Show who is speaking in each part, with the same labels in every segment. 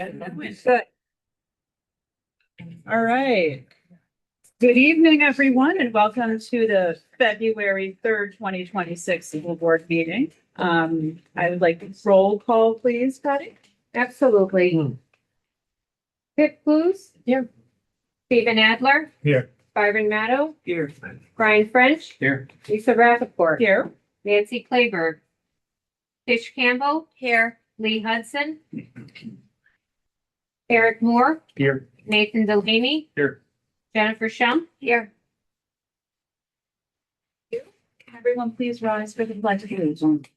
Speaker 1: Good. All right. Good evening, everyone, and welcome to the February 3rd, 2026 school board meeting. I would like roll call, please, Patty.
Speaker 2: Absolutely. Pip Blues.
Speaker 1: Here.
Speaker 2: Stephen Adler.
Speaker 3: Here.
Speaker 2: Byron Matto.
Speaker 3: Here.
Speaker 2: Brian French.
Speaker 3: Here.
Speaker 2: Lisa Rappaport.
Speaker 1: Here.
Speaker 2: Nancy Clayberg. Tish Campbell. Here. Lee Hudson. Eric Moore.
Speaker 3: Here.
Speaker 2: Nathan Delaney.
Speaker 3: Here.
Speaker 2: Jennifer Shump. Here.
Speaker 1: Everyone, please rise for the pledge of allegiance.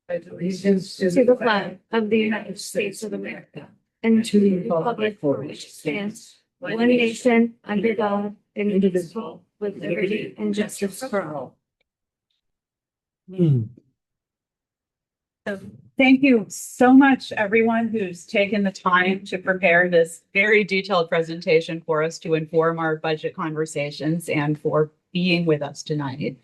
Speaker 3: Allegiance
Speaker 2: To the flag of the United States of America and to the republic for which it stands, one nation, under God, indivisible, with liberty and justice for all.
Speaker 1: So thank you so much, everyone who's taken the time to prepare this very detailed presentation for us to inform our budget conversations and for being with us tonight.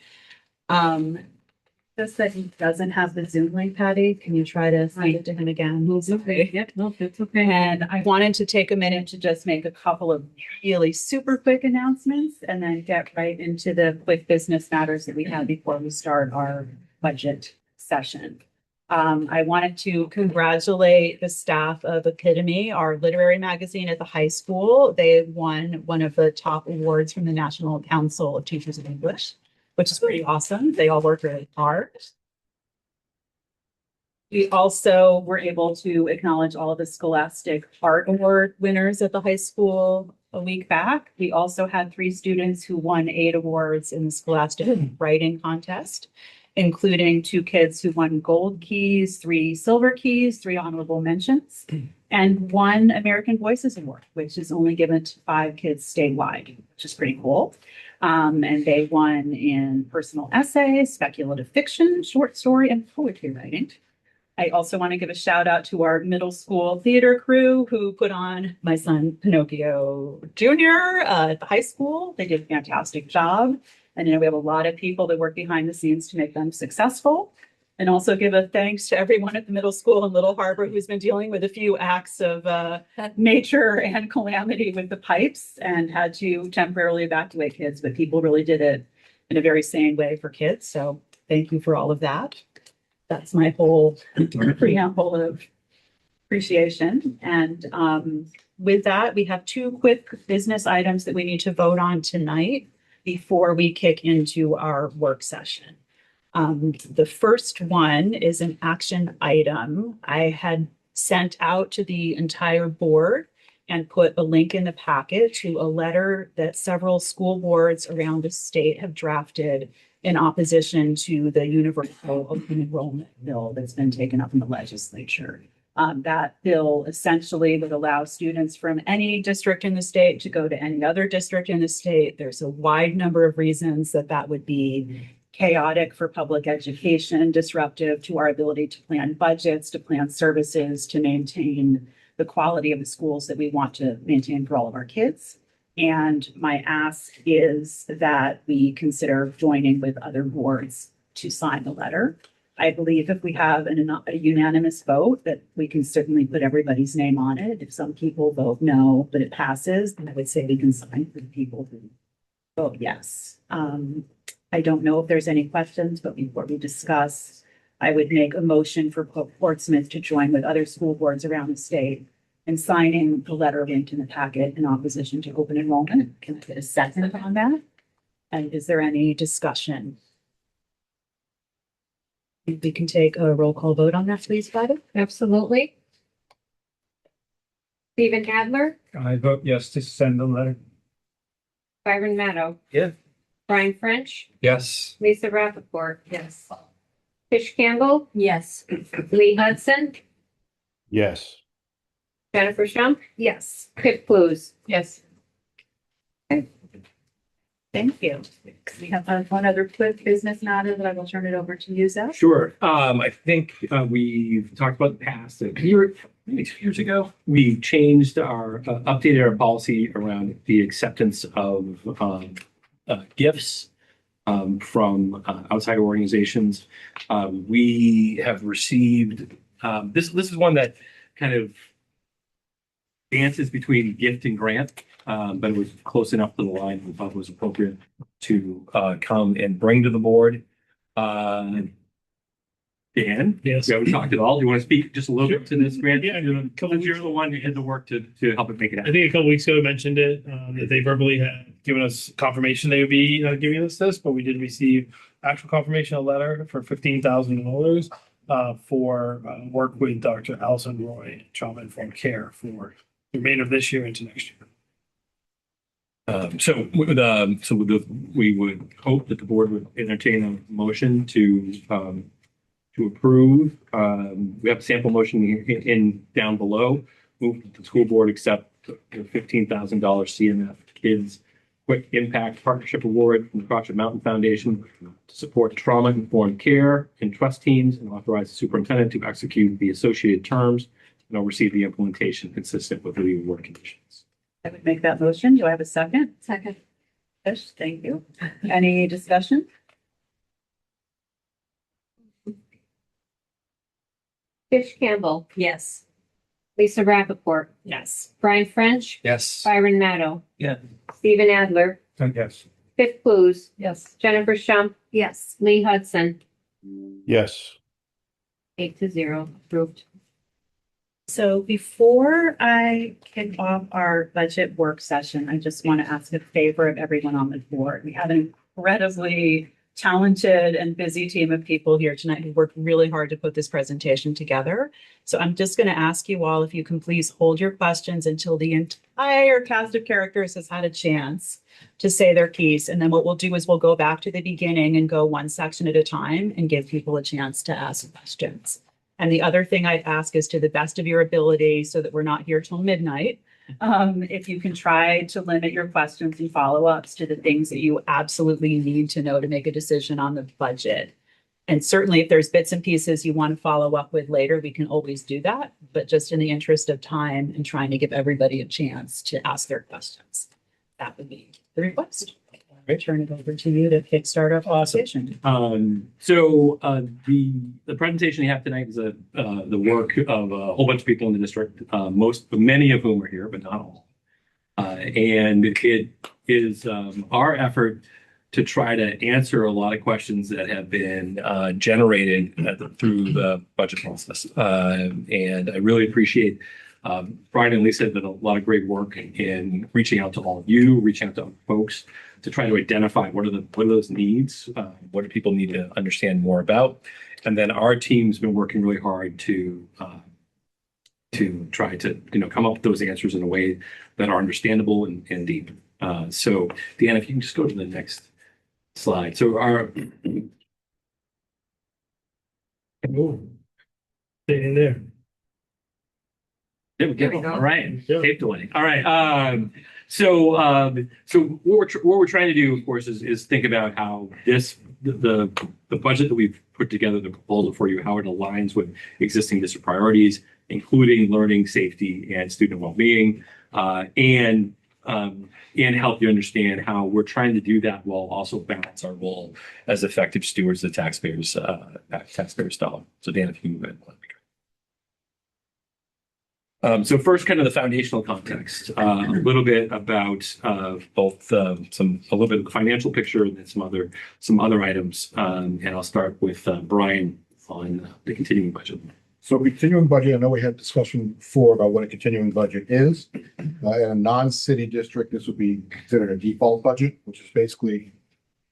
Speaker 1: Just that he doesn't have the Zoom link, Patty. Can you try to send it to him again?
Speaker 2: Okay. Yep, no, it's okay.
Speaker 1: And I wanted to take a minute to just make a couple of really super quick announcements and then get right into the quick business matters that we have before we start our budget session. I wanted to congratulate the staff of Epitome, our literary magazine at the high school. They won one of the top awards from the National Council of Teachers of English, which is pretty awesome. They all work really hard. We also were able to acknowledge all of the Scholastic Art Award winners at the high school a week back. We also had 3 students who won 8 awards in the Scholastic Writing Contest, including 2 kids who won gold keys, 3 silver keys, 3 honorable mentions, and 1 American Voices Award, which is only given to 5 kids statewide, which is pretty cool. And they won in personal essays, speculative fiction, short story, and poetry writing. I also want to give a shout out to our middle school theater crew who put on My Son Pinocchio Jr. At the high school. They did a fantastic job. And, we have a lot of people that work behind the scenes to make them successful. And also give a thanks to everyone at the middle school in Little Harbor who's been dealing with a few acts of nature and calamity with the pipes and had to temporarily evacuate kids. But people really did it in a very sane way for kids. So thank you for all of that. That's my whole preamble of appreciation. And with that, we have 2 quick business items that we need to vote on tonight before we kick into our work session. The first one is an action item I had sent out to the entire board and put a link in the packet to a letter that several school boards around the state have drafted in opposition to the universal open enrollment bill that's been taken up in the legislature. That bill essentially would allow students from any district in the state to go to any other district in the state. There's a wide number of reasons that would be chaotic for public education, disruptive to our ability to plan budgets, to plan services, to maintain the quality of the schools that we want to maintain for all of our kids. And my ask is that we consider joining with other boards to sign the letter. I believe if we have a unanimous vote that we can certainly put everybody's name on it. If some people vote no, but it passes, then I would say we can sign for the people who vote yes. I don't know if there's any questions, but before we discuss, I would make a motion for Portsmouth to join with other school boards around the state in signing the letter linked in the packet in opposition to open enrollment. Can I get a second on that? And is there any discussion? We can take a roll call vote on that, please, Patty.
Speaker 2: Absolutely. Stephen Adler.
Speaker 3: I vote yes to send the letter.
Speaker 2: Byron Matto.
Speaker 3: Yeah.
Speaker 2: Brian French.
Speaker 3: Yes.
Speaker 2: Lisa Rappaport.
Speaker 1: Yes.
Speaker 2: Tish Campbell.
Speaker 1: Yes.
Speaker 2: Lee Hudson.
Speaker 4: Yes.
Speaker 2: Jennifer Shump.
Speaker 1: Yes.
Speaker 2: Pip Blues.
Speaker 1: Yes. Thank you. We have one other quick business matter that I will turn it over to you, Zach.
Speaker 5: Sure. I think we've talked about the past. Maybe 2 years ago, we changed updated our policy around the acceptance of gifts from outside organizations. We have received This is one that kind of dances between gift and grant, but it was close enough to the line we thought was appropriate to come and bring to the board. Dan,
Speaker 3: Yes.
Speaker 5: we haven't talked at all. Do you want to speak just a little bit to this grant?
Speaker 3: Yeah, a couple
Speaker 5: Since you're the one who did the work to help it make it
Speaker 3: I
Speaker 5: happen.
Speaker 3: think a couple weeks ago I mentioned it, that they verbally had given us confirmation they would be giving us this, but we did receive actual confirmation, a letter for $15,000 for work with Dr. Allison Roy, Trauma Informed Care for the remainder of this year into next year.
Speaker 5: We would hope that the board would entertain a motion to approve. We have a sample motion in down below. Move that the school board accept the $15,000 CMF Kids Quick Impact Partnership Award from the Crotched Mountain Foundation to support trauma-informed care and trust teams, and authorize the superintendent to execute the associated terms and oversee the implementation consistent with the award conditions.
Speaker 1: I would make that motion. Do I have a second?
Speaker 2: Second.
Speaker 1: Yes, thank you. Any discussion?
Speaker 6: Fish Campbell,
Speaker 1: Yes.
Speaker 6: Lisa Rappaport,
Speaker 1: Yes.
Speaker 6: Brian French,
Speaker 3: Yes.
Speaker 6: Byron Matto.
Speaker 3: Yeah.
Speaker 6: Stephen Adler,
Speaker 3: Yes.
Speaker 6: Fifth Clues,
Speaker 1: Yes.
Speaker 6: Jennifer Shump,
Speaker 2: Yes.
Speaker 6: Lee Hudson,
Speaker 4: Yes.
Speaker 6: 8-0, approved.
Speaker 1: So before I kick off our budget work session, I just want to ask a favor of everyone on the board. We have an incredibly talented and busy team of people here tonight who worked really hard to put this presentation together. So I'm just going to ask you all if you can please hold your questions until the entire cast of characters has had a chance to say their piece. And then what we'll do is we'll go back to the beginning and go one section at a time and give people a chance to ask questions. And the other thing I'd ask is to the best of your ability, so that we're not here till midnight, if you can try to limit your questions and follow-ups to the things that you absolutely need to know to make a decision on the budget. And certainly if there's bits and pieces you want to follow up with later, we can always do that. But just in the interest of time and trying to give everybody a chance to ask their questions, that would be the request. I'll turn it over to you to kickstart our conversation.
Speaker 5: The presentation you have tonight is the work of a whole bunch of people in the district, many of whom are here, but not all. And it is our effort to try to answer a lot of questions that have been generated through the budget process. And I really appreciate Brian and Lisa have done a lot of great work in reaching out to all of you, reaching out to folks to try to identify what are those needs, what do people need to understand more about, and then our team's been working really hard to try to come up with those answers in a way that are understandable and deep. So Dan, if you can just go to the next slide. So
Speaker 3: Stay in there.
Speaker 5: there we go.
Speaker 6: There we go.
Speaker 5: All right.
Speaker 3: Yeah.
Speaker 5: Tape delay. All right. So what we're trying to do, of course, is think about how the budget that we've put together, the proposal for you, how it aligns with existing district priorities, including learning, safety, and student well-being, and help you understand how we're trying to do that while also balance our role as effective stewards of taxpayers' dollar. So Dan, if you move it. So first, kind of the foundational context, a little bit about both a little bit of the financial picture and then some other items. And I'll start with Brian on the continuing budget.
Speaker 7: So continuing budget, I know we had discussion before about what a continuing budget is. In a non-city district, this would be considered a default budget, which is basically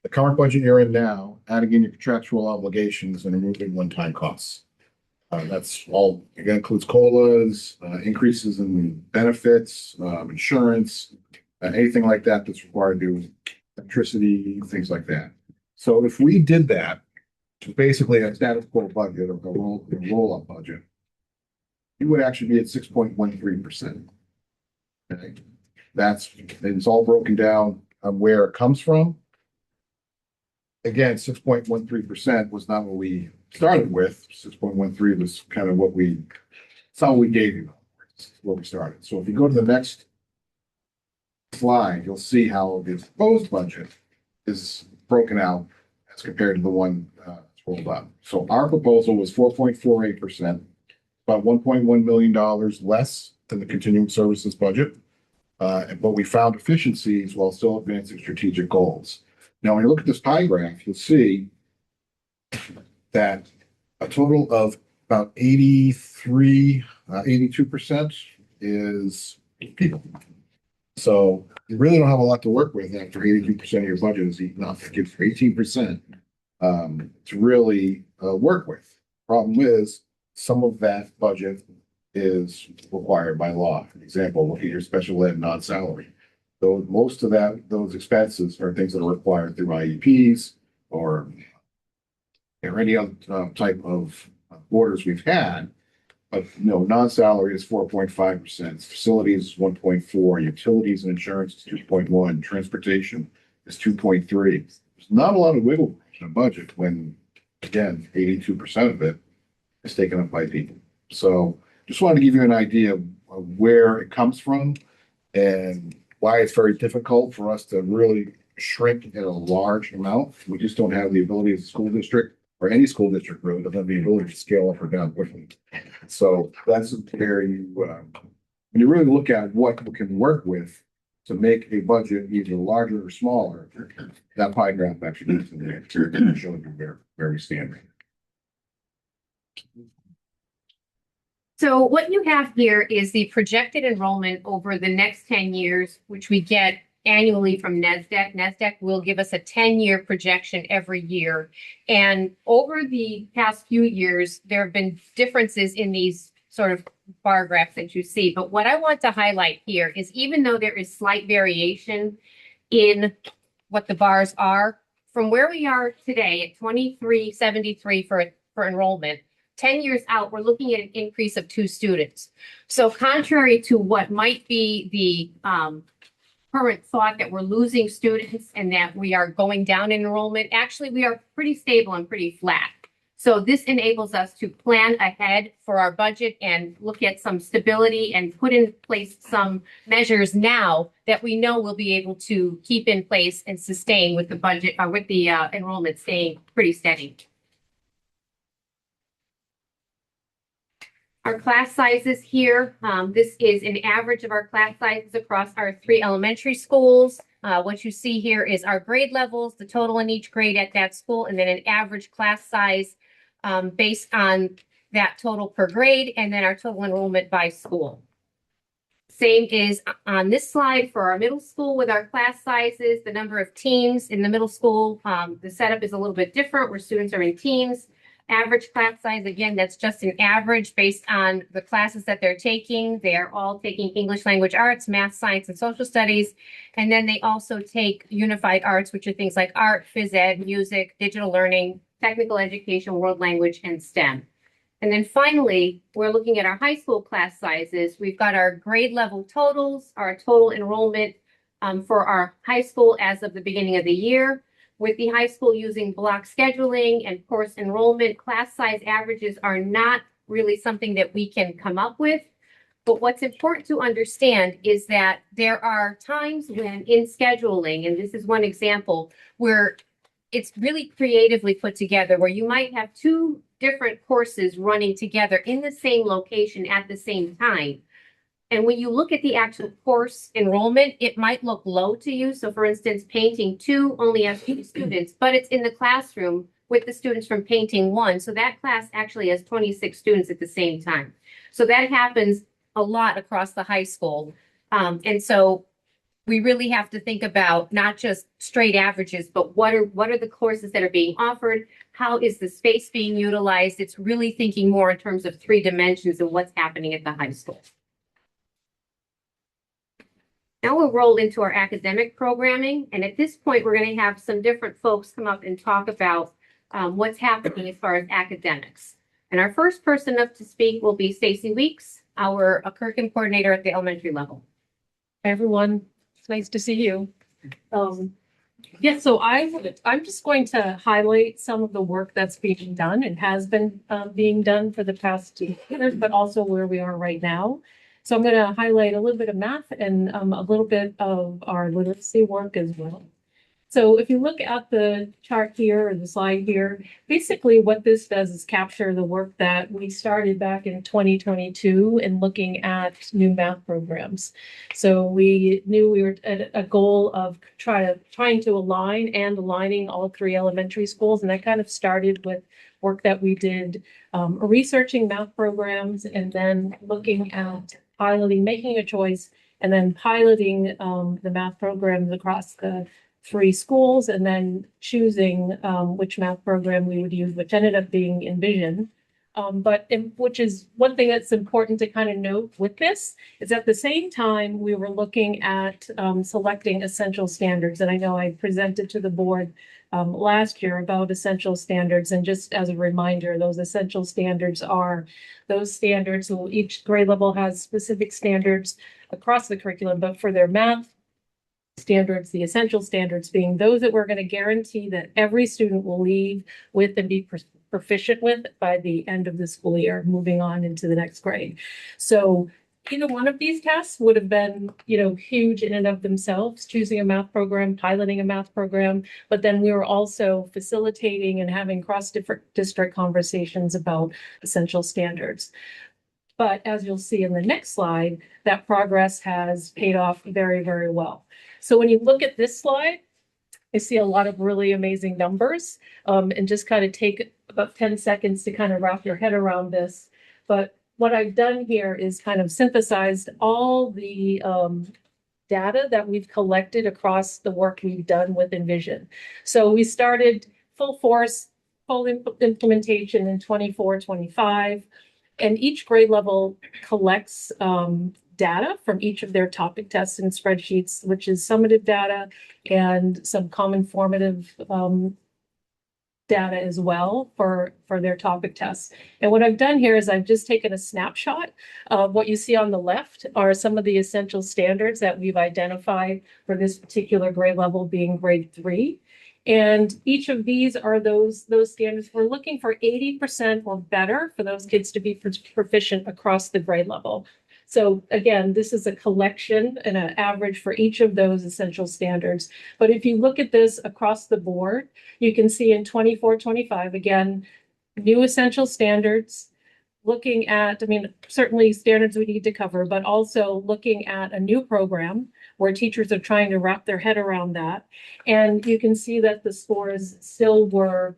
Speaker 7: the current budget you're in now, adding in your contractual obligations and removing one-time costs. That's all, again, includes COLAs, increases in benefits, insurance, anything like that that's required to do electricity, things like that. So if we did that, which is basically a status quo budget or a roll-up budget, it would actually be at 6.13%. Okay, it's all broken down on where it comes from. Again, 6.13% was not what we started with. 6.13 was kind of it's not what we gave you, it's where we started. So if you go to the next slide, you'll see how the proposed budget is broken out as compared to the one that's rolled up. So our proposal was 4.48%. about $1.1 million less than the continuing services budget. But we found efficiencies while still advancing strategic goals. Now, when you look at this pie graph, you'll see that a total of about 82% is people. So you really don't have a lot to work with after 82% of your budget is eaten up. It gives you 18% to really work with. Problem is, some of that budget is required by law. For example, look at your special ed non-salary. So most of those expenses are things that are required through IEPs or any other type of orders we've had. But non-salary is 4.5%, facilities is 1.4, utilities and insurance is 2.1, transportation is 2.3. There's not a lot of wiggle room in a budget when, again, 82% of it is taken up by people. So just wanted to give you an idea of where it comes from and why it's very difficult for us to really shrink in a large amount. We just don't have the ability as a school district, or any school district really, doesn't have the ability to scale up or down quickly. So that's where when you really look at what we can work with to make a budget either larger or smaller, that pie graph actually gives you the answer and shows you where we stand.
Speaker 6: So what you have here is the projected enrollment over the next 10 years, which we get annually from NESDEC. NESDEC will give us a 10-year projection every year. And over the past few years, there have been differences in these sort of bar graphs that you see. But what I want to highlight here is even though there is slight variation in what the bars are, from where we are today at 2373 for enrollment, 10 years out, we're looking at an increase of 2 students. So contrary to what might be the current thought that we're losing students and that we are going down in enrollment, actually we are pretty stable and pretty flat. So this enables us to plan ahead for our budget and look at some stability and put in place some measures now that we know we'll be able to keep in place and sustain with the budget, with the enrollment staying pretty steady. Our class sizes here, this is an average of our class sizes across our 3 elementary schools. What you see here is our grade levels, the total in each grade at that school, and then an average class size based on that total per grade, and then our total enrollment by school. Same is on this slide for our middle school with our class sizes, the number of teams in the middle school. The setup is a little bit different where students are in teams. Average class size, again, that's just an average based on the classes that they're taking. They are all taking English language arts, math, science, and social studies. And then they also take unified arts, which are things like art, phys ed, music, digital learning, technical education, world language, and STEM. And then finally, we're looking at our high school class sizes. We've got our grade level totals, our total enrollment for our high school as of the beginning of the year. With the high school using block scheduling and course enrollment, class size averages are not really something that we can come up with. But what's important to understand is that there are times when in scheduling, and this is one example, where it's really creatively put together, where you might have 2 different courses running together in the same location at the same time. And when you look at the actual course enrollment, it might look low to you. So for instance, painting 2 only has 2 students, but it's in the classroom with the students from painting 1. So that class actually has 26 students at the same time. So that happens a lot across the high school. And so we really have to think about not just straight averages, but what are the courses that are being offered? How is the space being utilized? It's really thinking more in terms of 3 dimensions of what's happening at the high school. Now we'll roll into our academic programming. And at this point, we're going to have some different folks come up and talk about what's happening as far as academics. And our first person up to speak will be Stacy Weeks, our curriculum coordinator at the elementary level.
Speaker 8: Hi, everyone. It's nice to see you. Yeah, so I'm just going to highlight some of the work that's being done and has been being done for the past 2 years, but also where we are right now. So I'm going to highlight a little bit of math and a little bit of our literacy work as well. So if you look at the chart here or the slide here, basically what this does is capture the work that we started back in 2022 in looking at new math programs. So we knew we were at a goal of trying to aligning all three elementary schools. And that kind of started with work that we did researching math programs and then looking at piloting, making a choice, and then piloting the math programs across the three schools and then choosing which math program we would use, which ended up being Envision. Which is one thing that's important to kind of note with this is at the same time we were looking at selecting essential standards. And I know I presented to the board last year about essential standards. And just as a reminder, those essential standards are those standards. So each grade level has specific standards across the curriculum, but for their math standards, the essential standards being those that we're going to guarantee that every student will leave with and be proficient with by the end of the school year, moving on into the next grade. So either one of these tests would have been, huge in and of themselves, choosing a math program, piloting a math program, but then we were also facilitating and having cross-district conversations about essential standards. But as you'll see in the next slide, that progress has paid off very, very well. So when you look at this slide, I see a lot of really amazing numbers and just kind of take about 10 seconds to kind of wrap your head around this. But what I've done here is kind of synthesized all the data that we've collected across the work we've done with Envision. So we started full implementation in 24-25, and each grade level collects data from each of their topic tests and spreadsheets, which is summative data and some common formative data as well for their topic tests. And what I've done here is I've just taken a snapshot of what you see on the left are some of the essential standards that we've identified for this particular grade level being grade 3. And each of these are those standards. We're looking for 80% or better for those kids to be proficient across the grade level. So again, this is a collection and an average for each of those essential standards. But if you look at this across the board, you can see in 24-25, again, new essential standards, looking at, certainly standards we need to cover, but also looking at a new program where teachers are trying to wrap their head around that. And you can see that the scores still were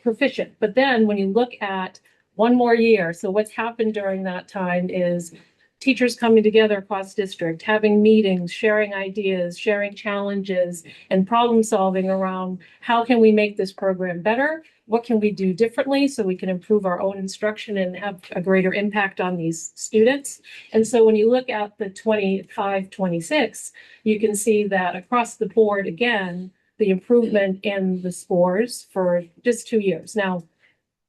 Speaker 8: proficient. But then when you look at one more year, so what's happened during that time is teachers coming together across district, having meetings, sharing ideas, sharing challenges, and problem solving around how can we make this program better? What can we do differently so we can improve our own instruction and have a greater impact on these students? And so when you look at the 25-26, you can see that across the board, again, the improvement in the scores for just 2 years. Now,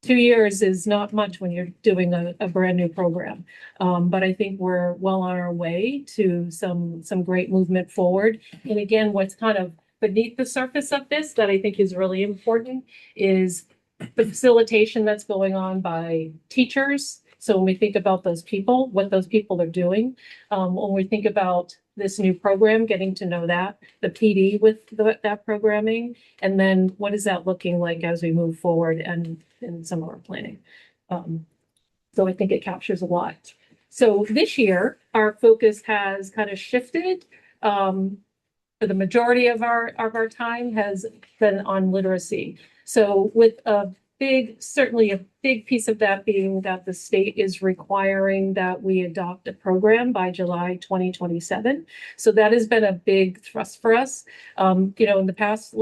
Speaker 8: 2 years is not much when you're doing a brand new program. But I think we're well on our way to some great movement forward. And again, what's kind of beneath the surface of this that I think is really important is the facilitation that's going on by teachers. So when we think about those people, what those people are doing, when we think about this new program, getting to know that, the PD with that programming, and then what is that looking like as we move forward and in some of our planning. So I think it captures a lot. So this year, our focus has kind of shifted. For the majority of our time has been on literacy. So with certainly a big piece of that being that the state is requiring that we adopt a program by July 2027. So that has been a big thrust for us. In the past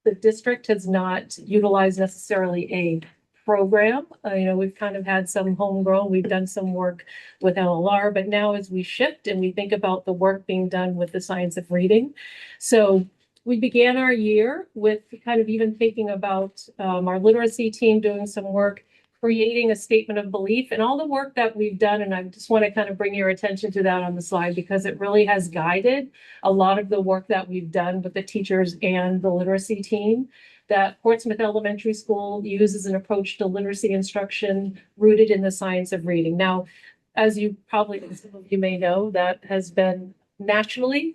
Speaker 8: the district has not utilized necessarily a program. We've kind of had some homegrown, we've done some work with LLR, but now as we shift and we think about the work being done with the science of reading. So we began our year with kind of even thinking about our literacy team doing some work, creating a statement of belief and all the work that we've done. And I just want to kind of bring your attention to that on the slide because it really has guided a lot of the work that we've done with the teachers and the literacy team. That Portsmouth Elementary School uses an approach to literacy instruction rooted in the science of reading. Now, as you probably, some of you may know, that has been nationally,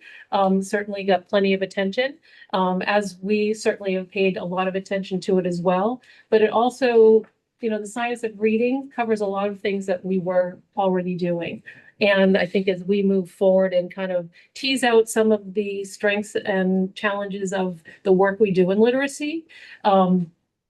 Speaker 8: certainly got plenty of attention, as we certainly have paid a lot of attention to it as well. But it also, the science of reading covers a lot of things that we were already doing. And I think as we move forward and kind of tease out some of the strengths and challenges of the work we do in literacy,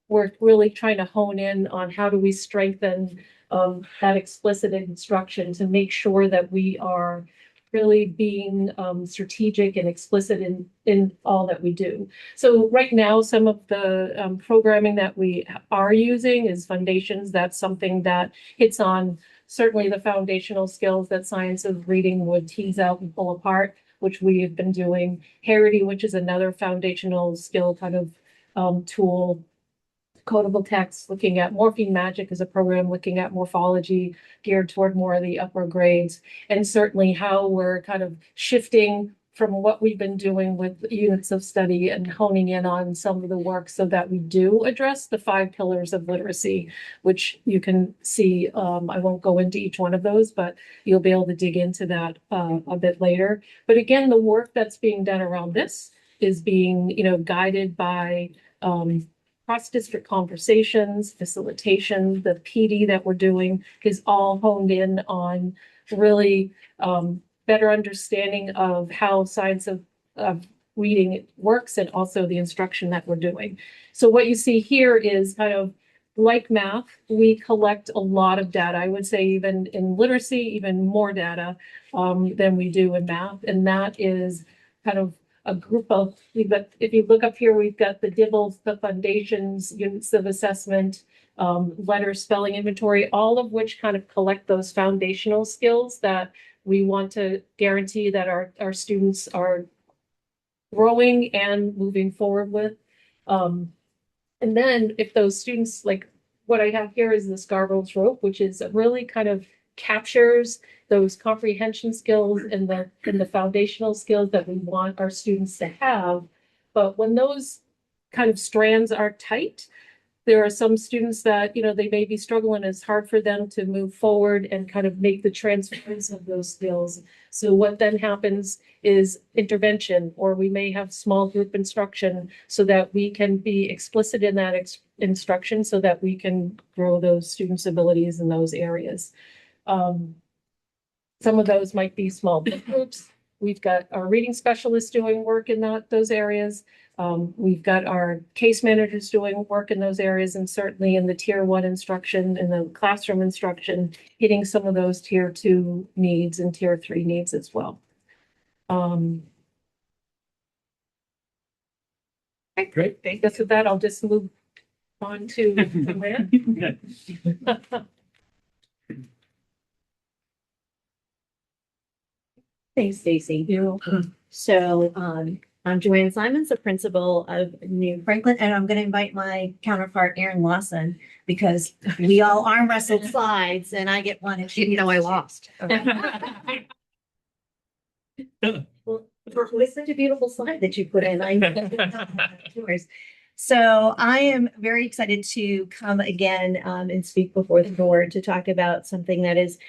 Speaker 8: we're really trying to hone in on how do we strengthen that explicit instruction to make sure that we are really being strategic and explicit in all that we do. So right now, some of the programming that we are using is Foundations. That's something that hits on certainly the foundational skills that science of reading would tease out and pull apart, which we have been doing. Harity, which is another foundational skill kind of tool. Codable text, looking at Morphine Magic is a program looking at morphology geared toward more of the upper grades. And certainly how we're kind of shifting from what we've been doing with units of study and honing in on some of the work so that we do address the 5 pillars of literacy, which you can see. I won't go into each one of those, but you'll be able to dig into that a bit later. But again, the work that's being done around this is being, guided by cross-district conversations, facilitation, the PD that we're doing is all honed in on really better understanding of how science of reading works and also the instruction that we're doing. So what you see here is kind of like math, we collect a lot of data. I would say even in literacy, even more data than we do in math. And that is kind of a group of, if you look up here, we've got the DIBELS, the Foundations, units of assessment, letter spelling inventory, all of which kind of collect those foundational skills that we want to guarantee that our students are growing and moving forward with. And then if those students, like what I have here is the Scarborough's rope, which is really kind of captures those comprehension skills and the foundational skills that we want our students to have. But when those kind of strands are tight, there are some students that, they may be struggling. It's hard for them to move forward and kind of make the transference of those skills. So what then happens is intervention, or we may have small group instruction so that we can be explicit in that instruction so that we can grow those students' abilities in those areas. Some of those might be small book groups. We've got our reading specialists doing work in those areas. We've got our case managers doing work in those areas, and certainly in the tier 1 instruction and the classroom instruction, hitting some of those tier 2 needs and tier 3 needs as well.
Speaker 5: Great.
Speaker 8: I guess with that, I'll just move on to Joanne.
Speaker 9: Thanks, Stacy. So I'm Joanne Simons, the principal of New Franklin, and I'm going to invite my counterpart, Erin Lawson, because we all arm wrestled slides, and I get one, and she didn't know I lost. Well, it's such a beautiful slide that you put in. Yours. So I am very excited to come again and speak before the board to talk about something that is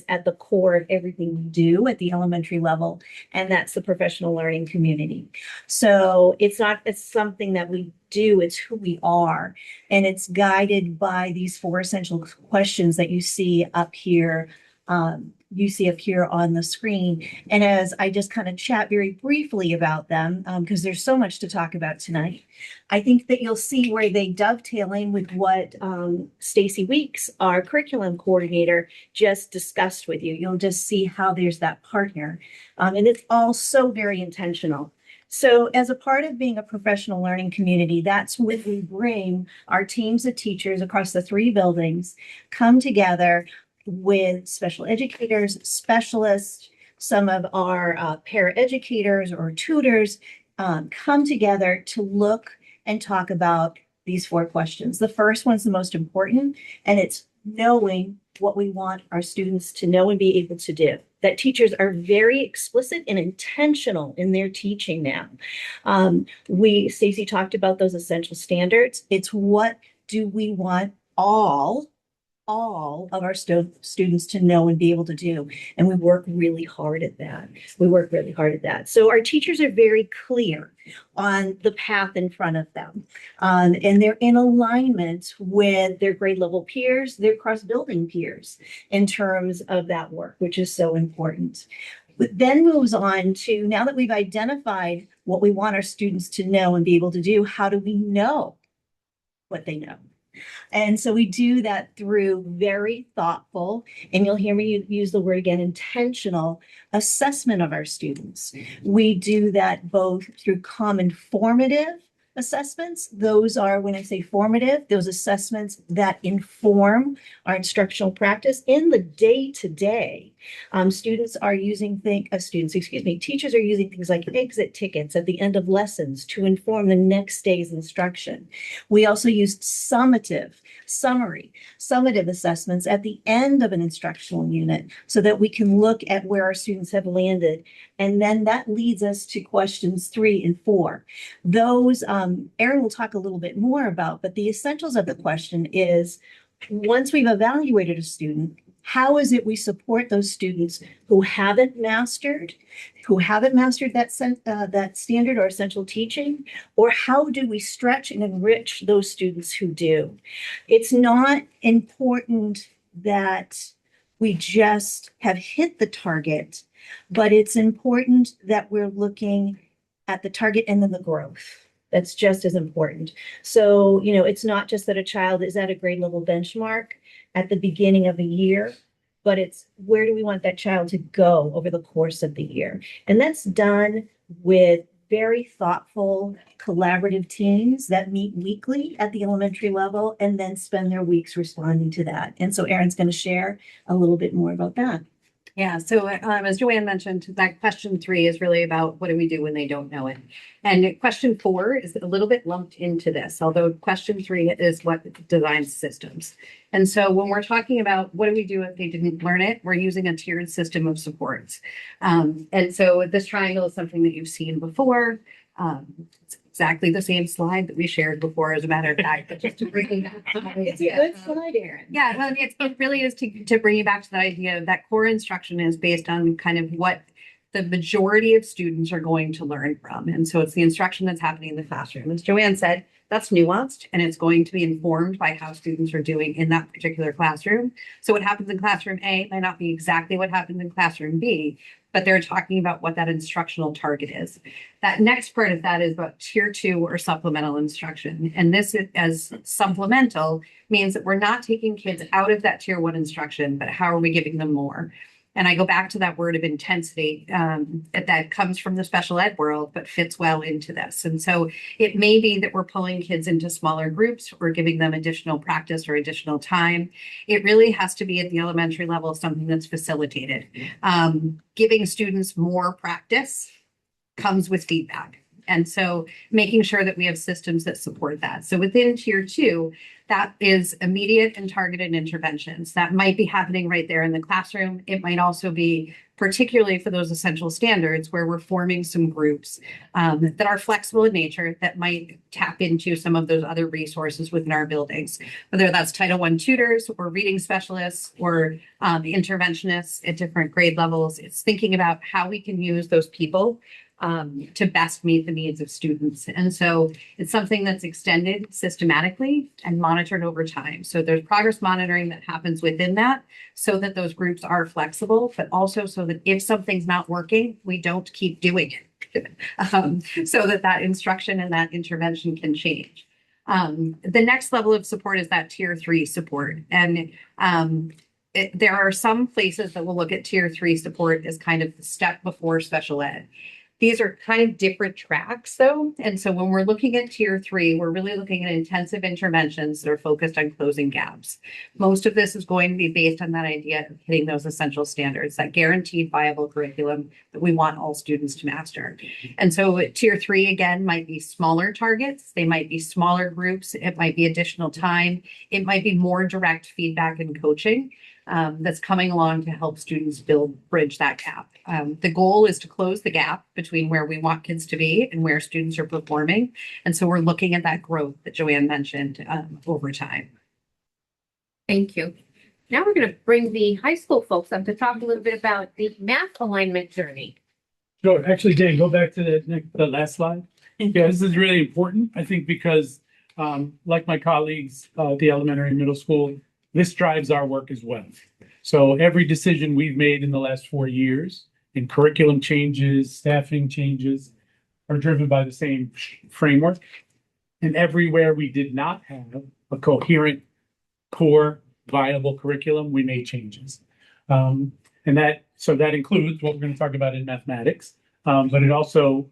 Speaker 9: at the core of everything we do at the elementary level, and that's the professional learning community. So it's something that we do, it's who we are, and it's guided by these 4 essential questions that you see up here. On the screen. And as I just kind of chat very briefly about them, because there's so much to talk about tonight, I think that you'll see where they dovetail in with what Stacy Weeks, our curriculum coordinator, just discussed with you. You'll just see how there's that partner. And it's all so very intentional. So as a part of being a professional learning community, that's when we bring our teams of teachers across the 3 buildings, come together with special educators, specialists, some of our paraeducators or tutors, come together to look and talk about these 4 questions. The first one's the most important, and it's knowing what we want our students to know and be able to do. That teachers are very explicit and intentional in their teaching now. Stacy talked about those essential standards. It's what do we want all all of our students to know and be able to do. And we work really hard at that. We work really hard at that. So our teachers are very clear on the path in front of them. And they're in alignment with their grade level peers, their cross-building peers in terms of that work, which is so important. But then moves on to, now that we've identified what we want our students to know and be able to do, how do we know what they know? And so we do that through very thoughtful, and you'll hear me use the word again, intentional assessment of our students. We do that both through common formative assessments. Those are, when I say formative, those assessments that inform our instructional practice in the day-to-day. Teachers are using things like exit tickets at the end of lessons to inform the next day's instruction. We also used summative assessments at the end of an instructional unit so that we can look at where our students have landed. And then that leads us to questions 3 and 4. Those, Erin will talk a little bit more about, but the essentials of the question is, once we've evaluated a student, how is it we support those students who haven't mastered that standard or essential teaching, or how do we stretch and enrich those students who do? It's not important that we just have hit the target, but it's important that we're looking at the target and then the growth. That's just as important. So, it's not just that a child is at a grade level benchmark at the beginning of a year, but it's where do we want that child to go over the course of the year? And that's done with very thoughtful, collaborative teams that meet weekly at the elementary level and then spend their weeks responding to that. And so Erin's going to share a little bit more about that.
Speaker 10: Yeah, so as Joanne mentioned, that question 3 is really about what do we do when they don't know it? And question 4 is a little bit lumped into this, although question 3 is what designs systems. And so when we're talking about what do we do if they didn't learn it, we're using a tiered system of supports. And so this triangle is something that you've seen before. It's exactly the same slide that we shared before, as a matter of fact, but just to bring it back.
Speaker 9: It's a good slide, Erin.
Speaker 10: Yeah, well, it really is to bring you back to that idea of that core instruction is based on kind of what the majority of students are going to learn from. And so it's the instruction that's happening in the classroom. As Joanne said, that's nuanced and it's going to be informed by how students are doing in that particular classroom. So what happens in classroom A might not be exactly what happens in classroom B, but they're talking about what that instructional target is. That next part of that is about tier 2 or supplemental instruction. And this as supplemental means that we're not taking kids out of that tier 1 instruction, but how are we giving them more? And I go back to that word of intensity that comes from the special ed world, but fits well into this. And so it may be that we're pulling kids into smaller groups or giving them additional practice or additional time. It really has to be at the elementary level, something that's facilitated. Giving students more practice comes with feedback. And so making sure that we have systems that support that. So within tier 2, that is immediate and targeted interventions. That might be happening right there in the classroom. It might also be particularly for those essential standards where we're forming some groups that are flexible in nature that might tap into some of those other resources within our buildings, whether that's Title I tutors or reading specialists or interventionists at different grade levels. It's thinking about how we can use those people to best meet the needs of students. And so it's something that's extended systematically and monitored over time. So there's progress monitoring that happens within that so that those groups are flexible, but also so that if something's not working, we don't keep doing it. So that instruction and that intervention can change. The next level of support is that tier 3 support. And there are some places that will look at tier 3 support as kind of the step before special ed. These are kind of different tracks though. And so when we're looking at tier 3, we're really looking at intensive interventions that are focused on closing gaps. Most of this is going to be based on that idea of hitting those essential standards, that guaranteed viable curriculum that we want all students to master. And so tier 3, again, might be smaller targets. They might be smaller groups. It might be additional time. It might be more direct feedback and coaching that's coming along to help students bridge that gap. The goal is to close the gap between where we want kids to be and where students are performing. And so we're looking at that growth that Joanne mentioned over time.
Speaker 6: Thank you. Now we're going to bring the high school folks up to talk a little bit about the math alignment journey.
Speaker 11: Sure. Actually, Dan, go back to the last slide. Yeah, this is really important, I think, because like my colleagues, the elementary and middle school, this drives our work as well. So every decision we've made in the last 4 years in curriculum changes, staffing changes are driven by the same framework. And everywhere we did not have a coherent, core, viable curriculum, we made changes. And that includes what we're going to talk about in mathematics, but it also,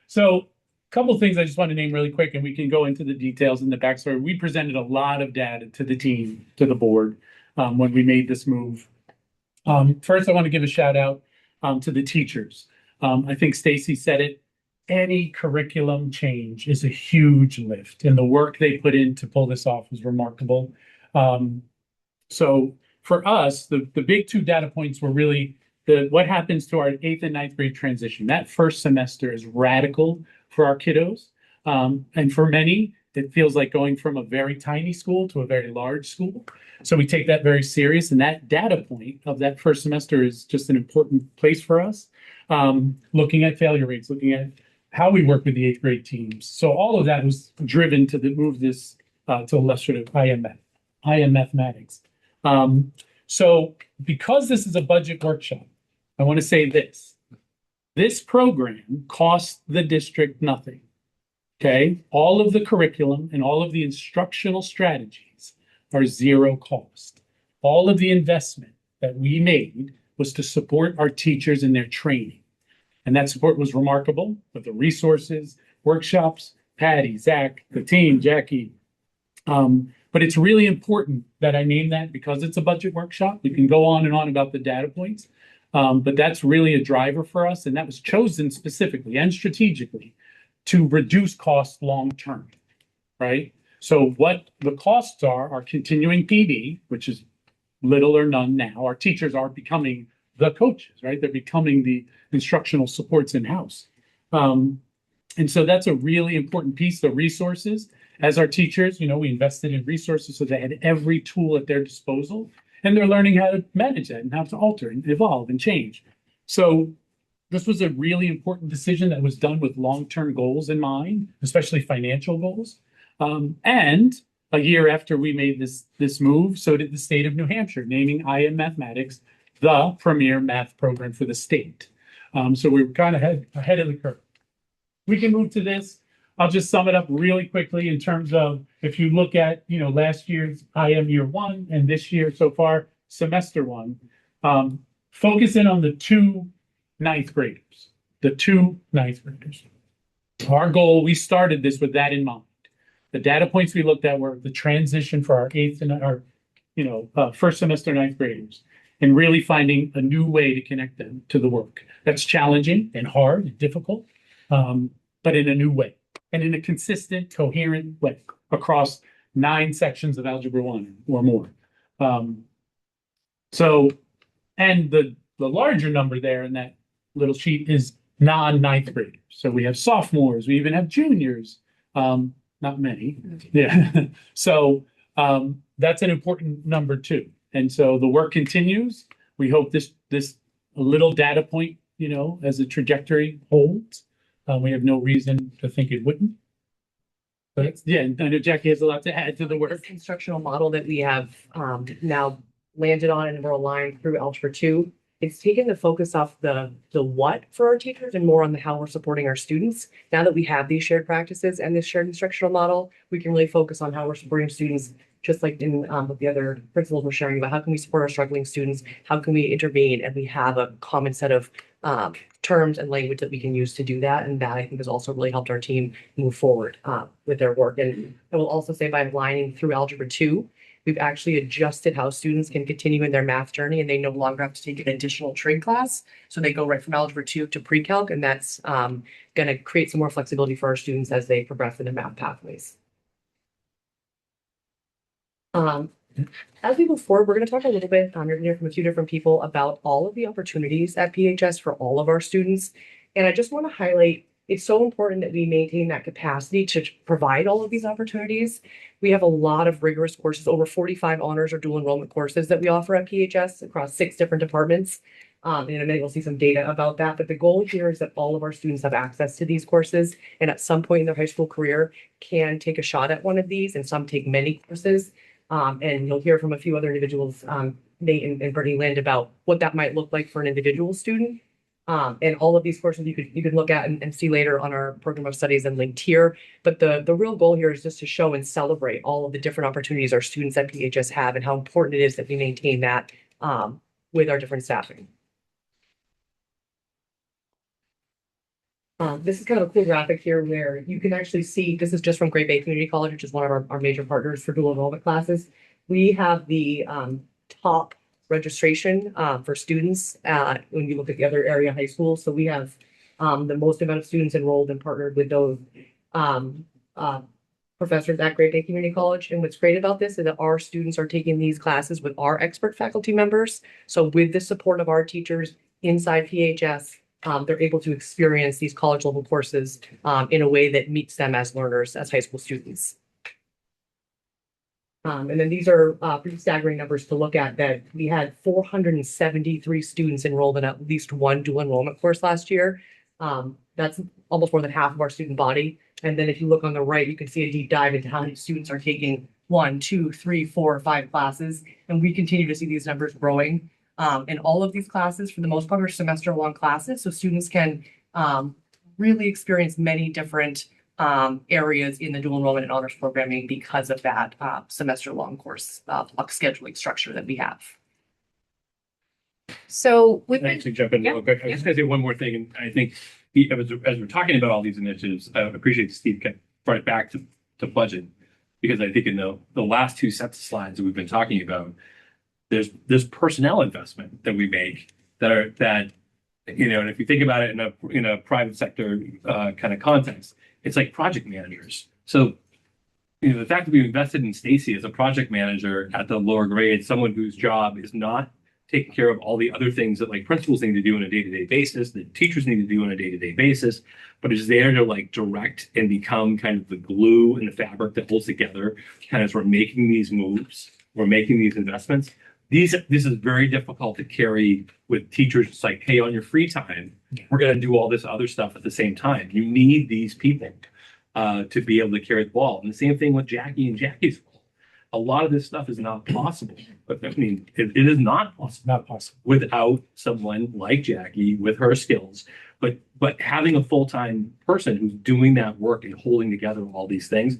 Speaker 11: so a couple of things I just want to name really quick, and we can go into the details in the backstory. We presented a lot of data to the team, to the board, when we made this move. First, I want to give a shout out to the teachers. I think Stacy said it. Any curriculum change is a huge lift, and the work they put in to pull this off was remarkable. So for us, the big two data points were really what happens to our 8th and 9th grade transition. That first semester is radical for our kiddos. And for many, it feels like going from a very tiny school to a very large school. So we take that very serious. And that data point of that first semester is just an important place for us. Looking at failure rates, looking at how we work with the 8th grade teams. So all of that was driven to move this to illustrative IM mathematics. So because this is a budget workshop, I want to say this. This program costs the district nothing. Okay? All of the curriculum and all of the instructional strategies are zero cost. All of the investment that we made was to support our teachers in their training. And that support was remarkable with the resources, workshops, Patty, Zach, the team, Jackie. But it's really important that I name that because it's a budget workshop. We can go on and on about the data points, but that's really a driver for us. And that was chosen specifically and strategically to reduce costs long-term, right? So what the costs are continuing PD, which is little or none now. Our teachers are becoming the coaches, right? They're becoming the instructional supports in-house. And so that's a really important piece, the resources. As our teachers, we invested in resources so they had every tool at their disposal, and they're learning how to manage that and how to alter and evolve and change. So this was a really important decision that was done with long-term goals in mind, especially financial goals. And a year after we made this move, so did the state of New Hampshire, naming IM Mathematics the premier math program for the state. So we were kind of ahead of the curve. We can move to this. I'll just sum it up really quickly in terms of if you look at last year's IM year 1 and this year so far semester 1, focus in on the 2 9th graders. The 2 9th graders. Our goal, we started this with that in mind. The data points we looked at were the transition for our 8th and our first semester 9th graders, and really finding a new way to connect them to the work. That's challenging and hard and difficult, but in a new way and in a consistent, coherent way across 9 sections of Algebra 1 or more. And the larger number there in that little sheet is non-9th graders. So we have sophomores, we even have juniors, not many. Yeah. So that's an important number too. And so the work continues. We hope this little data point, as a trajectory holds. We have no reason to think it wouldn't. But yeah, I know Jackie has a lot to add to the work.
Speaker 12: This instructional model that we have now landed on and we're aligned through Algebra 2, it's taken the focus off the what for our teachers and more on the how we're supporting our students. Now that we have these shared practices and this shared instructional model, we can really focus on how we're supporting students, just like in what the other principals were sharing about how can we support our struggling students, how can we intervene, and we have a common set of terms and language that we can use to do that. And that I think has also really helped our team move forward with their work. And I will also say by aligning through Algebra 2, we've actually adjusted how students can continue in their math journey, and they no longer have to take an additional trig class. So they go right from Algebra 2 to pre-calc, and that's going to create some more flexibility for our students as they progress in their math pathways. As we move forward, we're going to talk a little bit, you're going to hear from a few different people about all of the opportunities at PHS for all of our students. And I just want to highlight it's so important that we maintain that capacity to provide all of these opportunities. We have a lot of rigorous courses, over 45 honors or dual enrollment courses that we offer at PHS across 6 different departments. And in a minute, we'll see some data about that. But the goal here is that all of our students have access to these courses and at some point in their high school career can take a shot at one of these, and some take many courses. And you'll hear from a few other individuals, Nate and Brittany Lind, about what that might look like for an individual student. And all of these courses you could look at and see later on our program of studies and linked here. But the real goal here is just to show and celebrate all of the different opportunities our students at PHS have and how important it is that we maintain that with our different staffing. This is kind of a cool graphic here where you can actually see, this is just from Great Bay Community College, which is one of our major partners for dual enrollment classes. We have the top registration for students when you look at the other area high schools. So we have the most amount of students enrolled and partnered with those professors at Great Bay Community College. And what's great about this is that our students are taking these classes with our expert faculty members. So with the support of our teachers inside PHS, they're able to experience these college level courses in a way that meets them as learners, as high school students. And then these are pretty staggering numbers to look at, that we had 473 students enrolled in at least one dual enrollment course last year. That's almost more than half of our student body. And then if you look on the right, you can see a deep dive into how many students are taking 1, 2, 3, 4, 5 classes. And we continue to see these numbers growing. And all of these classes, for the most part, are semester-long classes. So students can really experience many different areas in the dual enrollment and honors programming because of that semester-long course scheduling structure that we have.
Speaker 6: So we've
Speaker 5: Can I
Speaker 6: been,
Speaker 5: actually jump in
Speaker 6: Yeah.
Speaker 5: real quick? I was just gonna say one more thing, and I think as we're talking about all these initiatives, I appreciate Steve brought it back to budget, because I think in the last 2 sets of slides that we've been talking about, there's personnel investment that we make that you know, and if you think about it in a private sector kind of context, it's like project managers. So, you know, the fact that we've invested in Stacy as a project manager at the lower grade, someone whose job is not taking care of all the other things that like principals need to do on a day-to-day basis, that teachers need to do on a day-to-day basis, but is there to like direct and become kind of the glue and the fabric that holds together, kind of as we're making these moves, we're making these investments. This is very difficult to carry with teachers. It's like, hey, on your free time, we're going to do all this other stuff at the same time. You need these people to be able to carry the ball. And the same thing with Jackie and Jackie's role. A lot of this stuff is not possible. But I mean, it is not possible.
Speaker 11: Not possible.
Speaker 5: Without someone like Jackie with her skills. But having a full-time person who's doing that work and holding together all these things.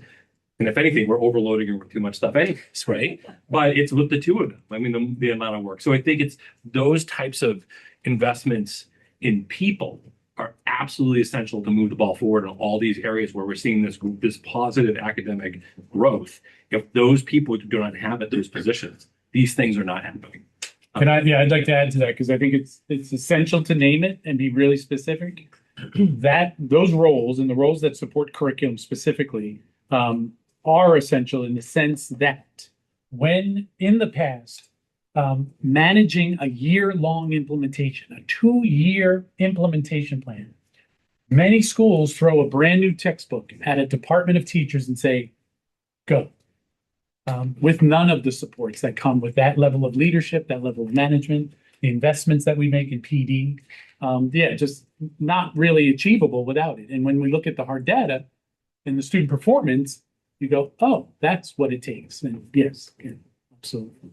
Speaker 5: And if anything, we're overloading her with too much stuff anyways, right? But it's with the two of them. I mean, the amount of work. So I think it's those types of investments in people are absolutely essential to move the ball forward in all these areas where we're seeing this positive academic growth. If those people do not have at those positions, these things are not happening.
Speaker 11: I'd like to add to that, because I think it's essential to name it and be really specific. That those roles and the roles that support curriculum specifically are essential in the sense that when in the past, managing a year-long implementation, a 2-year implementation plan, many schools throw a brand new textbook at a department of teachers and say, go. With none of the supports that come with that level of leadership, that level of management, the investments that we make in PD, just not really achievable without it. And when we look at the hard data and the student performance, you go, oh, that's what it takes. And yes, absolutely.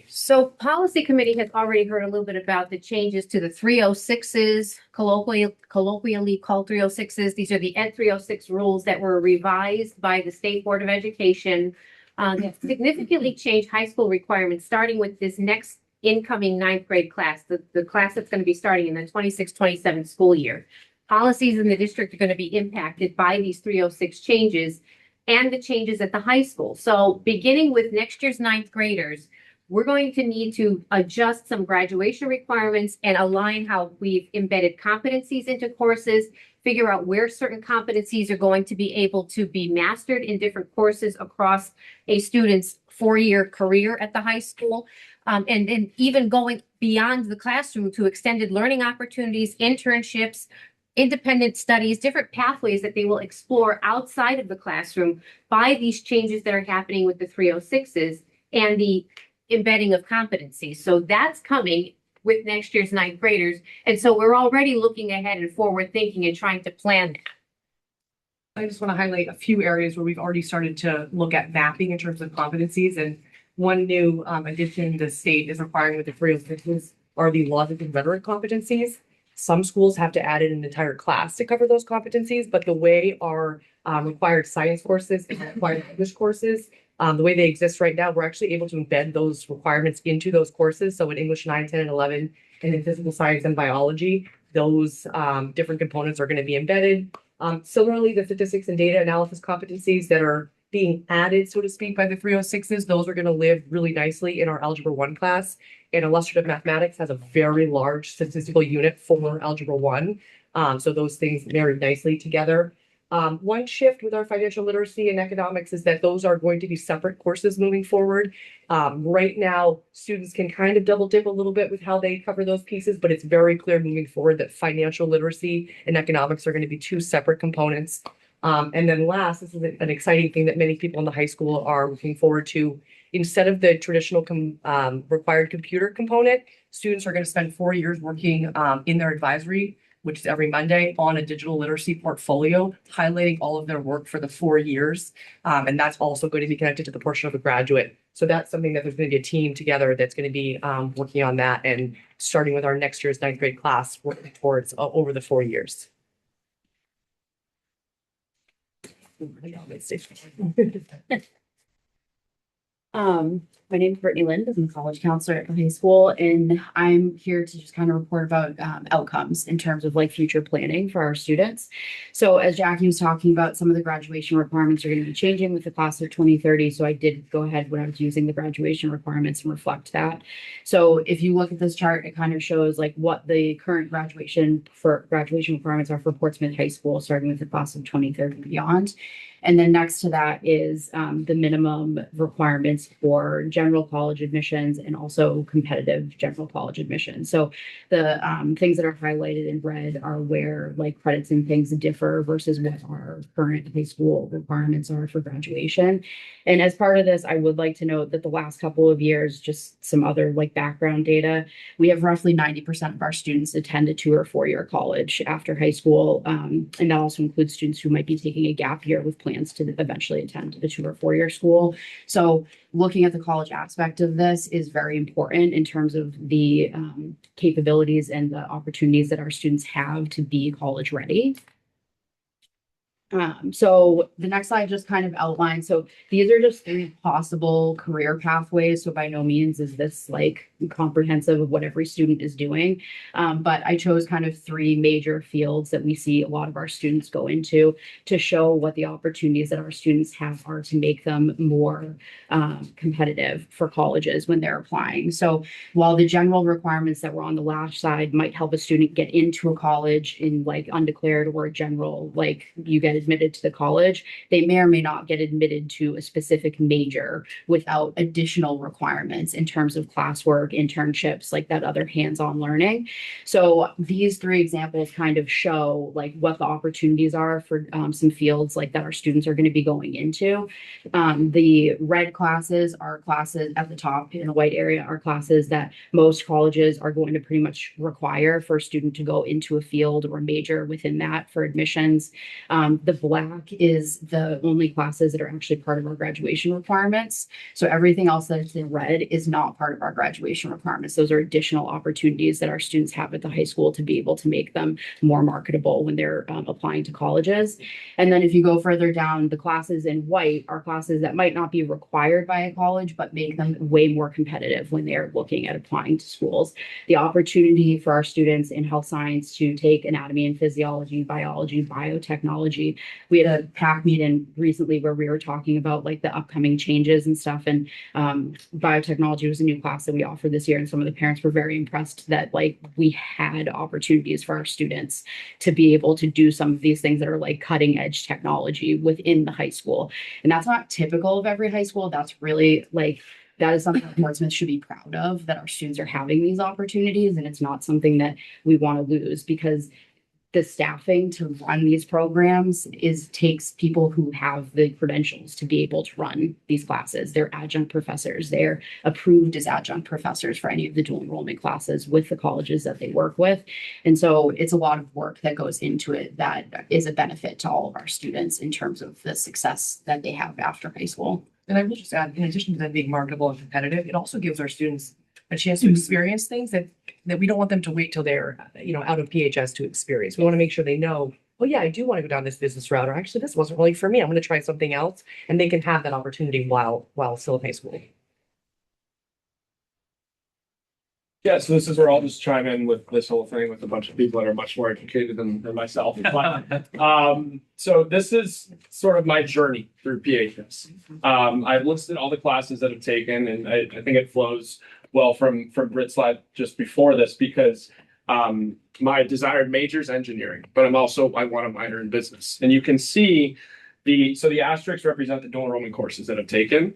Speaker 6: so policy committee has already heard a little bit about the changes to the 306s, colloquially called 306s. These are the Ed 306 rules that were revised by the State Board of Education. That significantly changed high school requirements, starting with this next incoming 9th grade class, the class that's going to be starting in the 26-27 school year. Policies in the district are going to be impacted by these 306 changes and the changes at the high school. So beginning with next year's 9th graders, we're going to need to adjust some graduation requirements and align how we've embedded competencies into courses, figure out where certain competencies are going to be able to be mastered in different courses across a student's 4-year career at the high school. And even going beyond the classroom to extended learning opportunities, internships, independent studies, different pathways that they will explore outside of the classroom by these changes that are happening with the 306s and the embedding of competencies. So that's coming with next year's ninth graders. And so we're already looking ahead and forward thinking and trying to plan that.
Speaker 12: I just want to highlight a few areas where we've already started to look at mapping in terms of competencies. And one new addition the state is requiring with the 306s are the logic and rhetoric competencies. Some schools have to add in an entire class to cover those competencies, but the way our required science courses and required English courses, the way they exist right now, we're actually able to embed those requirements into those courses. So in English 9, 10, and 11, and in physical science and biology, those different components are going to be embedded. Similarly, the statistics and data analysis competencies that are being added, so to speak, by the 306s, those are going to live really nicely in our Algebra 1 class. And illustrative mathematics has a very large statistical unit for Algebra 1. So those things marry nicely together. One shift with our financial literacy and economics is that those are going to be separate courses moving forward. Right now, students can kind of double dip a little bit with how they cover those pieces, but it's very clear moving forward that financial literacy and economics are going to be two separate components. And then last, this is an exciting thing that many people in the high school are looking forward to. Instead of the traditional required computer component, students are going to spend 4 years working in their advisory, which is every Monday, on a digital literacy portfolio, highlighting all of their work for the 4 years. And that's also going to be connected to the portion of a graduate. So that's something that there's going to be a team together that's going to be working on that and starting with our next year's ninth grade class, working towards over the 4 years.
Speaker 13: My name is Brittany Lind. I'm a college counselor at the high school, and I'm here to just kind of report about outcomes in terms of like future planning for our students. So as Jackie was talking about, some of the graduation requirements are going to be changing with the class of 2030. So I did go ahead when I was using the graduation requirements and reflect that. So if you look at this chart, it kind of shows like what the current graduation requirements are for Portsmouth High School, starting with the class of 2030 and beyond. And then next to that is the minimum requirements for general college admissions and also competitive general college admissions. So the things that are highlighted in red are where like credits and things differ versus what our current high school requirements are for graduation. And as part of this, I would like to note that the last couple of years, just some other like background data, we have roughly 90% of our students attend a 2 or 4 year college after high school. And that also includes students who might be taking a gap year with plans to eventually attend the 2 or 4 year school. So looking at the college aspect of this is very important in terms of the capabilities and the opportunities that our students have to be college ready. So the next slide just kind of outlines. So these are just 3 possible career pathways. So by no means is this like comprehensive of what every student is doing. But I chose kind of 3 major fields that we see a lot of our students go into to show what the opportunities that our students have are to make them more competitive for colleges when they're applying. So while the general requirements that were on the last side might help a student get into a college in like undeclared or general, like you get admitted to the college, they may or may not get admitted to a specific major without additional requirements in terms of classwork, internships, like that other hands-on learning. So these 3 examples kind of show like what the opportunities are for some fields like that our students are going to be going into. The red classes are classes at the top in a white area are classes that most colleges are going to pretty much require for a student to go into a field or major within that for admissions. The black is the only classes that are actually part of our graduation requirements. So everything else that is in red is not part of our graduation requirements. Those are additional opportunities that our students have at the high school to be able to make them more marketable when they're applying to colleges. And then if you go further down, the classes in white are classes that might not be required by a college, but make them way more competitive when they're looking at applying to schools. The opportunity for our students in health science to take anatomy and physiology, biology, biotechnology. We had a PAC meeting recently where we were talking about like the upcoming changes and stuff. And biotechnology was a new class that we offered this year. And some of the parents were very impressed that like we had opportunities for our students to be able to do some of these things that are like cutting edge technology within the high school. And that's not typical of every high school. That's really like, that is something that Portsmouth should be proud of, that our students are having these opportunities. And it's not something that we want to lose, because the staffing to run these programs takes people who have the credentials to be able to run these classes. They're adjunct professors. They're approved as adjunct professors for any of the dual enrollment classes with the colleges that they work with. And so it's a lot of work that goes into it that is a benefit to all of our students in terms of the success that they have after high school.
Speaker 12: And I will just add, in addition to them being marketable and competitive, it also gives our students a chance to experience things that we don't want them to wait till they're, out of PHS to experience. We want to make sure they know, oh yeah, I do want to go down this business route, or actually this wasn't really for me. I'm going to try something else. And they can have that opportunity while still in high school.
Speaker 14: Yeah, so this is where I'll just chime in with this whole thing with a bunch of people that are much more educated than myself. So this is sort of my journey through PHS. I've listed all the classes that I've taken, and I think it flows well from Britt's slide just before this, because my desired major is engineering, but I want a minor in business. And you can see the asterisks represent the dual enrollment courses that I've taken.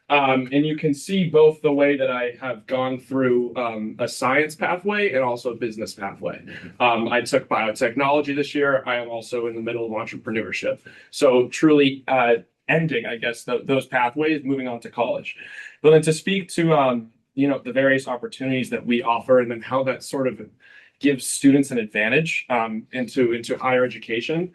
Speaker 14: And you can see both the way that I have gone through a science pathway and also a business pathway. I took biotechnology this year. I am also in the middle of entrepreneurship. So truly ending, I guess, those pathways, moving on to college. But then to speak to, the various opportunities that we offer, and then how that sort of gives students an advantage into higher education.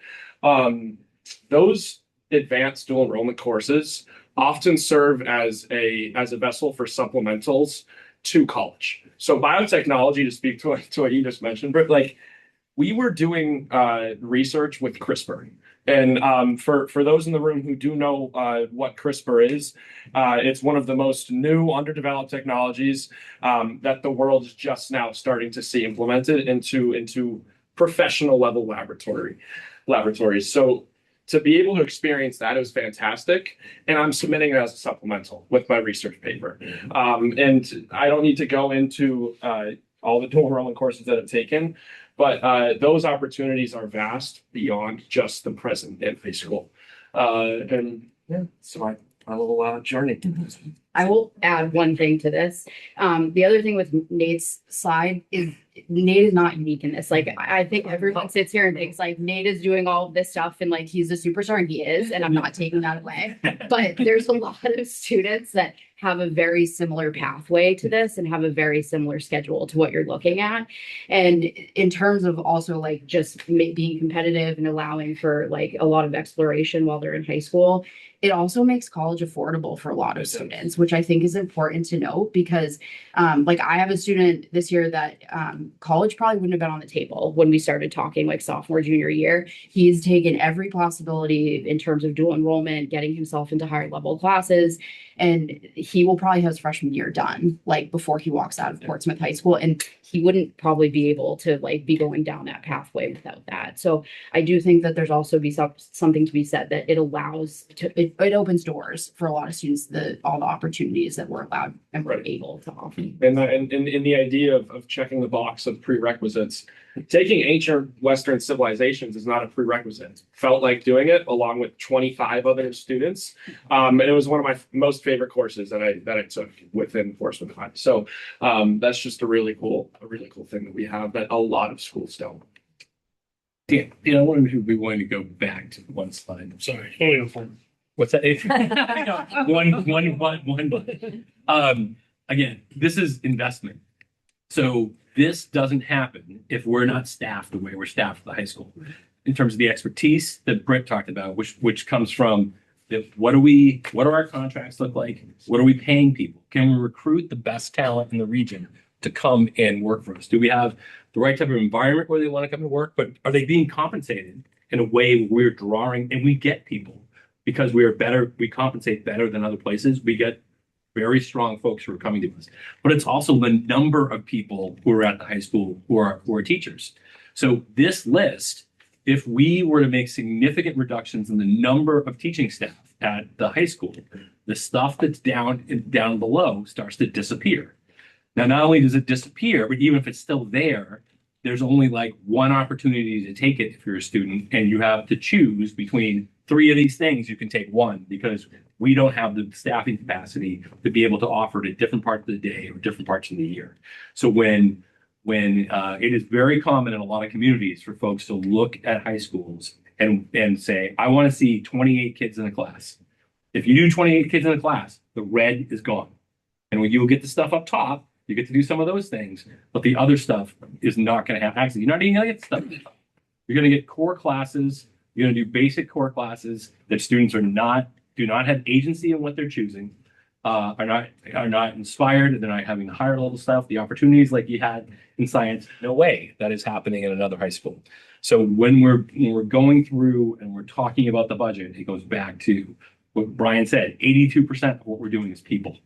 Speaker 14: Those advanced dual enrollment courses often serve as a vessel for supplementals to college. So biotechnology, to speak to what you just mentioned, Britt, like we were doing research with CRISPR. And for those in the room who do know what CRISPR is, it's one of the most new underdeveloped technologies that the world is just now starting to see implemented into professional level laboratories. So to be able to experience that, it was fantastic. And I'm submitting it as a supplemental with my research paper. And I don't need to go into all the dual enrollment courses that I've taken, but those opportunities are vast beyond just the present in high school. So my little journey.
Speaker 13: I will add one thing to this. The other thing with Nate's slide is Nate is not unique in this. Like, I think everyone sits here and thinks like Nate is doing all of this stuff and like he's a superstar, and he is, and I'm not taking that away. But there's a lot of students that have a very similar pathway to this and have a very similar schedule to what you're looking at. And in terms of also like just being competitive and allowing for like a lot of exploration while they're in high school, it also makes college affordable for a lot of students, which I think is important to note, because like I have a student this year that college probably wouldn't have been on the table when we started talking like sophomore, junior year. He's taken every possibility in terms of dual enrollment, getting himself into higher level classes. And he will probably have his freshman year done, like before he walks out of Portsmouth High School. And he wouldn't probably be able to like be going down that pathway without that. So I do think that there's also something to be said that it allows it opens doors for a lot of students, all the opportunities that we're allowed and we're able to offer.
Speaker 14: And the idea of checking the box of prerequisites, taking ancient Western civilizations is not a prerequisite. Felt like doing it along with 25 other students. And it was one of my most favorite courses that I took within Portsmouth High. So that's just a really cool thing that we have that a lot of schools don't.
Speaker 5: Yeah, I wonder if we wanted to go back to one slide. I'm sorry. What's that? One. Again, this is investment. So this doesn't happen if we're not staffed the way we're staffed at the high school. In terms of the expertise that Britt talked about, which comes from what do our contracts look like? What are we paying people? Can we recruit the best talent in the region to come and work for us? Do we have the right type of environment where they want to come to work? But are they being compensated in a way where we're drawing and we get people because we compensate better than other places? We get very strong folks who are coming to us, but it's also the number of people who are at the high school who are teachers. So this list, if we were to make significant reductions in the number of teaching staff at the high school, the stuff that's down below starts to disappear. Now, not only does it disappear, but even if it's still there, there's only like one opportunity to take it if you're a student, and you have to choose between 3 of these things. You can take one because we don't have the staffing capacity to be able to offer it at different parts of the day or different parts of the year. So when when it is very common in a lot of communities for folks to look at high schools and say, I want to see 28 kids in a class. If you do 28 kids in a class, the red is gone. And when you get the stuff up top, you get to do some of those things, but the other stuff is not going to have access. You're not even going to get stuff. You're going to get core classes. You're going to do basic core classes that students do not have agency in what they're choosing, are not inspired. They're not having the higher level stuff, the opportunities like you had in science. No way that is happening in another high school. So when we're going through and we're talking about the budget, it goes back to what Brian said. 82% of what we're doing is people.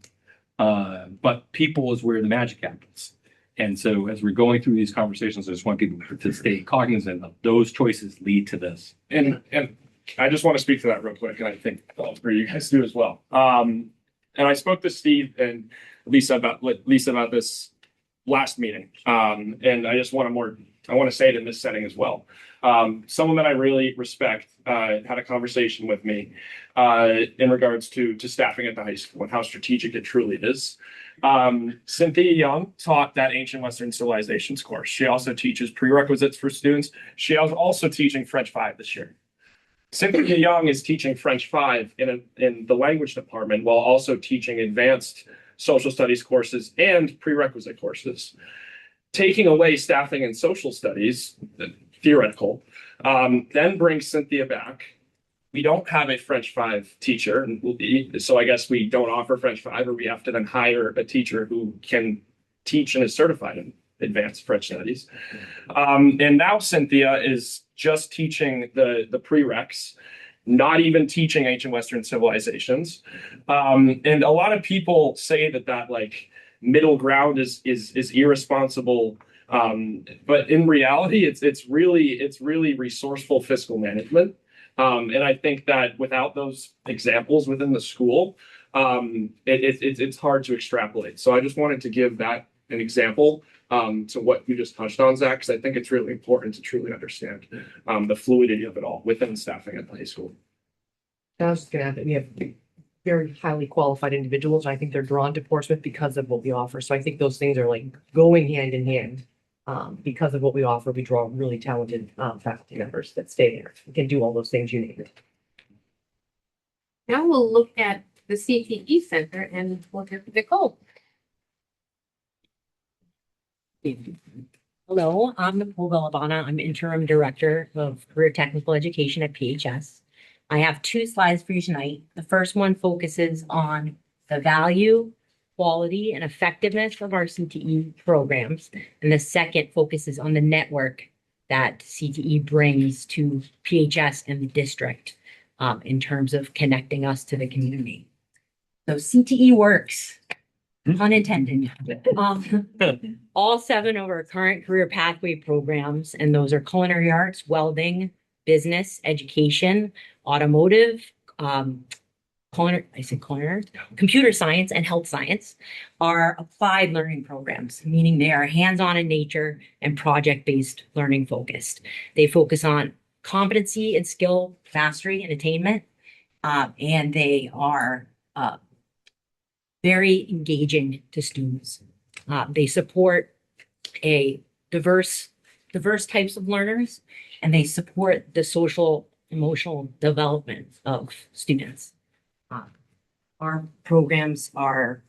Speaker 5: But people is where the magic happens. And so as we're going through these conversations, I just want people to stay cognizant of those choices lead to this.
Speaker 14: And I just want to speak to that real quick, and I think all three of you guys do as well. And I spoke to Steve and Lisa about this last meeting. And I just want to say it in this setting as well. Someone that I really respect had a conversation with me in regards to staffing at the high school and how strategic it truly is. Cynthia Young taught that Ancient Western Civilizations course. She also teaches prerequisites for students. She is also teaching French 5 this year. Cynthia Young is teaching French 5 in the language department while also teaching advanced social studies courses and prerequisite courses. Taking away staffing in social studies, theoretical, then brings Cynthia back. We don't have a French 5 teacher, so I guess we don't offer French 5, or we have to then hire a teacher who can teach and is certified in advanced French studies. And now Cynthia is just teaching the prereqs, not even teaching Ancient Western Civilizations. And a lot of people say that like middle ground is irresponsible. But in reality, it's really resourceful fiscal management. And I think that without those examples within the school, it's hard to extrapolate. So I just wanted to give that an example to what you just touched on, Zach, because I think it's really important to truly understand the fluidity of it all within staffing at the high school.
Speaker 12: I was just gonna add that we have very highly qualified individuals. And I think they're drawn to Portsmouth because of what we offer. So I think those things are like going hand in hand. Because of what we offer, we draw really talented faculty members that stay there and can do all those things you named.
Speaker 6: Now we'll look at the CTE Center and we'll hear from Nicole.
Speaker 15: Hello, I'm Nicole Villabana. I'm Interim Director of Career Technical Education at PHS. I have 2 slides for you tonight. The first one focuses on the value, quality, and effectiveness of our CTE programs. And the second focuses on the network that CTE brings to PHS and the district in terms of connecting us to the community. So CTE works, pun intended. All 7 of our current career pathway programs, and those are culinary arts, welding, business, education, automotive, computer science and health science, are applied learning programs, meaning they are hands-on in nature and project-based learning focused. They focus on competency and skill mastery and attainment, and they are very engaging to students. They support a diverse types of learners, and they support the social emotional development of students. Our programs are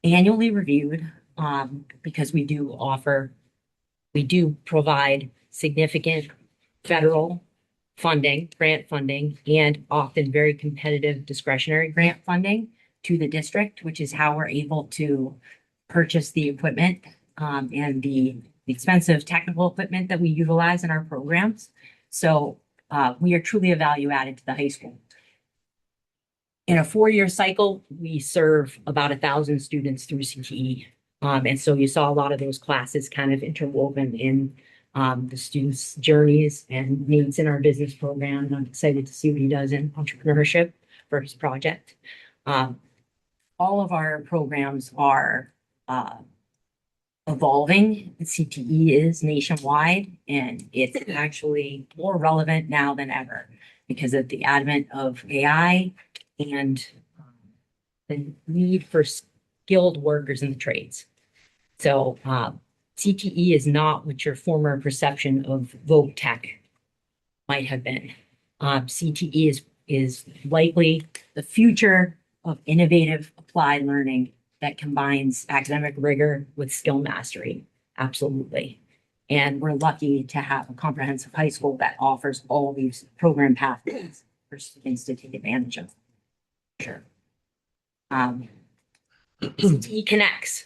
Speaker 15: annually reviewed because we do provide significant federal funding, grant funding, and often very competitive discretionary grant funding to the district, which is how we're able to purchase the equipment and the expensive technical equipment that we utilize in our programs. So we are truly a value added to the high school. In a 4-year cycle, we serve about 1,000 students through CTE. And so you saw a lot of those classes kind of interwoven in the students' journeys and needs in our business program. And I'm excited to see what he does in entrepreneurship for his project. All of our programs are evolving. CTE is nationwide, and it's actually more relevant now than ever because of the advent of AI and the need for skilled workers in the trades. So CTE is not what your former perception of Voc Tech might have been. CTE is likely the future of innovative applied learning that combines academic rigor with skill mastery. Absolutely. And we're lucky to have a comprehensive high school that offers all these program pathways for students to take advantage of. Sure. CTE Connects.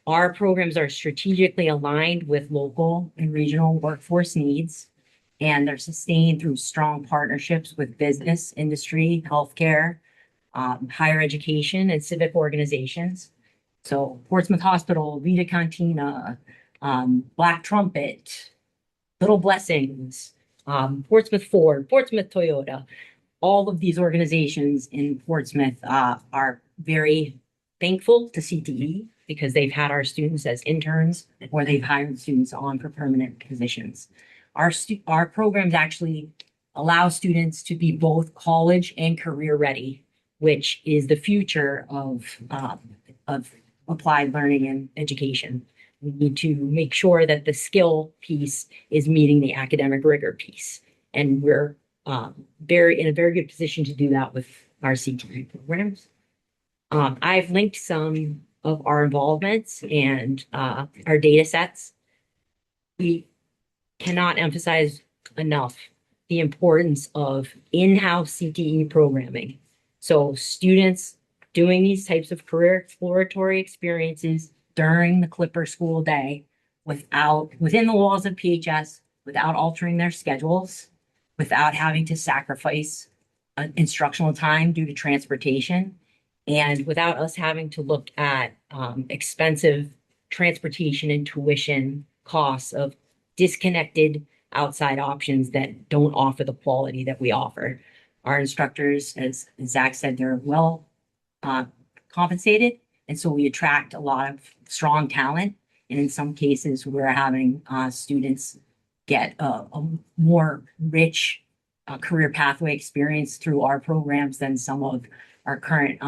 Speaker 15: Our programs are strategically aligned with local and regional workforce needs, and they're sustained through strong partnerships with business, industry, healthcare, higher education, and civic organizations. So Portsmouth Hospital, Vita Cantina, Black Trumpet, Little Blessings, Portsmouth Ford, Portsmouth Toyota, all of these organizations in Portsmouth are very thankful to CTE because they've had our students as interns or they've hired students on for permanent positions. Our programs actually allow students to be both college and career ready, which is the future of applied learning and education. We need to make sure that the skill piece is meeting the academic rigor piece. And we're in a very good position to do that with our CTE programs. I've linked some of our involvements and our data sets. We cannot emphasize enough the importance of in-house CTE programming. So students doing these types of career exploratory experiences during the Clipper school day within the walls of PHS, without altering their schedules, without having to sacrifice instructional time due to transportation, and without us having to look at expensive transportation and tuition costs of disconnected outside options that don't offer the quality that we offer. Our instructors, as Zach said, they're well compensated. And so we attract a lot of strong talent. And in some cases, we're having students get a more rich career pathway experience through our programs than some of our current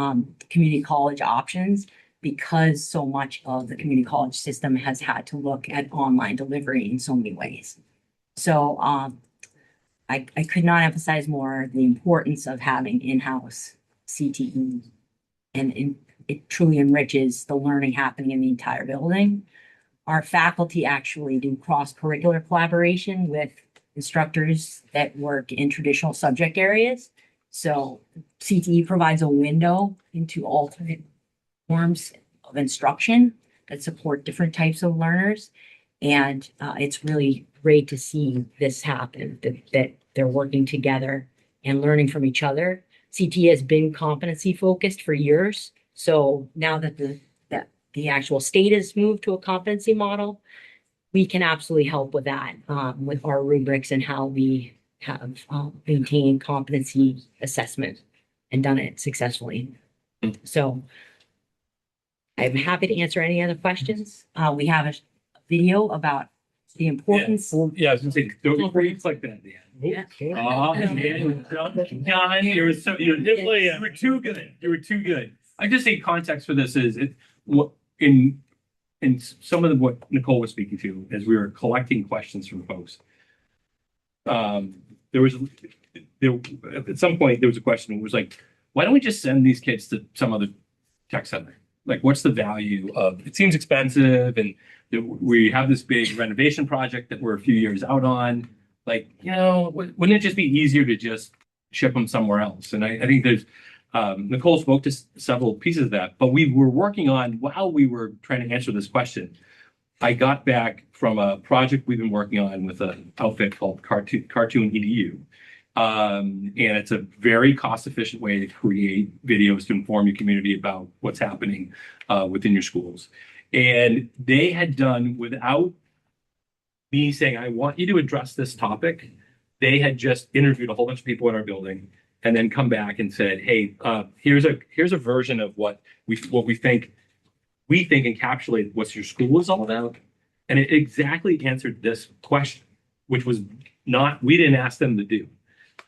Speaker 15: community college options, because so much of the community college system has had to look at online delivery in so many ways. So I could not emphasize more the importance of having in-house CTE, and it truly enriches the learning happening in the entire building. Our faculty actually do cross-curricular collaboration with instructors that work in traditional subject areas. So CTE provides a window into alternate forms of instruction that support different types of learners. And it's really great to see this happen, that they're working together and learning from each other. CTE has been competency focused for years. So now that the actual state has moved to a competency model, we can absolutely help with that, with our rubrics and how we have maintained competency assessment and done it successfully. So I'm happy to answer any other questions. We have a video about the importance.
Speaker 5: Yeah, I was gonna say, don't breathe like that, Dan.
Speaker 15: Yeah.
Speaker 5: Oh, man, John, you were too good. You were too good. I just think context for this is in some of what Nicole was speaking to as we were collecting questions from folks. There at some point there was a question. It was like, why don't we just send these kids to some other tech center? Like, what's the value of? It seems expensive, and we have this big renovation project that we're a few years out on. Like, wouldn't it just be easier to just ship them somewhere else? And I think there's Nicole spoke to several pieces of that, but we were working on, while we were trying to answer this question, I got back from a project we've been working on with an outfit called Cartoon EDU. And it's a very cost-efficient way to create videos to inform your community about what's happening within your schools. And they had done, without me saying, I want you to address this topic, they had just interviewed a whole bunch of people in our building and then come back and said, hey, here's a version of what we think encapsulates what your school is all about. And it exactly answered this question, which was we didn't ask them to do.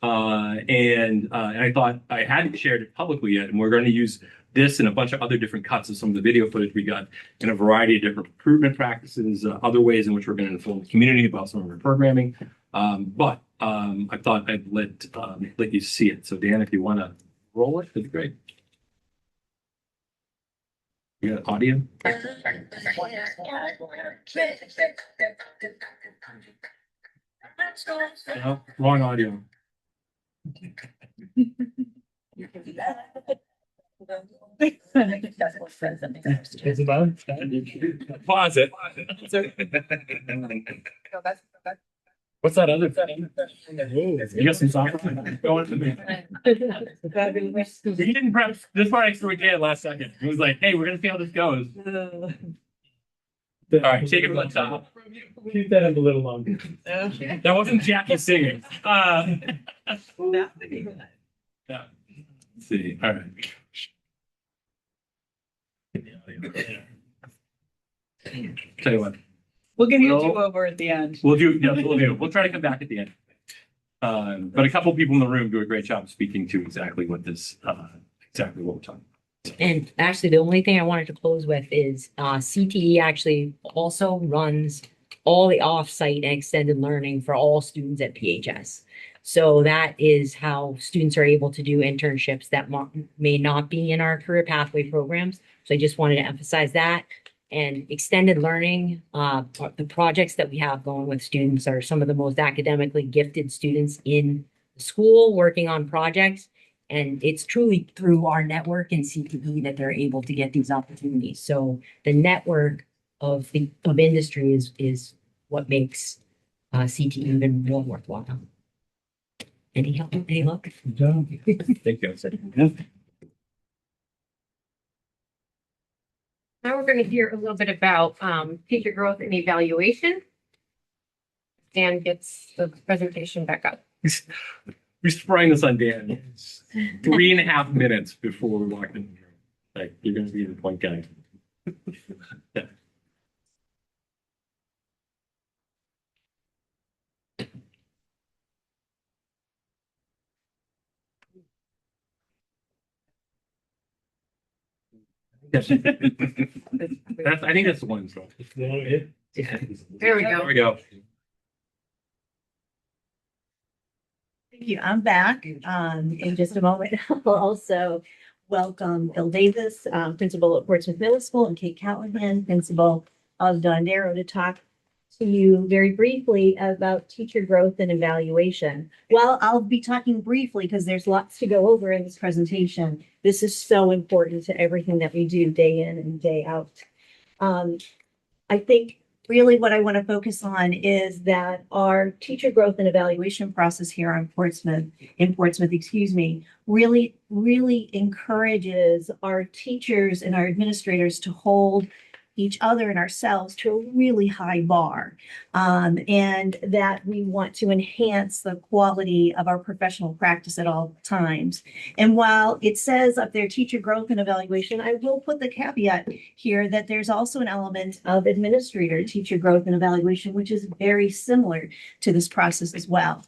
Speaker 5: And I thought I hadn't shared it publicly yet, and we're going to use this and a bunch of other different cuts of some of the video footage we got in a variety of different recruitment practices, other ways in which we're going to inform the community about some of our programming. But I thought I'd let you see it. So Dan, if you want to roll it, that'd be great. You got audio? No, wrong audio. Pause it. What's that other thing? You got some soccer going to me. He didn't prep this part extra we did last second. He was like, hey, we're gonna see how this goes. All right, take it from the top.
Speaker 11: Keep that up a little longer.
Speaker 5: That wasn't Jackie singing. Yeah. Let's see. All right. Tell you what.
Speaker 1: We'll give you a
Speaker 5: We'll-
Speaker 1: do-over at the end.
Speaker 5: We'll do. We'll try to come back at the end. But a couple people in the room do a great job speaking to exactly what this, exactly what we're talking about.
Speaker 15: And actually, the only thing I wanted to close with is CTE actually also runs all the off-site and extended learning for all students at PHS. So that is how students are able to do internships that may not be in our career pathway programs. So I just wanted to emphasize that. And extended learning, the projects that we have going with students are some of the most academically gifted students in school working on projects. And it's truly through our network and CTE that they're able to get these opportunities. So the network of industry is what makes CTE even more worthwhile. Any help? Any luck?
Speaker 5: Thank you.
Speaker 6: Now we're going to hear a little bit about teacher growth and evaluation. Dan gets the presentation back up.
Speaker 5: We sprang this on Dan 3.5 minutes before we walked in here. Like, you're going to be the point guy. Yeah. I think that's the one. So.
Speaker 6: There we
Speaker 5: There
Speaker 6: go.
Speaker 5: we go.
Speaker 9: Thank you. I'm back in just a moment. I'll also welcome Bill Davis, principal at Portsmouth Middle School, and Kate Callahan, principal of Dondero, to talk to you very briefly about teacher growth and evaluation. Well, I'll be talking briefly because there's lots to go over in this presentation. This is so important to everything that we do day in and day out. I think really what I want to focus on is that our teacher growth and evaluation process here in Portsmouth, really encourages our teachers and our administrators to hold each other and ourselves to a really high bar. And that we want to enhance the quality of our professional practice at all times. And while it says up there, teacher growth and evaluation, I will put the caveat here that there's also an element of administrator teacher growth and evaluation, which is very similar to this process as well.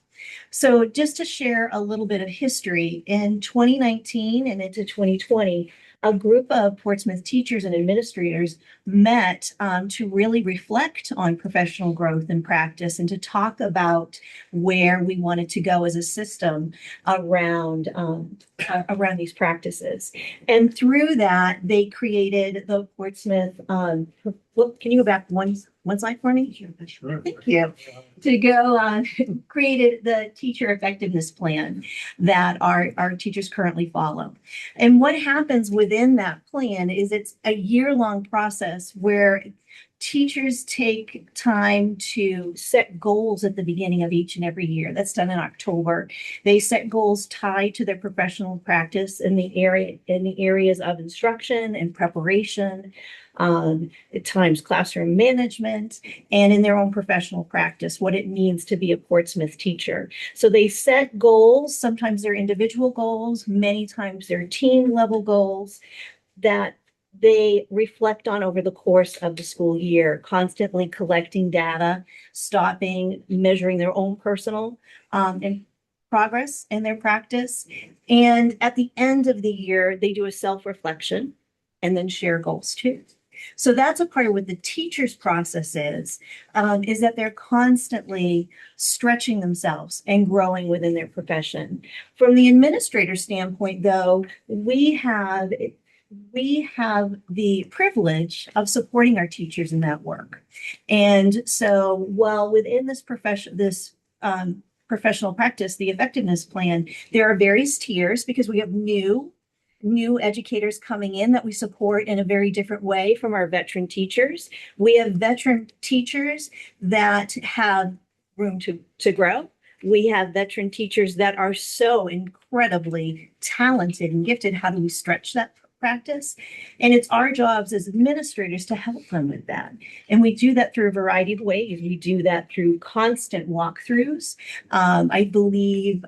Speaker 9: So just to share a little bit of history, in 2019 and into 2020, a group of Portsmouth teachers and administrators met to really reflect on professional growth and practice and to talk about where we wanted to go as a system around these practices. And through that, they created the Portsmouth, can you go back one slide for me?
Speaker 3: Sure.
Speaker 9: Thank you. To go on, created the teacher effectiveness plan that our teachers currently follow. And what happens within that plan is it's a year-long process where teachers take time to set goals at the beginning of each and every year. That's done in October. They set goals tied to their professional practice in the areas of instruction and preparation, at times classroom management, and in their own professional practice, what it means to be a Portsmouth teacher. So they set goals. Sometimes they're individual goals, many times they're team level goals that they reflect on over the course of the school year, constantly collecting data, stopping, measuring their own personal and progress in their practice. And at the end of the year, they do a self-reflection and then share goals too. So that's a part of what the teacher's process is that they're constantly stretching themselves and growing within their profession. From the administrator standpoint, though, we have the privilege of supporting our teachers in that work. And so while within this professional practice, the effectiveness plan, there are various tiers because we have new educators coming in that we support in a very different way from our veteran teachers. We have veteran teachers that have room to grow. We have veteran teachers that are so incredibly talented and gifted. How do we stretch that practice? And it's our jobs as administrators to help them with that. And we do that through a variety of ways. We do that through constant walkthroughs. I believe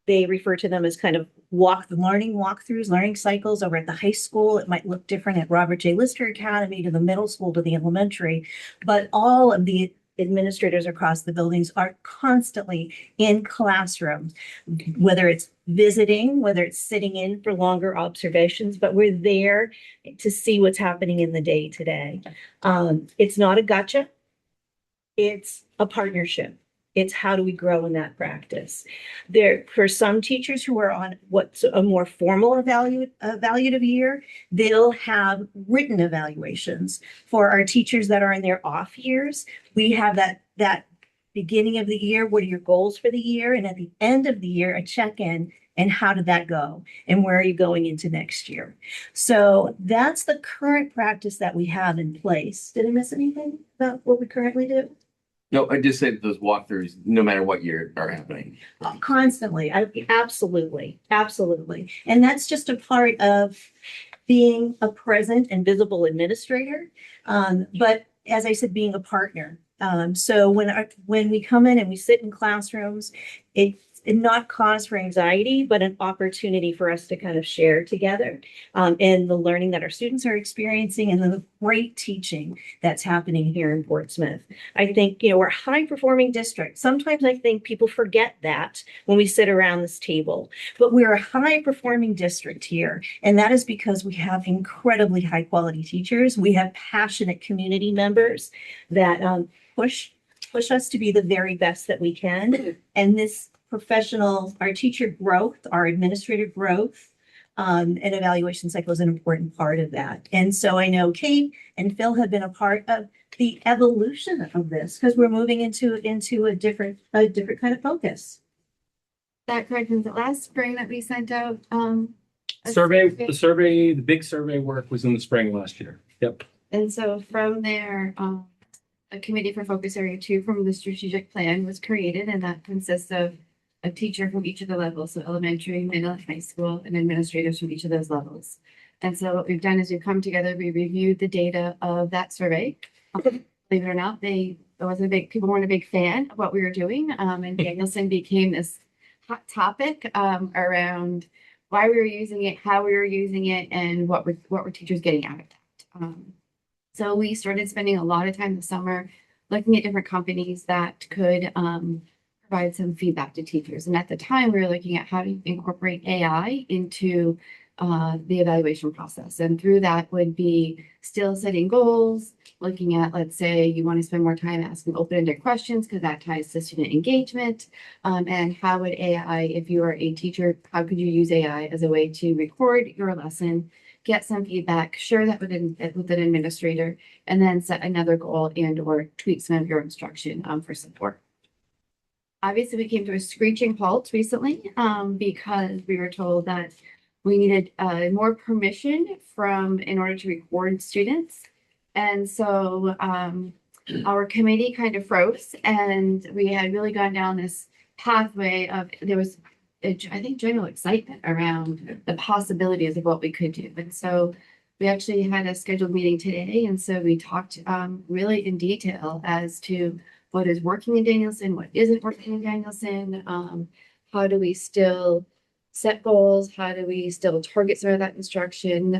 Speaker 9: they refer to them as kind of learning walkthroughs, learning cycles over at the high school. It might look different at Robert J. Lister Academy, to the middle school, to the elementary, but all of the administrators across the buildings are constantly in classrooms, whether it's visiting, whether it's sitting in for longer observations, but we're there to see what's happening in the day to day. It's not a gotcha. It's a partnership. It's how do we grow in that practice? For some teachers who are on what's a more formal evaluative year, they'll have written evaluations. For our teachers that are in their off years, we have that beginning of the year, what are your goals for the year? And at the end of the year, a check-in, and how did that go? And where are you going into next year? So that's the current practice that we have in place. Did I miss anything about what we currently do?
Speaker 16: No, I just said those walkthroughs, no matter what year, are happening.
Speaker 9: Constantly. Absolutely. And that's just a part of being a present and visible administrator. But as I said, being a partner. So when we come in and we sit in classrooms, it's not cause for anxiety, but an opportunity for us to kind of share together in the learning that our students are experiencing and the great teaching that's happening here in Portsmouth. I think, we're a high-performing district. Sometimes I think people forget that when we sit around this table, but we're a high-performing district here. And that is because we have incredibly high-quality teachers. We have passionate community members that push us to be the very best that we can. And our teacher growth, our administrative growth, and evaluation cycle is an important part of that. And so I know Kate and Phil have been a part of the evolution of this because we're moving into a different kind of focus.
Speaker 2: That correct? Was it last spring that we sent out
Speaker 5: The big survey work was in the spring last year. Yep.
Speaker 2: And so from there, a committee for Focus Area 2 from the strategic plan was created, and that consists of a teacher from each of the levels, so elementary, middle, and high school, and administrators from each of those levels. And so what we've done is we've come together, we reviewed the data of that survey. Believe it or not, people weren't a big fan of what we were doing. And Danielson became this hot topic around why we were using it, how we were using it, and what were teachers getting out of that. So we started spending a lot of time this summer looking at different companies that could provide some feedback to teachers. And at the time, we were looking at how to incorporate AI into the evaluation process. And through that would be still setting goals, looking at, let's say you want to spend more time asking open-ended questions because that ties to student engagement. And how would AI, if you are a teacher, how could you use AI as a way to record your lesson, get some feedback, share that with an administrator, and then set another goal and or tweak some of your instruction for support. Obviously, we came to a screeching halt recently because we were told that we needed more permission in order to record students. And so our committee kind of froze, and we had really gone down this pathway of, there was, I think, general excitement around the possibilities of what we could do. And so we actually had a scheduled meeting today. And so we talked really in detail as to what is working in Danielson, what isn't working in Danielson, how do we still set goals, how do we still target some of that instruction,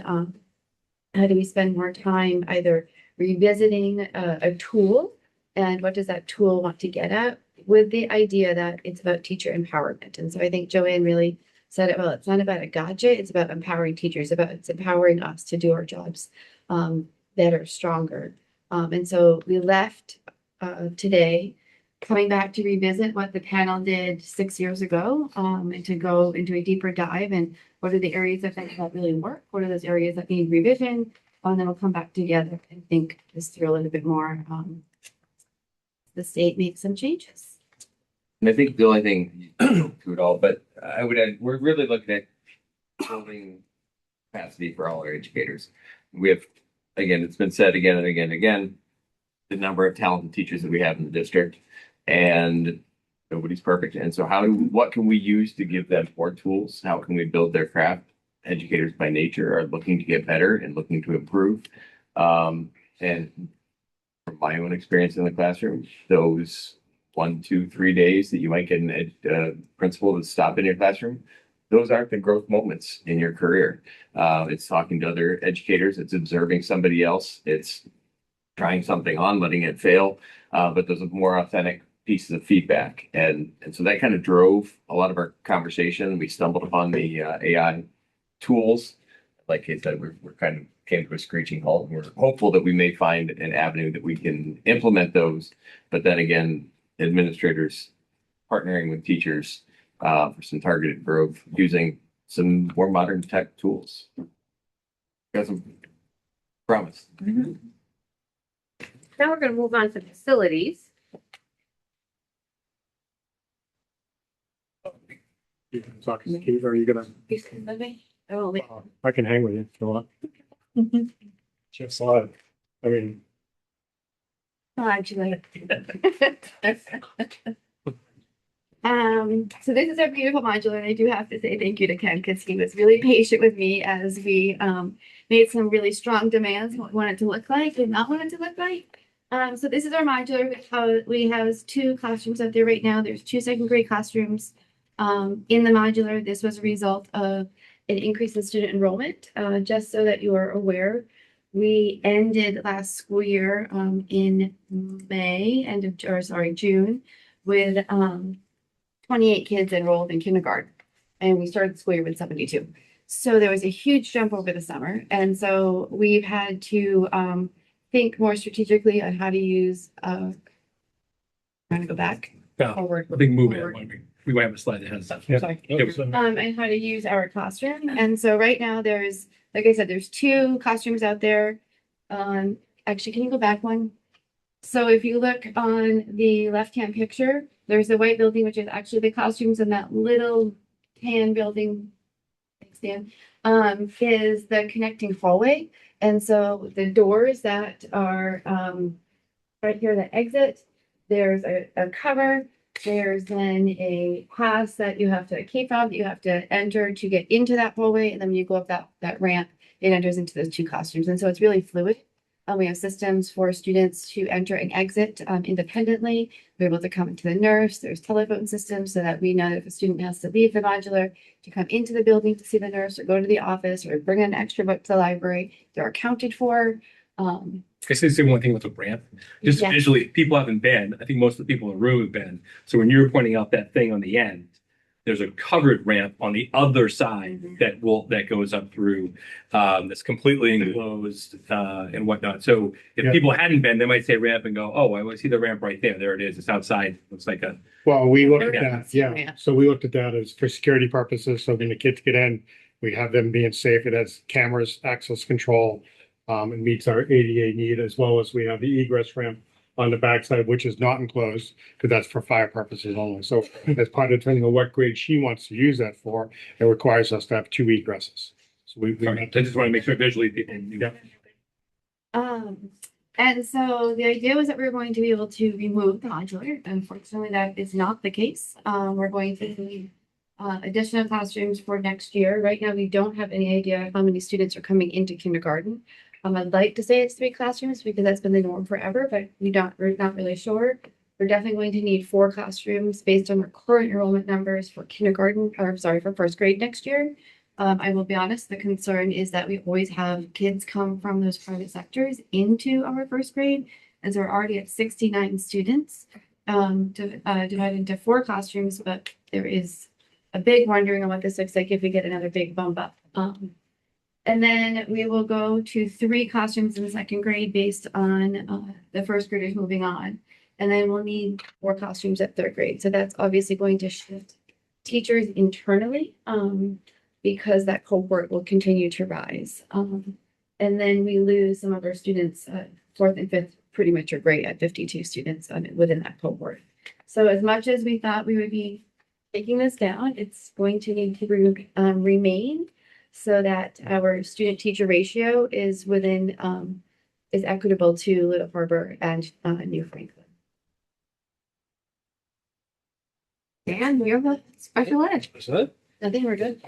Speaker 2: how do we spend more time either revisiting a tool and what does that tool want to get at with the idea that it's about teacher empowerment. And so I think Joanne really said it well. It's not about a gadget, it's about empowering teachers, it's empowering us to do our jobs better, stronger. And so we left today coming back to revisit what the panel did 6 years ago, and to go into a deeper dive and what are the areas that really work, what are those areas that need revision, and then we'll come back together and think this through a little bit more. The state make some changes.
Speaker 16: And I think the only thing to it all, but I would add, we're really looking at building capacity for all our educators. We have, again, it's been said again and again and again, the number of talented teachers that we have in the district, and nobody's perfect. And so what can we use to give them more tools? How can we build their craft? Educators by nature are looking to get better and looking to improve. And from my own experience in the classroom, those 1, 2, 3 days that you might get a principal to stop in your classroom, those aren't the growth moments in your career. It's talking to other educators, it's observing somebody else, it's trying something on, letting it fail, but those are more authentic pieces of feedback. And so that kind of drove a lot of our conversation. We stumbled upon the AI tools. Like I said, we're kind of came to a screeching halt. We're hopeful that we may find an avenue that we can implement those. But then again, administrators partnering with teachers for some targeted growth using some more modern tech tools. Got some promise.
Speaker 6: Now we're going to move on to facilities.
Speaker 4: You can talk to Steve, or are you gonna? I can hang with you if you want. Just slide. I mean.
Speaker 2: Oh, actually. So this is our beautiful modular, and I do have to say thank you to Ken because he was really patient with me as we made some really strong demands what we want it to look like and not want it to look like. So this is our modular. We have 2 classrooms out there right now. There's 2 second grade classrooms in the modular. This was a result of an increase in student enrollment. Just so that you are aware, we ended last school year in June, with 28 kids enrolled in kindergarten, and we started the school year with 72. So there was a huge jump over the summer, and so we've had to think more strategically on how to use. Trying to go back.
Speaker 5: Yeah,
Speaker 2: Forward.
Speaker 5: I think move it.
Speaker 2: Forward.
Speaker 5: We might have a slide that has.
Speaker 2: Sorry. And how to use our classroom. And so right now there's, like I said, there's 2 classrooms out there. Actually, can you go back one? So if you look on the left-hand picture, there's the white building, which is actually the classrooms, in that little tan building, thanks, Dan, is the connecting hallway. And so the doors that are right here that exit, there's a cover. There's then a pass that you have to, a key fob that you have to enter to get into that hallway. And then when you go up that ramp, it enters into those 2 classrooms. And so it's really fluid. We have systems for students to enter and exit independently. We're able to come into the nurse. There's telephone systems so that we know if a student has to leave the modular to come into the building to see the nurse or go to the office or bring an extra book to the library, they're accounted for.
Speaker 5: I say one thing with the ramp, just
Speaker 2: Yes.
Speaker 5: visually, people haven't been, I think most of the people in the room have been. So when you're pointing out that thing on the end, there's a covered ramp on the other side that goes up through, that's completely enclosed, and whatnot. So if people hadn't been, they might say ramp and go, oh, I see the ramp right there. There it is. It's outside. Looks like a.
Speaker 4: Well, we looked at
Speaker 5: Yeah.
Speaker 4: that, yeah. So we looked at that as for security purposes. So when the kids get in, we have them being safe. It has cameras, access control. It meets our ADA need, as well as we have the egress ramp on the backside, which is not enclosed, because that's for fire purposes only. So as part of depending on what grade she wants to use that for, it requires us to have 2 egresses. So we
Speaker 5: I just want to make sure visually people.
Speaker 4: Yeah.
Speaker 2: And so the idea was that we were going to be able to remove the modular. Unfortunately, that is not the case. We're going to need additional classrooms for next year. Right now, we don't have any idea how many students are coming into kindergarten. I'd like to say it's 3 classrooms because that's been the norm forever, but we're not really sure. We're definitely going to need 4 classrooms based on our current enrollment numbers for for first grade next year. I will be honest, the concern is that we always have kids come from those private sectors into our first grade, as we're already at 69 students. divided into 4 classrooms, but there is a big wondering on what this looks like if we get another big bump up. And then we will go to 3 classrooms in the 2nd grade based on the first graders moving on. And then we'll need 4 classrooms at 3rd grade. So that's obviously going to shift teachers internally because that cohort will continue to rise. And then we lose some of our students, 4th and 5th pretty much are great at 52 students within that cohort. So as much as we thought we would be taking this down, it's going to need to remain so that our student teacher ratio is within, is equitable to Little Harbor and New Franklin. Dan, we have a special ed. I think we're good.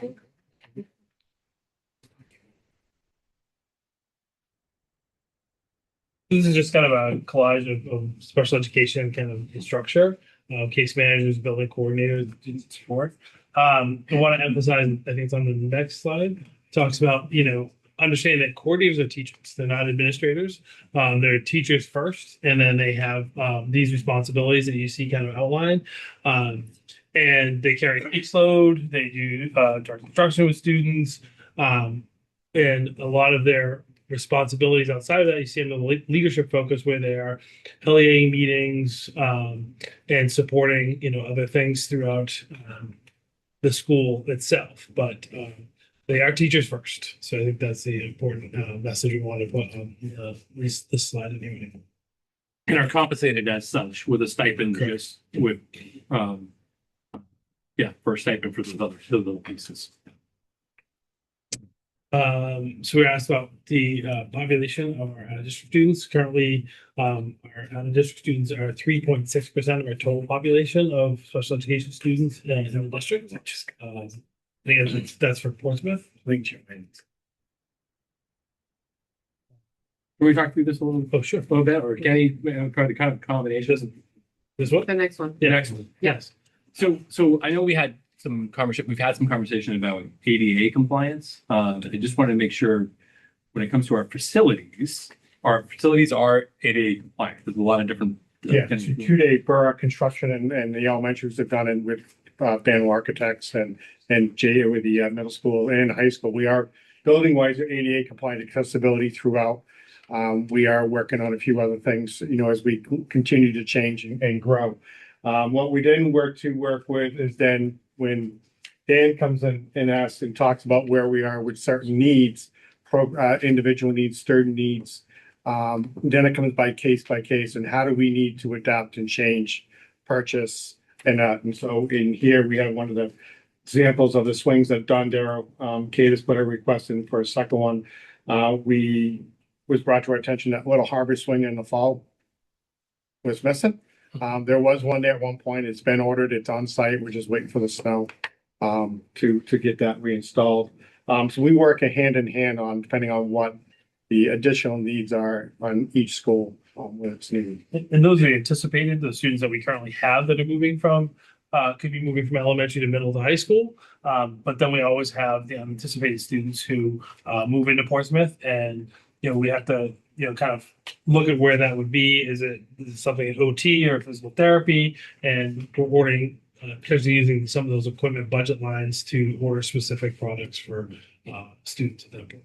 Speaker 3: This is just kind of a collage of special education kind of structure, case managers, building coordinators, student support. I want to emphasize, I think it's on the next slide, talks about, understanding that coordinators are teachers. They're not administrators. They're teachers first, and then they have these responsibilities that you see kind of outlined. And they carry caseload, they do direct instruction with students, and a lot of their responsibilities outside of that, you see in the leadership focus where they are LEA meetings and supporting, other things throughout the school itself. But they are teachers first. So I think that's the important message we want to put on at least this slide anyway.
Speaker 5: And are compensated as such with a stipend, just with, for a stipend for those other little pieces.
Speaker 3: So we asked about the population of our out-of-district students. Currently, our out-of-district students are 3.6% of our total population of special education students in the district. I think that's for Portsmouth.
Speaker 5: Can we talk through this a little?
Speaker 3: Oh, sure.
Speaker 5: A little bit, or Kenny, kind of combinations.
Speaker 3: This one?
Speaker 12: The next one.
Speaker 5: The next one. Yes. So I know we've had some conversation about ADA compliance. I just wanted to make sure when it comes to our facilities are ADA compliant. There's a lot of different.
Speaker 4: Two-day borough construction and the elementaries have done it with Banwell Architects and Jay with the middle school and high school. We are building-wise ADA compliant accessibility throughout. We are working on a few other things, as we continue to change and grow. What we didn't work with is then when Dan comes in and asks and talks about where we are with certain needs, individual needs, student needs, then it comes by case and how do we need to adapt and change, purchase and that. And so in here, we have one of the examples of the swings that Don Darrow, Kate has put a request in for a second one. Was brought to our attention that Little Harbor swing in the fall was missing. There was one there at one point. It's been ordered. It's on site. We're just waiting for the snow to get that reinstalled. So we work hand in hand on depending on what the additional needs are on each school when it's needed.
Speaker 3: And those are anticipated, the students that we currently have that are moving from could be moving from elementary to middle to high school. But then we always have the unanticipated students who move into Portsmouth, and we have to kind of look at where that would be. Is it something in OT or physical therapy, and we're ordering potentially using some of those equipment budget lines to order specific products for students at that point.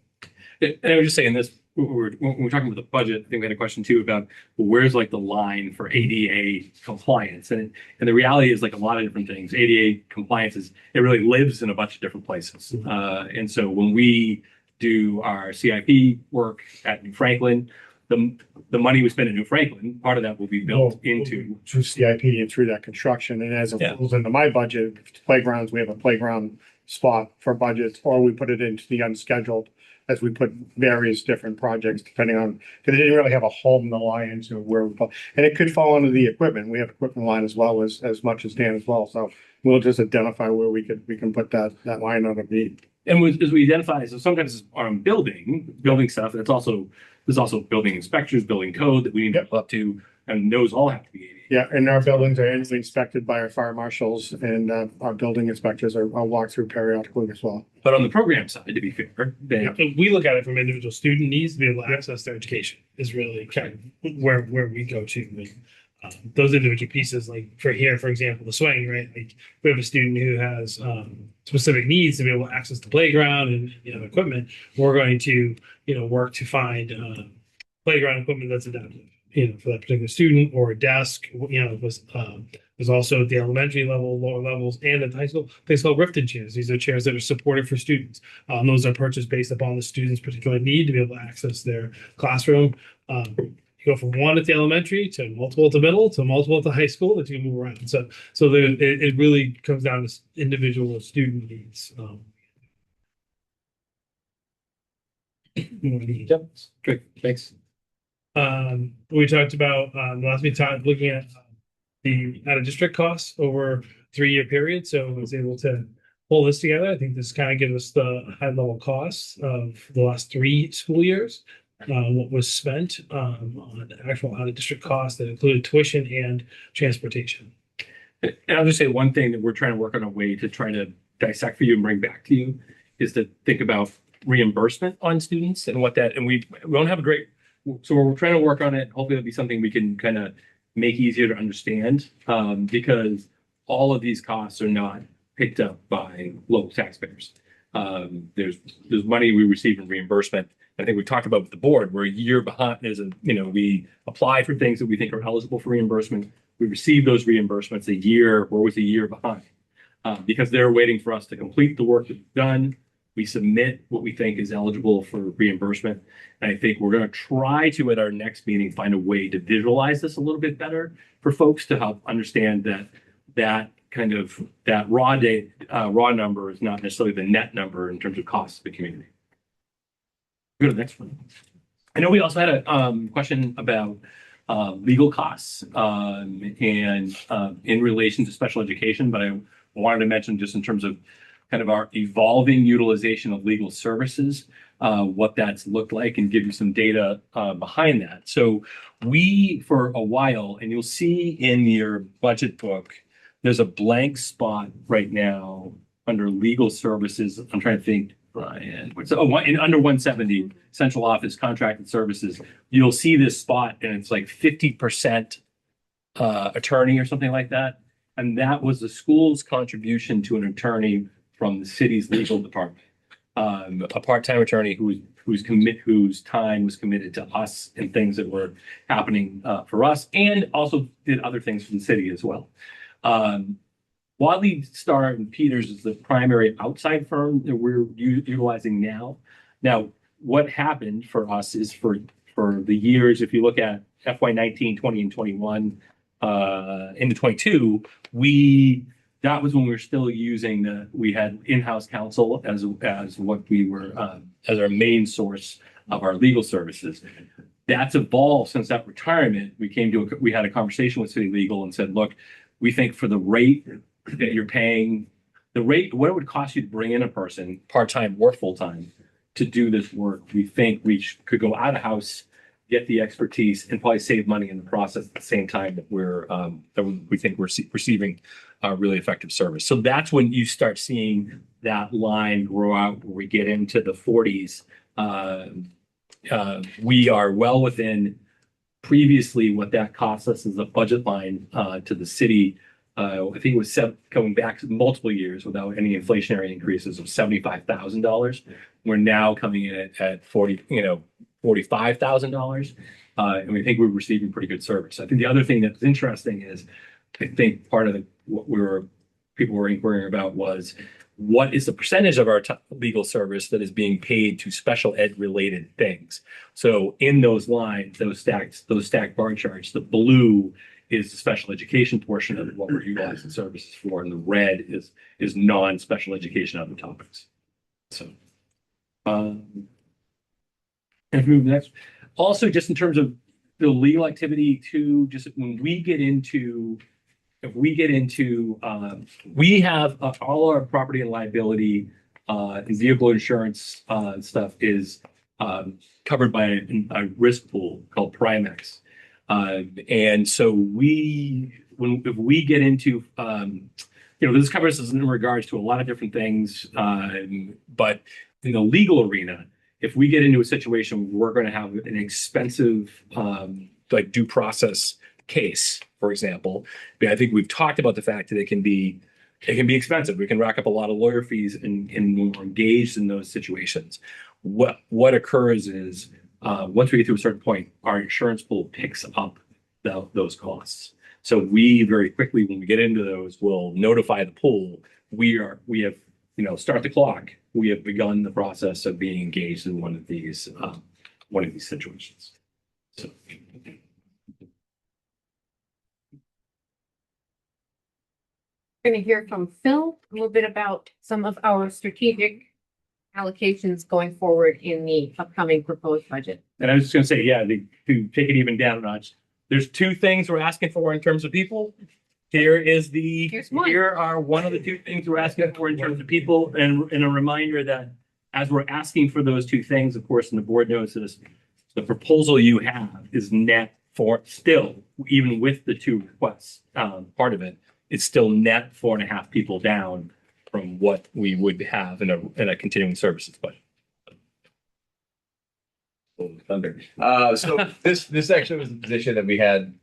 Speaker 5: And I was just saying this, when we're talking about the budget, I think we had a question too about where's like the line for ADA compliance. And the reality is like a lot of different things. ADA compliance it really lives in a bunch of different places. And so when we do our CIP work at New Franklin, the money we spend in New Franklin, part of that will be built into
Speaker 4: through CIP and through that construction. And as it falls into my budget, playgrounds, we have a playground spot for budgets, or we put it into the unscheduled as we put various different projects depending on, because it didn't really have a home in the line into where we fall. And it could fall under the equipment. We have equipment line as well as much as Dan as well. So we'll just identify where we can put that line on a need.
Speaker 5: And as we identify, so sometimes on building stuff, there's also building inspectors, building code that we need to go up to, and those all have to be ADA.
Speaker 4: Yeah, and our buildings are annually inspected by our fire marshals, and our building inspectors are walked through periodically as well.
Speaker 5: But on the program side, to be fair,
Speaker 3: we look at it from individual student needs to be able to access their education is really kind of where we go to. those individual pieces, like for here, for example, the swing, right? Like we have a student who has specific needs to be able to access the playground and equipment. We're going to work to find playground equipment that's adaptive, for that particular student, or a desk. There's also at the elementary level, lower levels, and at the high school, things called Riften chairs. These are chairs that are supported for students. Those are purchased based upon the student's particular need to be able to access their classroom. You go from one at the elementary to multiple at the middle to multiple at the high school that you can move around. So it really comes down to individual student needs.
Speaker 5: Yep, great, thanks.
Speaker 3: We talked about last week, looking at the out of district costs over 3-year period. So I was able to pull this together. I think this kind of gives us the high level costs of the last 3 school years. What was spent on actual out of district costs that included tuition and transportation.
Speaker 5: And I'll just say one thing that we're trying to work on a way to try to dissect for you and bring back to you is to think about reimbursement on students and what that, and we don't have a great, so we're trying to work on it. Hopefully it'll be something we can kind of make easier to understand, because all of these costs are not picked up by local taxpayers. There's money we receive in reimbursement. I think we talked about with the board, we're a year behind. We apply for things that we think are eligible for reimbursement. We receive those reimbursements we're always a year behind, because they're waiting for us to complete the work that we've done. We submit what we think is eligible for reimbursement. And I think we're going to try to, at our next meeting, find a way to visualize this a little bit better for folks to help understand that raw number is not necessarily the net number in terms of costs to the community. Go to the next one. I know we also had a question about legal costs and in relation to special education, but I wanted to mention just in terms of kind of our evolving utilization of legal services, what that's looked like, and give you some data behind that. So we, for a while, and you'll see in your budget book, there's a blank spot right now under legal services. I'm trying to think, Brian, under 170, central office contracted services, you'll see this spot and it's like 50% attorney or something like that. And that was the school's contribution to an attorney from the city's legal department, a part-time attorney whose time was committed to us and things that were happening for us, and also did other things for the city as well. Wadley, Starr and Peters is the primary outside firm that we're utilizing now. Now, what happened for us is for the years, if you look at FY 19, 20, and 21 into 22, that was when we were still using we had in-house counsel as what we were as our main source of our legal services. That's evolved since that retirement. We had a conversation with City Legal and said, look, we think for the rate that you're paying, what it would cost you to bring in a person part-time or full-time to do this work, we think we could go out of house, get the expertise, and probably save money in the process at the same time that we think we're receiving really effective service. So that's when you start seeing that line grow out where we get into the 40s. We are well within previously what that cost us as a budget line to the city. I think it was coming back multiple years without any inflationary increases of $75,000. We're now coming in at $45,000, and we think we're receiving pretty good service. I think the other thing that's interesting is, I think part of what people were inquiring about was what is the percentage of our legal service that is being paid to special ed related things. So in those lines, those stacked bar charts, the blue is the special education portion of what we're utilizing services for, and the red is non-special education other topics. So, and if we move next, also just in terms of the legal activity too, just when we get into, we have all our property and liability and vehicle insurance stuff is covered by a risk pool called Primex. And so if we get into, this covers us in regards to a lot of different things, but in the legal arena, if we get into a situation where we're going to have an expensive, due process case for example. But I think we've talked about the fact that it can be expensive. We can rack up a lot of lawyer fees and when we're engaged in those situations. What occurs is once we get to a certain point, our insurance pool picks up those costs. So we very quickly, when we get into those, will notify the pool. We have, start the clock. We have begun the process of being engaged in one of these situations. So.
Speaker 6: We're going to hear from Phil a little bit about some of our strategic allocations going forward in the upcoming proposed budget.
Speaker 5: And I was just going to say, to take it even down a notch, there's two things we're asking for in terms of people. Here are one of the two things we're asking for in terms of people, and a reminder that as we're asking for those two things, of course, and the board knows this, the proposal you have is net for still, even with the two requests, part of it, it's still net 4.5 people down from what we would have in a continuing services budget.
Speaker 16: Thunder. So this actually was a position that we had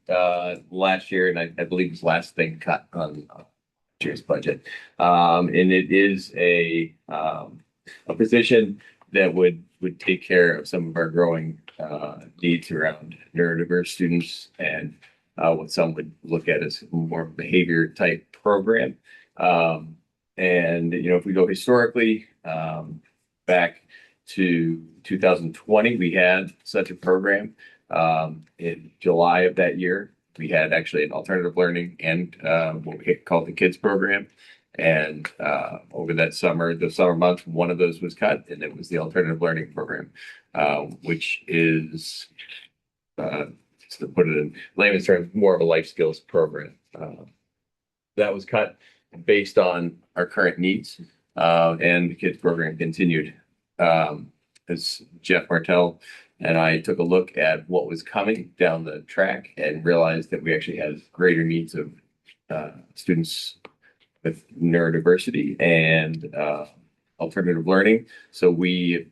Speaker 16: last year, and I believe was last thing cut on last year's budget. And it is a position that would take care of some of our growing needs around neurodiverse students and what some would look at as more behavior type program. And if we go historically back to 2020, we had such a program. In July of that year, we had actually an alternative learning and what we called the kids program. And over that summer, the summer months, one of those was cut, and it was the alternative learning program, which is, just to put it in layman's terms, more of a life skills program. That was cut based on our current needs, and the kids program continued. As Jeff Martell and I took a look at what was coming down the track and realized that we actually had greater needs of students with neurodiversity and alternative learning. So we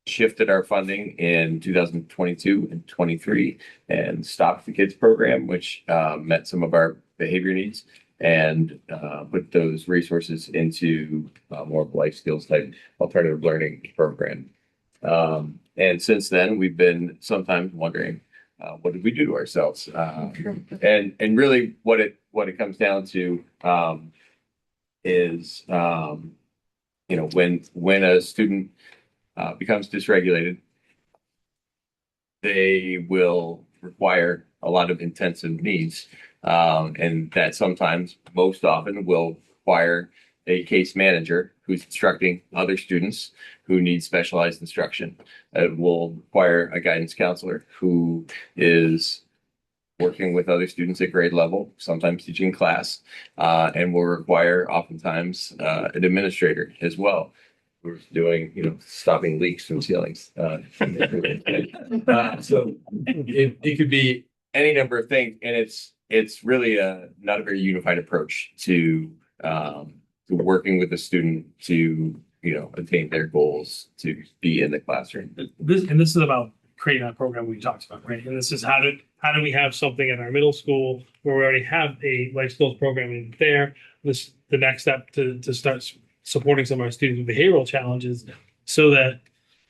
Speaker 16: shifted our funding in 2022 and 23 and stopped the kids program, which met some of our behavior needs, and put those resources into more of a life skills type alternative learning program. And since then, we've been sometimes wondering, what did we do to ourselves? And really what it comes down to is, when a student becomes dysregulated, they will require a lot of intensive needs. And that sometimes, most often, will require a case manager who's instructing other students who need specialized instruction. It will require a guidance counselor who is working with other students at grade level, sometimes teaching class, and will require oftentimes an administrator as well. We're doing, stopping leaks from ceilings. So it could be any number of things, and it's really not a very unified approach to working with a student to attain their goals, to be in the classroom.
Speaker 3: This is about creating that program we talked about, right? And this is how do we have something in our middle school where we already have a life skills program in there. The next step to start supporting some of our students with behavioral challenges, so that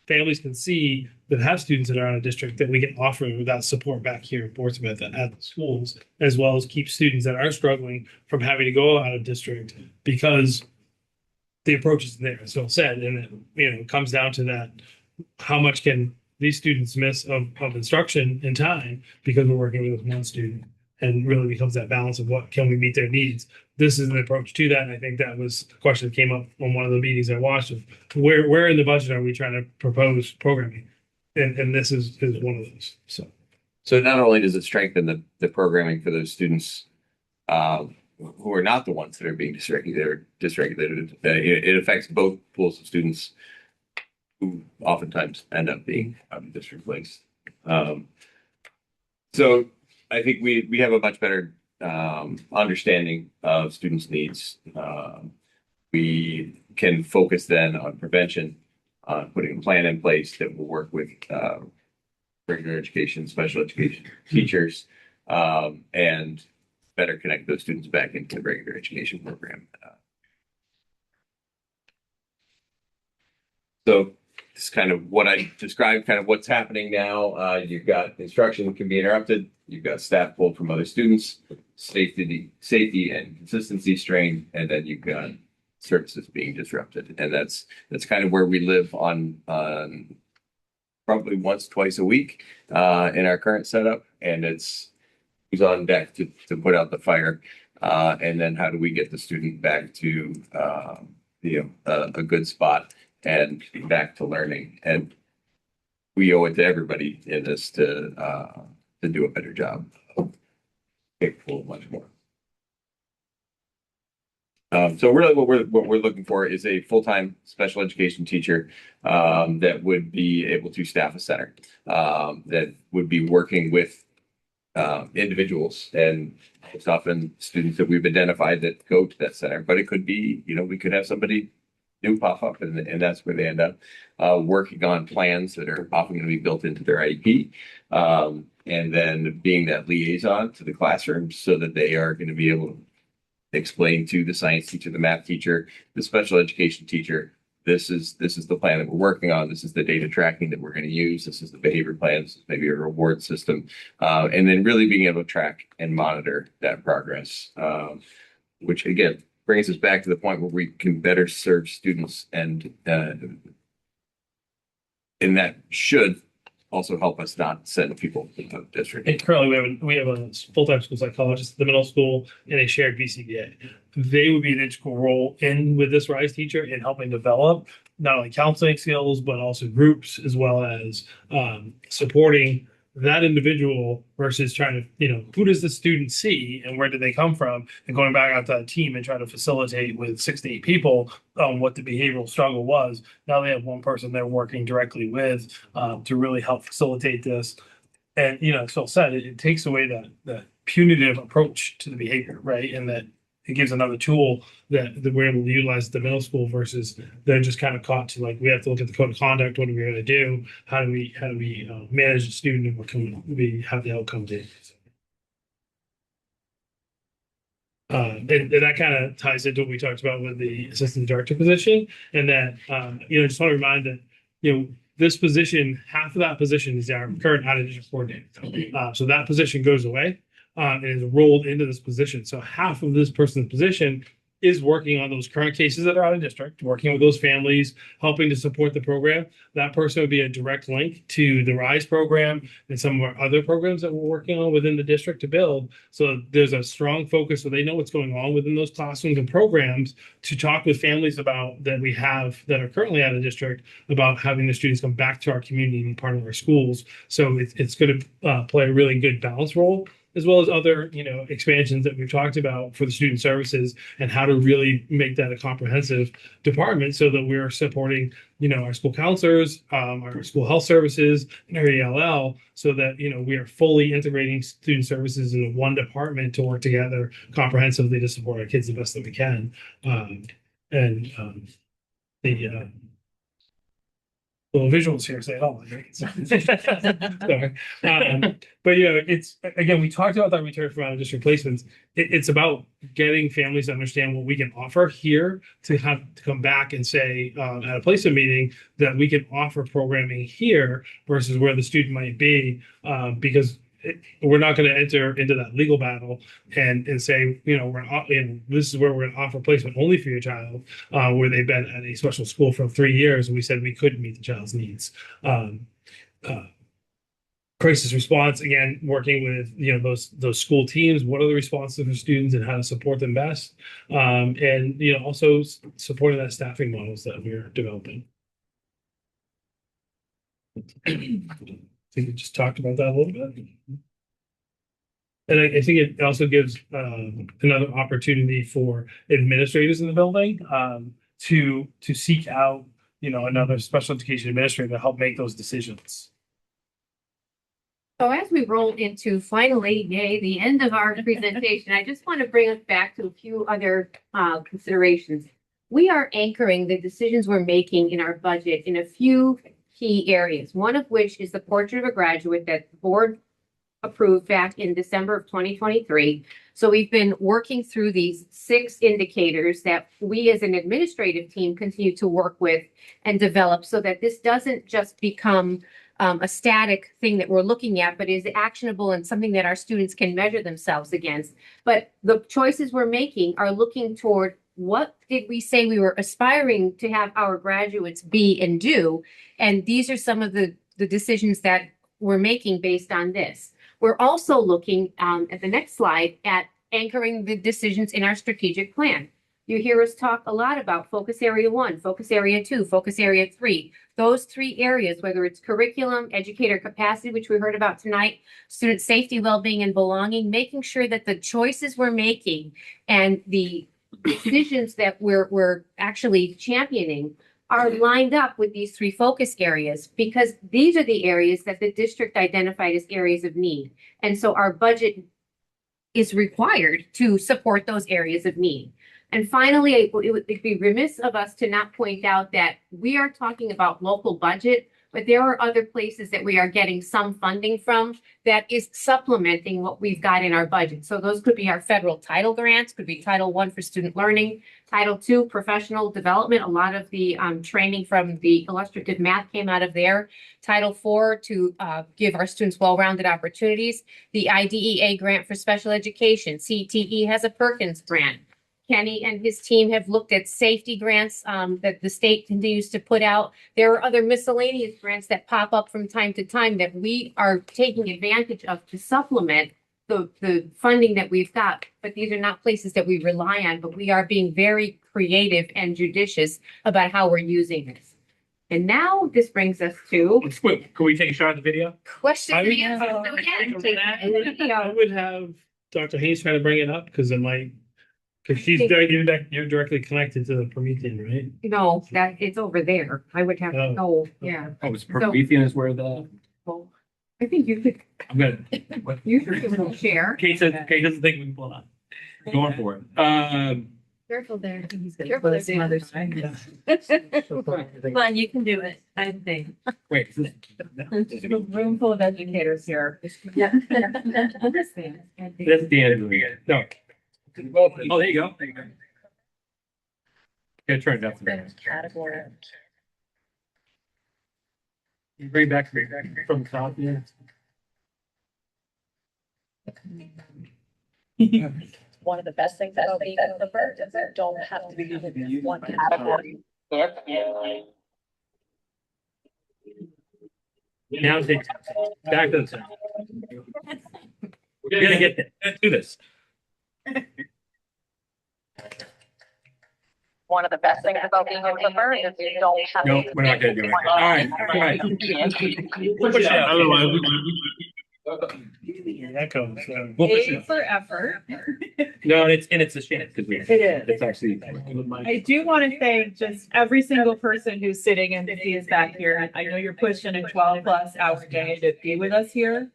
Speaker 3: families can see that have students that are out of district that we can offer that support back here in Portsmouth at the schools, as well as keep students that are struggling from having to go out of district because the approach is there, as Phil said, and it comes down to that: how much can these students miss of instruction in time because we're working with one student, and really becomes that balance of what can we meet their needs. This is an approach to that, and I think that was the question that came up on one of the meetings I watched of where in the budget are we trying to propose programming, and this is one of those.
Speaker 16: So not only does it strengthen the programming for those students who are not the ones that are being dysregulated, it affects both pools of students who oftentimes end up being out of district placed. So I think we have a much better understanding of students' needs. We can focus then on prevention, on putting a plan in place that will work with regular education, special education teachers, and better connect those students back into the regular education program. So this is kind of what I described, kind of what's happening now. You've got instruction can be interrupted. You've got staff pulled from other students, safety and consistency strained, and then you've got services being disrupted. And that's kind of where we live on probably once, twice a week in our current setup. And it's who's on deck to put out the fire. And then how do we get the student back to a good spot and back to learning? And we owe it to everybody in this to do a better job. Capable of much more. So really what we're looking for is a full-time special education teacher that would be able to staff a center that would be working with individuals, and it's often students that we've identified that go to that center, but it could be, we could have somebody new pop up and that's where they end up working on plans that are often going to be built into their IEP, and then being that liaison to the classroom so that they are going to be able to explain to the science teacher, the math teacher, the special education teacher, this is the plan that we're working on. This is the data tracking that we're going to use. This is the behavior plan. This is maybe a reward system. And then really being able to track and monitor that progress, which again, brings us back to the point where we can better serve students and that should also help us not send people to the district.
Speaker 3: And currently we have a full-time school psychologist at the middle school and a shared BCBA. They would be an integral role in with this RISE teacher in helping develop not only counseling skills, but also groups, as well as supporting that individual versus trying to, who does the student see and where did they come from, and going back out to that team and trying to facilitate with 6 to 8 people on what the behavioral struggle was. Now they have one person they're working directly with to really help facilitate this. And, as Phil said, it takes away that punitive approach to the behavior, right? And that it gives another tool that we're able to utilize at the middle school versus they're just kind of caught to we have to look at the code of conduct. What are we going to do? How do we manage the student, and what can we have the outcome be? And that kind of ties into what we talked about with the assistant director position, and that just want to remind that this position, half of that position is our current out-of-district coordinator. So that position goes away. And is rolled into this position. So half of this person's position is working on those current cases that are out of district, working with those families, helping to support the program. That person would be a direct link to the RISE program and some of our other programs that we're working on within the district to build. So there's a strong focus so they know what's going on within those classrooms and programs to talk with families about that we have that are currently out of district about having the students come back to our community and be part of our schools. So it's going to play a really good balance role, as well as other, expansions that we've talked about for the student services and how to really make that a comprehensive department so that we're supporting, our school counselors, our school health services, and our ELL, so that, we are fully integrating student services into one department to work together comprehensively to support our kids the best that we can. Well, visuals here say it all. Right? Sorry. But it's again, we talked about that return from out of district placements. It's about getting families to understand what we can offer here to come back and say at a placement meeting that we can offer programming here versus where the student might be, because we're not going to enter into that legal battle and say, this is where we're going to offer placement only for your child, where they've been at a special school for 3 years and we said we couldn't meet the child's needs. Crisis response, again, working with those school teams. What are the responses for students and how to support them best, and also supporting that staffing models that we're developing. I think we just talked about that a little bit. And I think it also gives another opportunity for administrators in the building to seek out, another special education administrator to help make those decisions.
Speaker 6: So as we roll into finally, the end of our presentation, I just want to bring us back to a few other considerations. We are anchoring the decisions we're making in our budget in a few key areas, one of which is the portrait of a graduate that the board approved back in December of 2023. So we've been working through these 6 indicators that we as an administrative team continue to work with and develop so that this doesn't just become a static thing that we're looking at, but is actionable and something that our students can measure themselves against. But the choices we're making are looking toward what did we say we were aspiring to have our graduates be and do? And these are some of the decisions that we're making based on this. We're also looking at the next slide at anchoring the decisions in our strategic plan. You hear us talk a lot about focus area 1, focus area 2, focus area 3. Those 3 areas, whether it's curriculum, educator capacity, which we heard about tonight, student safety, well-being, and belonging, making sure that the choices we're making and the decisions that we're actually championing are lined up with these 3 focus areas, because these are the areas that the district identified as areas of need. And so our budget is required to support those areas of need. And finally, it would be remiss of us to not point out that we are talking about local budget, but there are other places that we are getting some funding from that is supplementing what we've got in our budget. So those could be our federal title grants, could be Title I for student learning, Title II, professional development. A lot of the training from the illustrative math came out of there. Title IV to give our students well-rounded opportunities. The IDEA grant for special education. CTE has a Perkins grant. Kenny and his team have looked at safety grants that the state continues to put out. There are other miscellaneous grants that pop up from time to time that we are taking advantage of to supplement the funding that we've got. But these are not places that we rely on, but we are being very creative and judicious about how we're using this. And now this brings us to
Speaker 3: Wait, can we take a shot at the video?
Speaker 6: question
Speaker 3: I
Speaker 6: and
Speaker 3: would-
Speaker 6: answer. So again, take
Speaker 3: I
Speaker 6: video.
Speaker 3: would have Dr. Hayes try to bring it up because it might, because you're directly connected to the Promethean, right?
Speaker 6: No, that it's over there. I would have to go, yeah.
Speaker 5: Oh, it's Promethean is where the,
Speaker 6: Well, I think you could,
Speaker 5: I'm gonna,
Speaker 6: you could give it a share.
Speaker 3: Kate doesn't think we can pull it off.
Speaker 5: going for it.
Speaker 6: Careful there.
Speaker 13: Careful there, some other
Speaker 6: side.
Speaker 13: Come on, you can do it, I think.
Speaker 5: Wait, is this-
Speaker 1: Room full of educators here.
Speaker 13: Yeah.
Speaker 6: Understand.
Speaker 5: that's the end of it. No. Oh, there you go. There you go. Yeah, turn it up.
Speaker 13: Category.
Speaker 3: Bring back from the top, yeah.
Speaker 13: One of the best things about being a liver is that don't have to be in one category.
Speaker 5: Now take back to the center. We're gonna get there. Let's do this.
Speaker 13: One of the best things about being a liver is you don't have.
Speaker 5: No, we're not gonna do it. All right, all right.
Speaker 3: Push it out. Otherwise, that goes.
Speaker 5: We'll push
Speaker 1: A
Speaker 5: it.
Speaker 1: for effort.
Speaker 5: No, it's a shame because we.
Speaker 1: It is.
Speaker 5: It's actually.
Speaker 1: I do want to thank just every single person who's sitting in the seats back here. I know you're pushing a 12+ hour day to be with us here.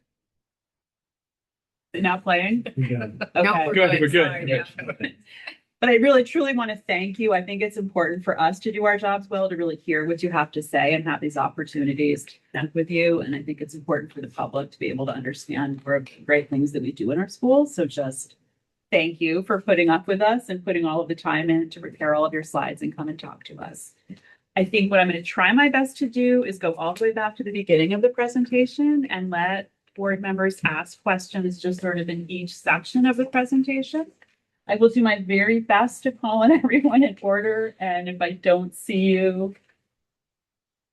Speaker 1: Is it not playing?
Speaker 3: Yeah.
Speaker 1: Okay.
Speaker 6: we're
Speaker 5: Good, we're
Speaker 1: Sorry,
Speaker 5: good.
Speaker 1: yeah. But I really truly want to thank you. I think it's important for us to do our jobs well, to really hear what you have to say and have these opportunities to connect with you. And I think it's important for the public to be able to understand the great things that we do in our schools. So just thank you for putting up with us and putting all of the time in to prepare all of your slides and come and talk to us. I think what I'm going to try my best to do is go all the way back to the beginning of the presentation and let board members ask questions just sort of in each section of the presentation. I will do my very best to call on everyone in order, and if I don't see you,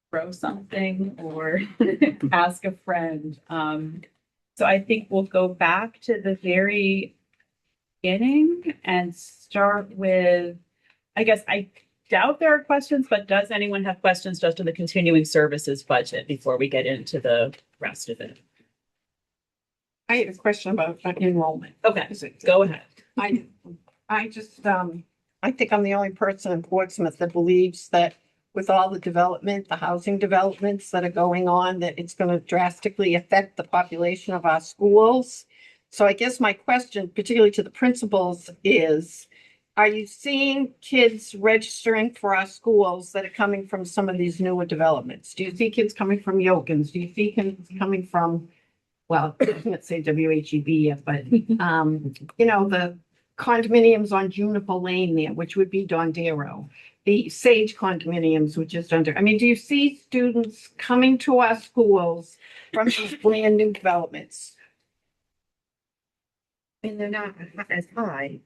Speaker 1: throw something or ask a friend. So I think we'll go back to the very beginning and start with, I guess I doubt there are questions, but does anyone have questions just on the continuing services budget before we get into the rest of it?
Speaker 17: I have a question about enrollment.
Speaker 1: Okay, go ahead.
Speaker 17: I just, I think I'm the only person in Portsmouth that believes that with all the development, the housing developments that are going on, that it's going to drastically affect the population of our schools. So I guess my question, particularly to the principals, is, are you seeing kids registering for our schools that are coming from some of these newer developments? Do you see kids coming from Yokins? Do you see kids coming from well, I can't say WHEB yet, but, you know, the condominiums on Juniper Lane there, which would be Dondero, the Sage condominiums, which is under, I mean, do you see students coming to our schools from these brand new developments?
Speaker 2: And they're not as high,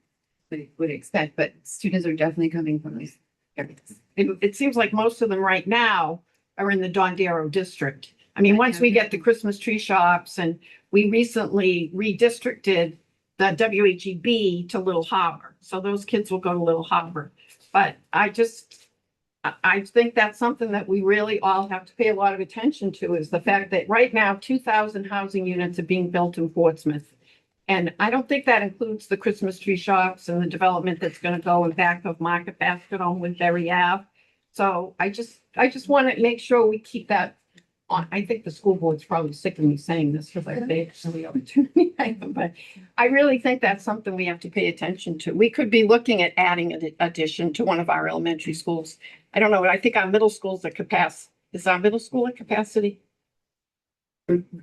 Speaker 2: we would expect, but students are definitely coming from these areas.
Speaker 17: It seems like most of them right now are in the Dondero district. I mean, once we get the Christmas tree shops and we recently redistricted the WHEB to Little Harbor. So those kids will go to Little Harbor. But I think that's something that we really all have to pay a lot of attention to, is the fact that right now, 2,000 housing units are being built in Portsmouth. And I don't think that includes the Christmas tree shops and the development that's going to go in back of Market Basket on Woodbury Ave. So I just want to make sure we keep that on. I think the school board's probably sick of me saying this because I say it every opportunity, but I really think that's something we have to pay attention to. We could be looking at adding an addition to one of our elementary schools. I don't know. I think our middle school's at capacity. Is our middle school at capacity?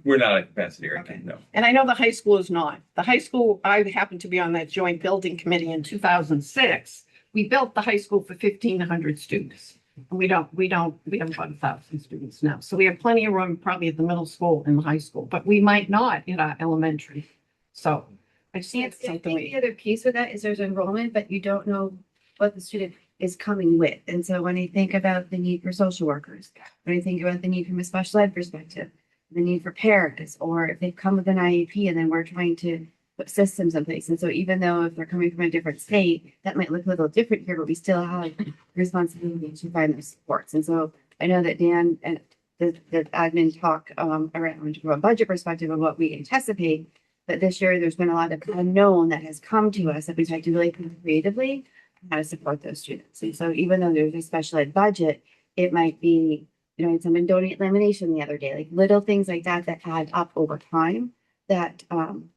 Speaker 16: We're not at capacity right now, no.
Speaker 17: And I know the high school is not. The high school, I happened to be on that joint building committee in 2006. We built the high school for 1,500 students. And we have about 1,000 students now. So we have plenty of room probably at the middle school and the high school, but we might not in our elementary. So I just think it's
Speaker 2: I
Speaker 17: something
Speaker 2: think the other piece of that is there's enrollment, but you don't know what the student is coming with. And so when I think about the need for social workers, when I think about the need from a special ed perspective, the need for parents, or if they've come with an IEP and then we're trying to put systems in place. And so even though if they're coming from a different state, that might look a little different here, but we still have responsibility to find those supports. And so I know that Dan and the admin talk around from a budget perspective of what we anticipate, but this year there's been a lot of unknown that has come to us that we've had to really think creatively how to support those students. And so even though there's a special ed budget, it might be, you know, someone donate lamination the other day, like little things like that that add up over time that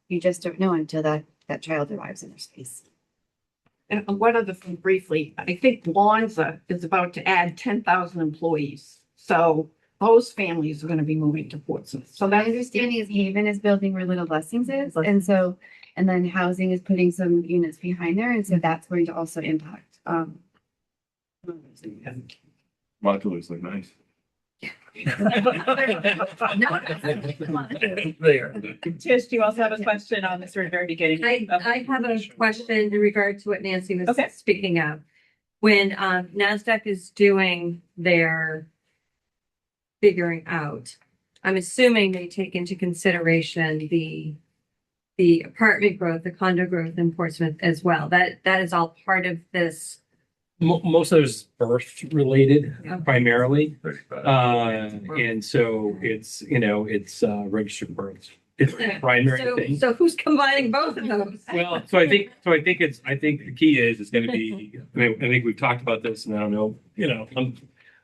Speaker 2: you just don't know until that child arrives in their space.
Speaker 17: And one other thing briefly, I think Lonza is about to add 10,000 employees. So those families are going to be moving to Portsmouth. So
Speaker 2: My
Speaker 17: that
Speaker 2: understanding is Haven is building where Little Blessings is. And so, and then housing is putting some units behind there. And so that's going to also impact.
Speaker 16: Modulars look nice.
Speaker 1: There. Tish, do you also have a question on the sort of very beginning?
Speaker 18: I have a question in regard to what Nancy was speaking of. When NASDAQ is doing their figuring out, I'm assuming they take into consideration the apartment growth, the condo growth in Portsmouth as well. That is all part of this.
Speaker 5: Most of those birth related primarily. And so it's, it's registered births. It's the primary thing.
Speaker 18: So who's combining both of those?
Speaker 5: Well, I think the key is it's going to be, I think we've talked about this and I don't know,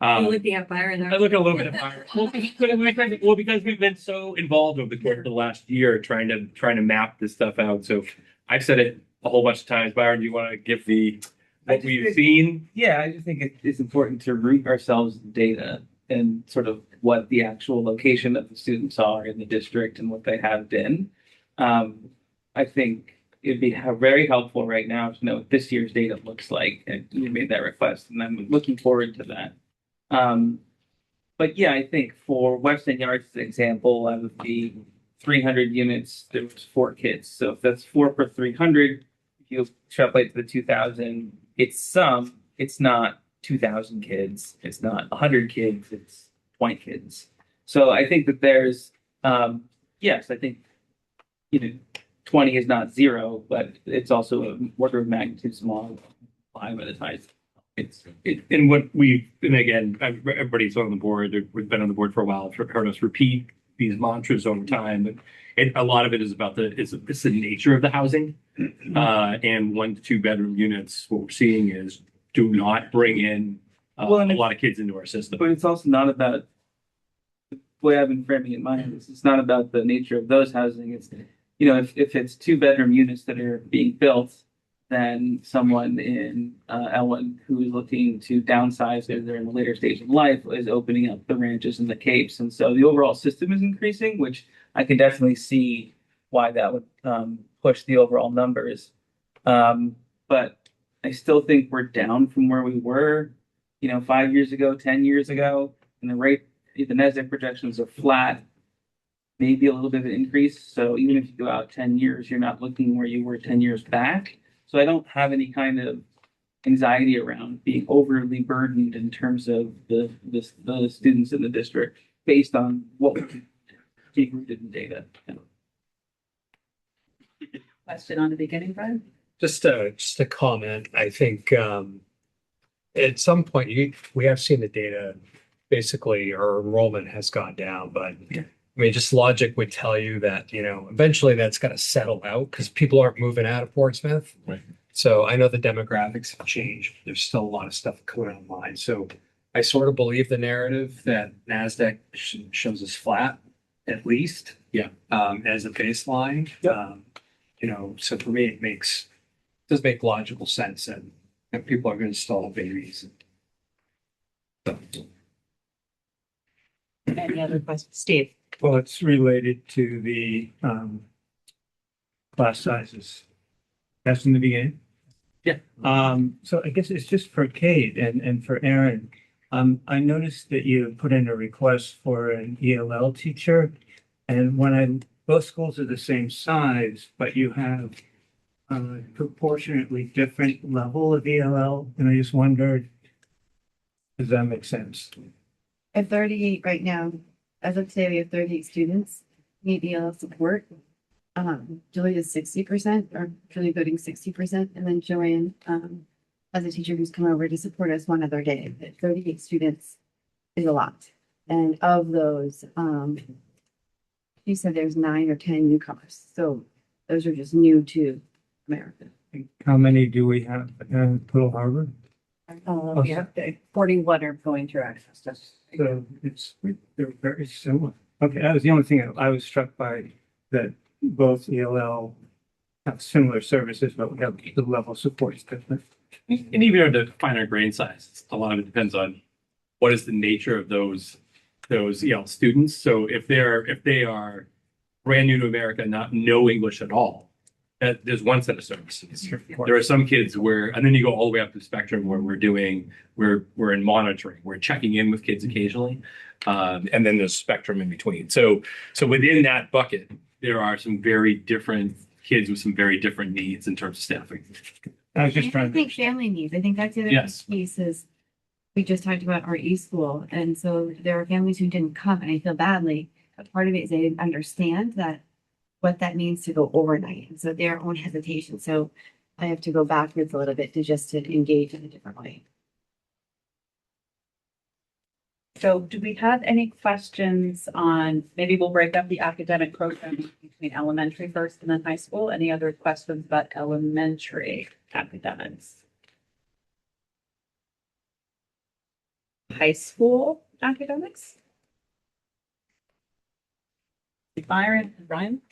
Speaker 18: I'm looking at Byron there.
Speaker 5: I look a little bit at Byron. Well, because we've been so involved over the course of the last year trying to map this stuff out. So I've said it a whole bunch of times. Byron, do you want to give what we've seen?
Speaker 19: Yeah, I just think it's important to root ourselves in data and sort of what the actual location of the students are in the district and what they have been. I think it'd be very helpful right now to know what this year's data looks like. And we made that request, and I'm looking forward to that. But yeah, I think for Weston Yards, as an example, out of the 300 units, there was 4 kids. So if that's 4 per 300, if you extrapolate to the 2,000, it's not 2,000 kids. It's not 100 kids. It's 20 kids. So I think that there's, yes, I think, 20 is not 0, but it's also an order of magnitude smaller. 5 at a time.
Speaker 5: And again, everybody's on the board. We've been on the board for a while. Heard us repeat these mantras over time. And a lot of it is about it's the nature of the housing. And 1 to 2 bedroom units. What we're seeing is do not bring in a lot of kids into our system.
Speaker 19: But it's also not about the way I've been framing it in mind. It's not about the nature of those housing. It's if it's 2 bedroom units that are being built, then someone in Elwyn who is looking to downsize as they're in the later stage of life is opening up the ranches and the capes. And so the overall system is increasing, which I can definitely see why that would push the overall numbers. But I still think we're down from where we were, 5 years ago, 10 years ago, and the NASDAQ projections are flat, maybe a little bit of an increase. So even if you go out 10 years, you're not looking where you were 10 years back. So I don't have any kind of anxiety around being overly burdened in terms of the students in the district based on what we rooted in data.
Speaker 1: Question on the beginning, Brian?
Speaker 20: Just a comment. I think at some point we have seen the data. Basically, our enrollment has gone down, but I mean, just logic would tell you that eventually that's going to settle out because people aren't moving out of Portsmouth.
Speaker 5: Right.
Speaker 20: So I know the demographics have changed. There's still a lot of stuff coming online. So I sort of believe the narrative that NASDAQ shows us flat, at least.
Speaker 5: Yeah.
Speaker 20: As a baseline. So for me, it does make logical sense that people are going to still have babies.
Speaker 1: Any other questions? Steve?
Speaker 21: Well, it's related to the class sizes. That's in the beginning.
Speaker 5: Yeah.
Speaker 21: So I guess it's just for Kate and for Aaron. I noticed that you put in a request for an ELL teacher. And both schools are the same size, but you have a proportionately different level of ELL. And I just wondered, does that make sense?
Speaker 2: At 38 right now, as of today, we have 38 students need ELL support. Julie is 60%, or Julie voting 60%, and then Joanne, as a teacher who's come over to support us one other day. But 38 students is a lot. And of those, she said there's 9 or 10 newcomers. So those are just new to America.
Speaker 21: How many do we have at Pearl Harbor?
Speaker 10: We have 41 are going through access test.
Speaker 21: So they're very similar. Okay, that was the only thing I was struck by, that both ELL have similar services, but we have the level of support is different.
Speaker 5: And even at the finer grain size, a lot of it depends on what is the nature of those students. So if they are brand new to America, not know English at all, there's one set of services. There are some kids and then you go all the way up the spectrum where we're in monitoring, we're checking in with kids occasionally, and then there's spectrum in between. So within that bucket, there are some very different kids with some very different needs in terms of staffing.
Speaker 21: I
Speaker 2: think family needs. I think that's the other
Speaker 5: Yes.
Speaker 2: piece is we just talked about our e-school. And so there are families who didn't come, and I feel badly. But part of it is they didn't understand what that means to go overnight. And so their own hesitation. So I have to go backwards a little bit to engage in a different way.
Speaker 1: So do we have any questions on, maybe we'll break up the academic program between elementary first and then high school. Any other questions about elementary academics? High school academics? Byron and Brian?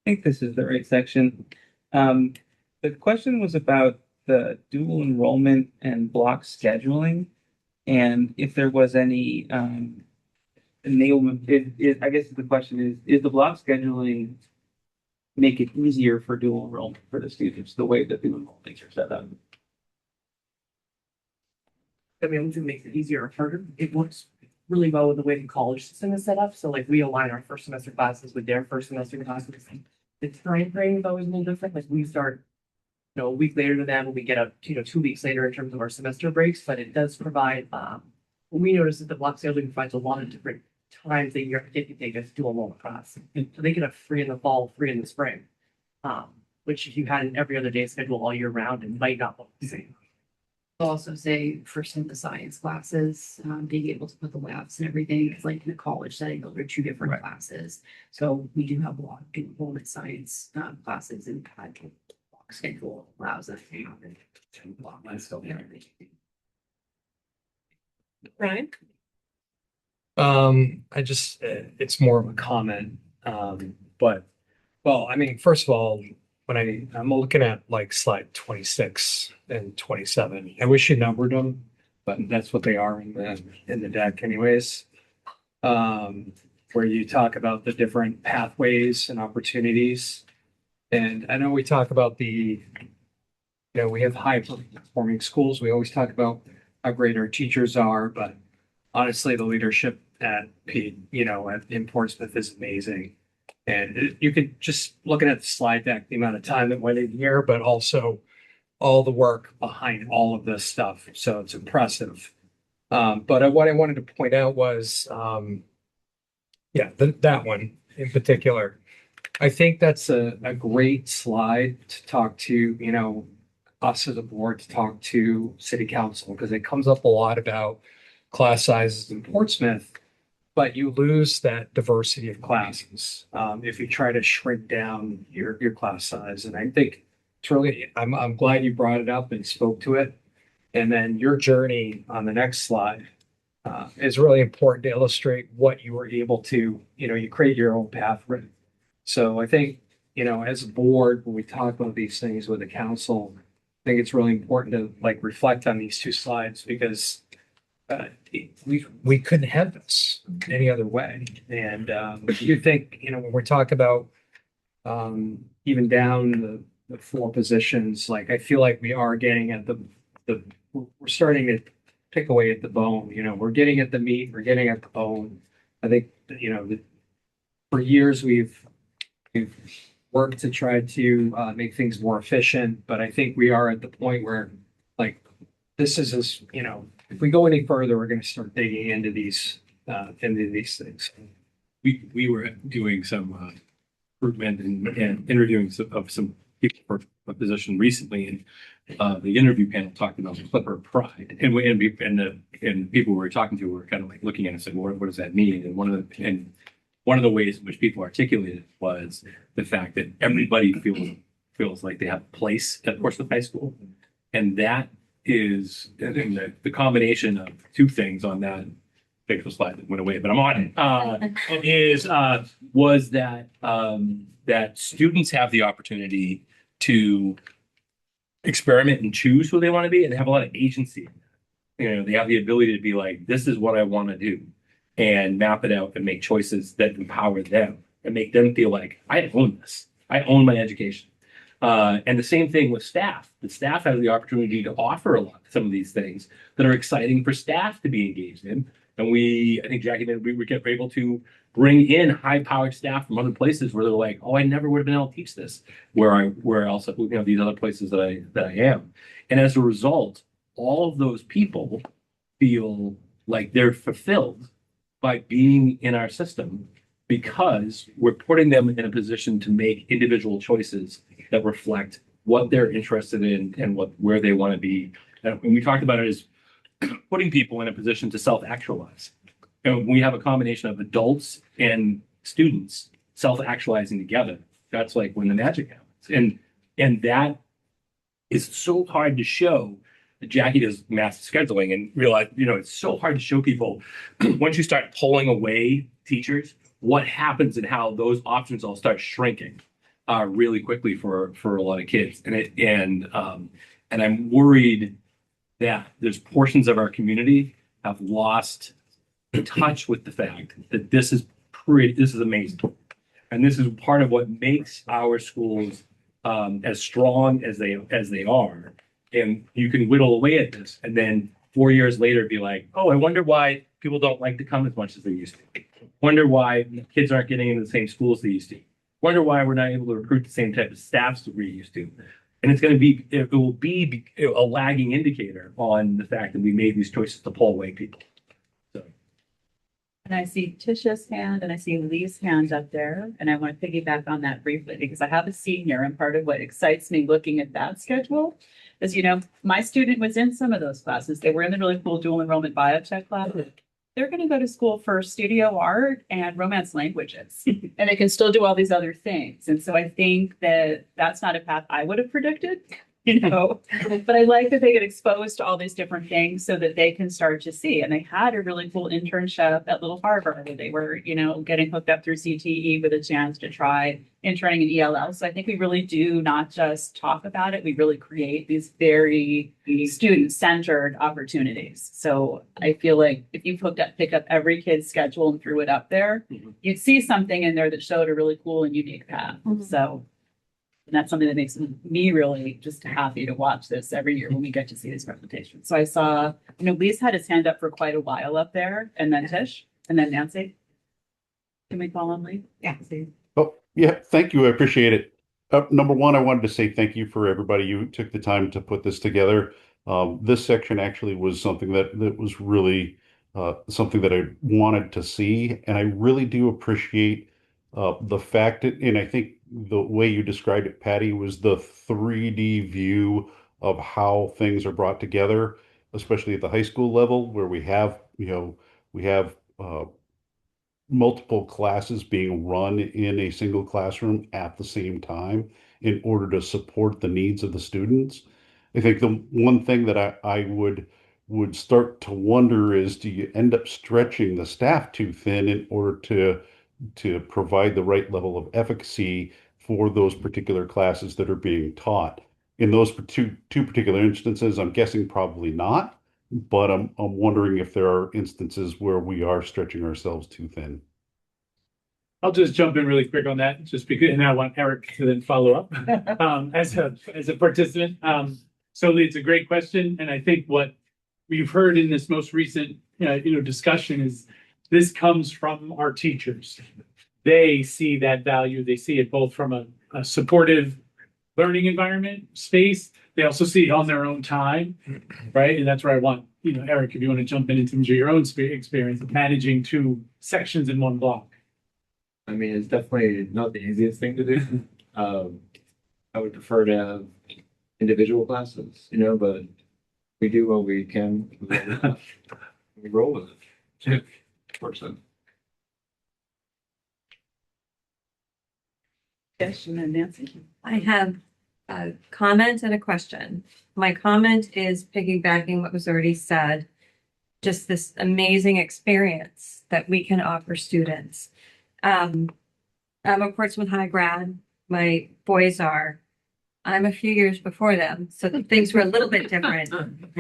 Speaker 19: I think this is the right section. The question was about the dual enrollment and block scheduling, and if there was any enablement. I guess the question is the block scheduling make it easier for dual enrollment for the students, the way that the enrollments are set up?
Speaker 12: I mean, to make it easier or harder, it works really well with the way the college system is set up. So like we align our first semester classes with their first semester classes. The time frame is always a little different. Like we start, a week later than them, and we get up, 2 weeks later in terms of our semester breaks. But it does provide. What we notice is the block scheduling provides a lot of different times that your kid can take a dual enrollment class. And so they can have 3 in the fall, 3 in the spring. Which if you had an every other day schedule all year round, it might not look the same.
Speaker 2: I'll also say for some of the science classes, being able to put the labs and everything, it's like in a college setting, those are 2 different classes. So we do have a lot of enrollment science classes, and that block schedule allows us to have it.
Speaker 1: Ryan?
Speaker 20: I just, it's more of a comment. Well, I mean, first of all, when I'm looking at like slide 26 and 27, I wish you numbered them, but that's what they are in the deck anyways. where you talk about the different pathways and opportunities. And I know we talk about we have high performing schools. We always talk about how great our teachers are, but honestly, the leadership in Portsmouth is amazing. And you could just looking at the slide deck, the amount of time that went in here, but also all the work behind all of this stuff. So it's impressive. But what I wanted to point out was, that one in particular. I think that's a great slide to talk to, us as a board, to talk to city council, because it comes up a lot about class sizes in Portsmouth, but you lose that diversity of classes if you try to shrink down your class size. And I think it's really, I'm glad you brought it up and spoke to it. And then your journey on the next slide is really important to illustrate what you were able to, you create your own pathway. So I think, as a board, when we talk about these things with the council, I think it's really important to reflect on these two slides, because we couldn't have this any other way. And you think, when we talk about even down the four positions, I feel like we are getting at we're starting to pick away at the bone. We're getting at the meat, we're getting at the bone. I think, for years we've worked to try to make things more efficient, but I think we are at the point where this is if we go any further, we're going to start digging into these things.
Speaker 5: We were doing some recruitment and interviewing some people for a position recently, and the interview panel talked about Clipper Pride, and the people we were talking to were kind of looking at it and said, well, what does that mean? And one of the ways in which people articulated was the fact that everybody feels like they have a place at Portsmouth High School, and that is the combination of two things on that picture slide that went away, but I'm on it. Was that students have the opportunity to experiment and choose who they want to be, and have a lot of agency. They have the ability to be like, this is what I want to do, and map it out and make choices that empower them and make them feel like, I own this. I own my education. And the same thing with staff. The staff has the opportunity to offer some of these things that are exciting for staff to be engaged in. And I think Jackie, we were able to bring in high-powered staff from other places where they're like, oh, I never would have been able to teach this where else, these other places that I am. And as a result, all of those people feel like they're fulfilled by being in our system, because we're putting them in a position to make individual choices that reflect what they're interested in and where they want to be. And we talked about it as putting people in a position to self-actualize. And we have a combination of adults and students self-actualizing together. That's when the magic happens. And that is so hard to show. Jackie does mass scheduling and realize, it's so hard to show people once you start pulling away teachers, what happens and how those options all start shrinking really quickly for a lot of kids. And I'm worried that there's portions of our community have lost touch with the fact that this is amazing. And this is part of what makes our schools as strong as they are. And you can whittle away at this, and then 4 years later be like, oh, I wonder why people don't like to come as much as they used to. Wonder why kids aren't getting into the same schools they used to. Wonder why we're not able to recruit the same type of staffs that we used to. And it will be a lagging indicator on the fact that we made these choices to pull away people.
Speaker 1: And I see Tisha's hand and I see Lee's hand up there. And I want to piggyback on that briefly, because I have a senior, and part of what excites me looking at that schedule is, my student was in some of those classes. They were in the really cool dual enrollment biotech class. They're going to go to school for studio art and romance languages, and they can still do all these other things. And so I think that that's not a path I would have predicted you know, but I like that they get exposed to all these different things so that they can start to see. And they had a really cool internship at Little Harbor where they were, you know, getting hooked up through CTE with a chance to try interning in ELL. So I think we really do not just talk about it, we really create these very student-centered opportunities. So I feel like if you pick up every kid's schedule and threw it up there, you'd see something in there that showed a really cool and unique path. So and that's something that makes me really just happy to watch this every year when we get to see these presentations. So I saw, you know, Lee's had his hand up for quite a while up there, and then Tish, and then Nancy. Can we call on Lee?
Speaker 2: Yeah.
Speaker 7: Oh, yeah, thank you. I appreciate it. Number one, I wanted to say thank you for everybody who took the time to put this together. This section actually was something that was really something that I wanted to see, and I really do appreciate the fact that, and I think the way you described it, Patty, was the 3D view of how things are brought together, especially at the high school level, where we have, you know, we have multiple classes being run in a single classroom at the same time in order to support the needs of the students. I think the one thing that I would start to wonder is, do you end up stretching the staff too thin in order to provide the right level of efficacy for those particular classes that are being taught? In those two particular instances, I'm guessing probably not, but I'm wondering if there are instances where we are stretching ourselves too thin.
Speaker 11: I'll just jump in really quick on that, just because, and I want Eric to then follow up as a participant. So Lee, it's a great question, and I think what we've heard in this most recent discussion is this comes from our teachers. They see that value. They see it both from a supportive learning environment space. They also see it on their own time, right? And that's where I want, Eric, if you want to jump in terms of your own experience of managing 2 sections in one block.
Speaker 14: I mean, it's definitely not the easiest thing to do. I would prefer to have individual classes, but we do what we can. We roll with it. 100%.
Speaker 1: Yes, and then Nancy.
Speaker 18: I have a comment and a question. My comment is piggybacking what was already said, just this amazing experience that we can offer students. I'm a Portsmouth High grad. My boys are. I'm a few years before them, so things were a little bit different.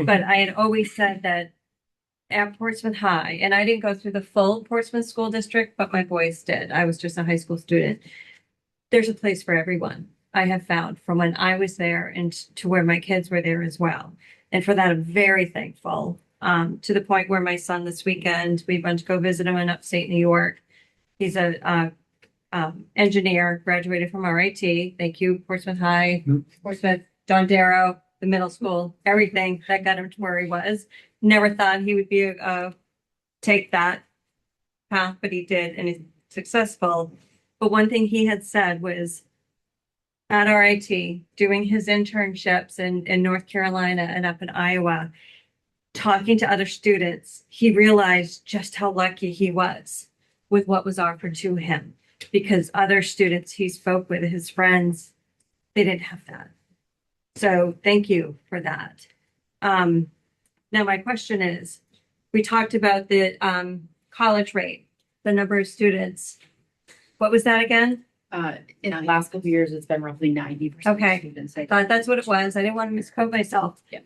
Speaker 18: But I had always said that at Portsmouth High, and I didn't go through the full Portsmouth School District, but my boys did. I was just a high school student. There's a place for everyone, I have found, from when I was there and to where my kids were there as well. And for that, I'm very thankful, to the point where my son this weekend, we went to go visit him in upstate New York. He's a engineer, graduated from RIT. Thank you, Portsmouth High, Portsmouth, Don Darrow, the middle school, everything that got him to where he was. Never thought he would be take that path, but he did, and he's successful. But one thing he had said was at RIT, doing his internships in North Carolina and up in Iowa, talking to other students, he realized just how lucky he was with what was offered to him, because other students he spoke with, his friends, they didn't have that. So thank you for that. Now my question is, we talked about the college rate, the number of students. What was that again?
Speaker 13: In the last couple of years, it's been roughly 90%.
Speaker 18: Okay.
Speaker 13: Students.
Speaker 18: I thought that's what it was. I didn't want to misquote myself.
Speaker 13: Yeah.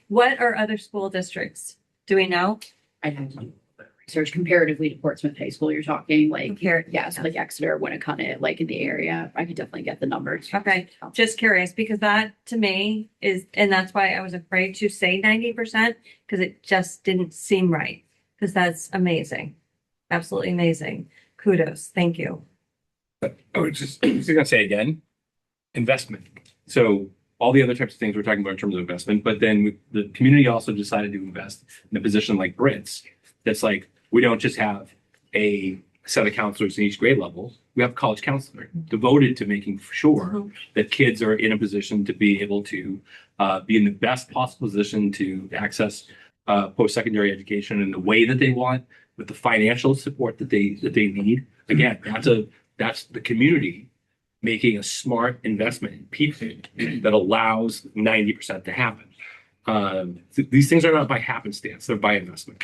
Speaker 18: What are other school districts? Do we know?
Speaker 13: I have to do research comparatively to Portsmouth High School. You're talking like, yes, like Exeter, Winnicott, like in the area. I could definitely get the numbers.
Speaker 18: Okay. Just curious, because that to me is, and that's why I was afraid to say 90%, because it just didn't seem right. Because that's amazing. Absolutely amazing. Kudos. Thank you.
Speaker 5: I was just gonna say again, investment. So all the other types of things we're talking about in terms of investment, but then the community also decided to invest in a position like Brits. That's like, we don't just have a set of counselors in each grade level. We have a college counselor devoted to making sure that kids are in a position to be able to be in the best possible position to access post-secondary education in the way that they want, with the financial support that they need. Again, that's the community making a smart investment in people that allows 90% to happen. These things are not by happenstance, they're by investment.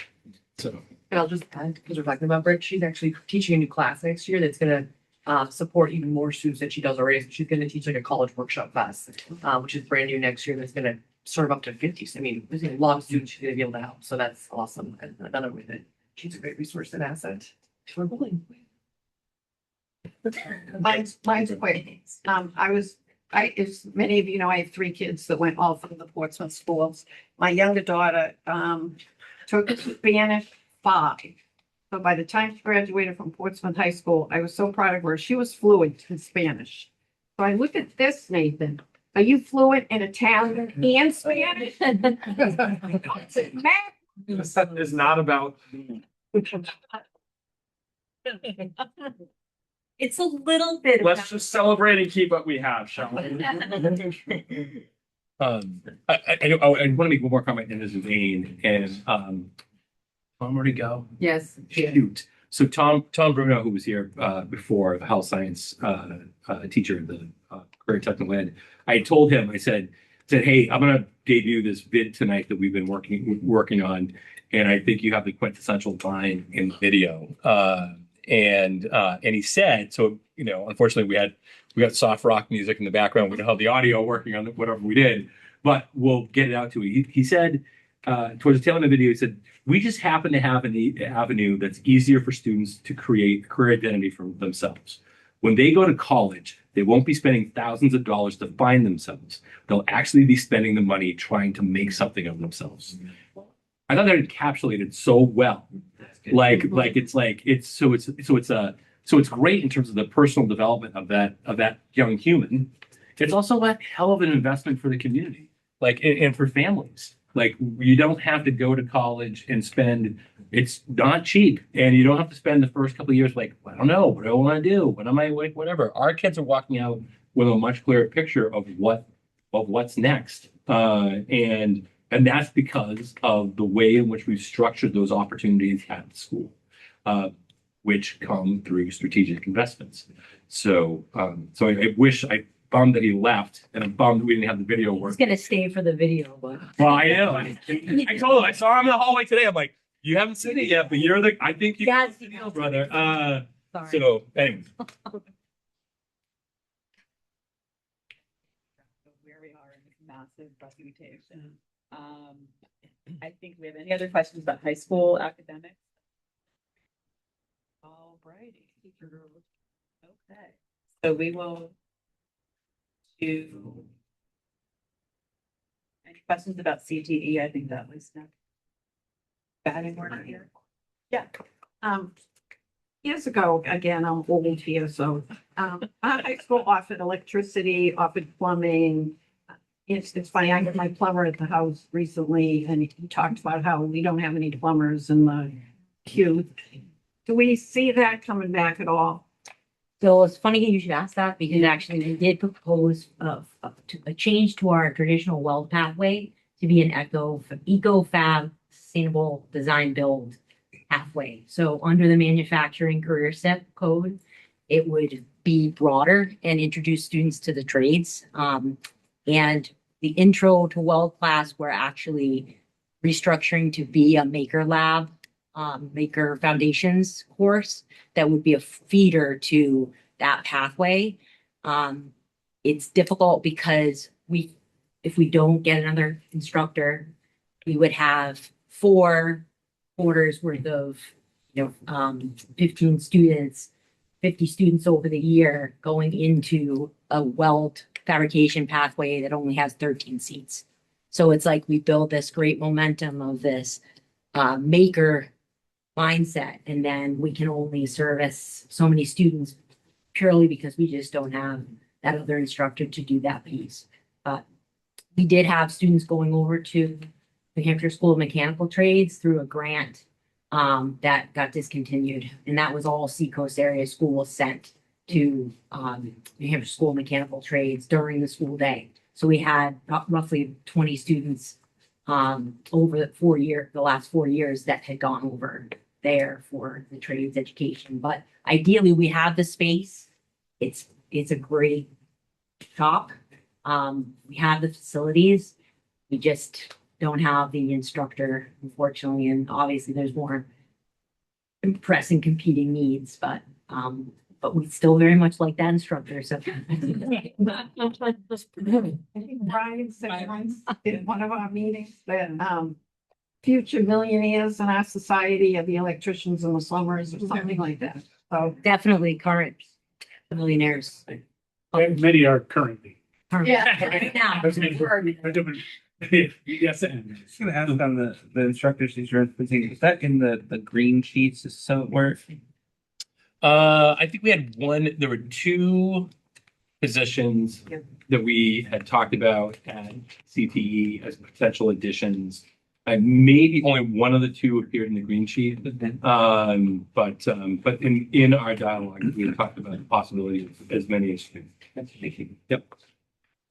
Speaker 5: So.
Speaker 12: And I'll just add, because we're talking about Brit, she's actually teaching a new class next year that's gonna support even more students than she does already. So she's gonna teach like a college workshop class, which is brand new next year. That's gonna serve up to 50. I mean, there's a lot of students she's gonna be able to help. So that's awesome. And another with it. She's a great resource and asset for bullying.
Speaker 17: Mine's quick. As many of you know, I have 3 kids that went all through the Portsmouth schools. My younger daughter, took Spanish 5. So by the time she graduated from Portsmouth High School, I was so proud of her. She was fluent in Spanish. So I looked at this, Nathan. Are you fluent in Italian and Spanish?
Speaker 14: This is not about.
Speaker 15: It's a little bit.
Speaker 14: Let's just celebrate and keep what we have, shall we?
Speaker 5: I want to make one more comment in this vein, and Tom, where to go?
Speaker 12: Yes.
Speaker 5: Shoot. So Tom Bruno, who was here before, the health science teacher at the Career Technical Ed, I told him, I said, hey, I'm gonna debut this vid tonight that we've been working on, and I think you have the quintessential line in the video. And he said, so unfortunately we got soft rock music in the background. We don't have the audio working on whatever we did, but we'll get it out to you. He said, towards the tail end of the video, he said, we just happen to have an avenue that's easier for students to create a career identity for themselves. When they go to college, they won't be spending thousands of dollars to find themselves. They'll actually be spending the money trying to make something of themselves. I thought that encapsulated so well. It's great in terms of the personal development of that young human. It's also a hell of an investment for the community, and for families. You don't have to go to college and spend, it's not cheap. And you don't have to spend the first couple of years I don't know, what do I want to do? What am I whatever. Our kids are walking out with a much clearer picture of what's next. And that's because of the way in which we've structured those opportunities at the school, which come through strategic investments. So I wish I bummed that he left, and I'm bummed we didn't have the video work.
Speaker 15: He's gonna stay for the video, but.
Speaker 5: Well, I know. I told him, I saw him in the hallway today. I'm like, you haven't seen it yet, but I think you got the deal, brother.
Speaker 15: Sorry.
Speaker 5: So anyways.
Speaker 1: Where we are in this massive reputation. I think we have any other questions about high school academics? All righty. Okay. So we will do any questions about CTE? I think that was not bad in order here.
Speaker 17: Yeah. Years ago, again, I'm old here, so our high school offered electricity, offered plumbing. It's funny, I had my plumber at the house recently, and he talked about how we don't have any plumbers in the queue. Do we see that coming back at all?
Speaker 15: So it's funny you should ask that because actually we did propose a change to our traditional weld pathway to be an eco-fab sustainable design build pathway. So under the manufacturing career step code, it would be broader and introduce students to the trades. And the intro to weld class, we're actually restructuring to be a maker lab, maker foundations course that would be a feeder to that pathway. It's difficult because if we don't get another instructor, we would have 4 quarters worth of 15 students, 50 students over the year going into a weld fabrication pathway that only has 13 seats. So it's like we build this great momentum of this maker mindset, and then we can only service so many students purely because we just don't have that other instructor to do that piece. But we did have students going over to New Hampshire School of Mechanical Trades through a grant that got discontinued, and that was all Seacoast area schools sent to New Hampshire School of Mechanical Trades during the school day. So we had roughly 20 students over the last 4 years that had gone over there for the trades education. But ideally, we have the space. It's it's a great shop. We have the facilities. We just don't have the instructor, unfortunately, and obviously there's more pressing competing needs, but we still very much like that instructor, so.
Speaker 17: I think Brian said once in one of our meetings that, future millionaires in our society are the electricians and the plumbers or something like that. So
Speaker 15: Definitely current millionaires.
Speaker 11: Many are currently.
Speaker 17: Yeah.
Speaker 15: Right now.
Speaker 11: Yes.
Speaker 19: I was gonna ask on the instructor's insurance thing, is that in the green sheets? Is so where?
Speaker 5: I think we had there were two positions that we had talked about at CTE as potential additions. Maybe only one of the two appeared in the green sheet. But in our dialogue, we had talked about the possibility of as many as two. Yep.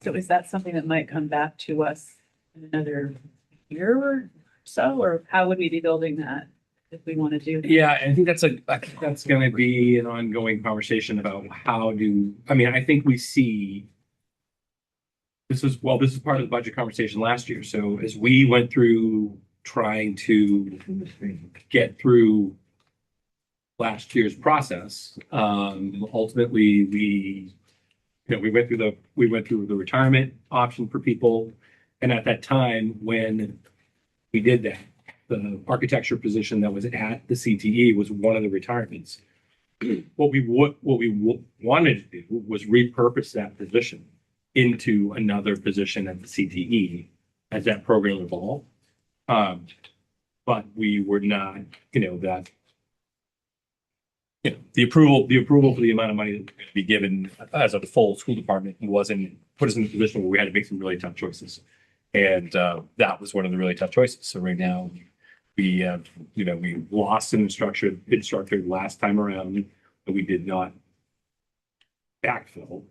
Speaker 1: So is that something that might come back to us in another year or so, or how would we be building that if we want to do that?
Speaker 5: Yeah, I think that's going to be an ongoing conversation about I think we see this is part of the budget conversation last year. So as we went through trying to get through last year's process, ultimately we went through the retirement option for people. And at that time, when we did that, the architecture position that was at the CTE was one of the retirements. What we wanted to do was repurpose that position into another position at the CTE as that program evolved. But we were not, the approval for the amount of money that was going to be given as a full school department put us in a position where we had to make some really tough choices. And that was one of the really tough choices. So right now we lost an instructor last time around that we did not backfill,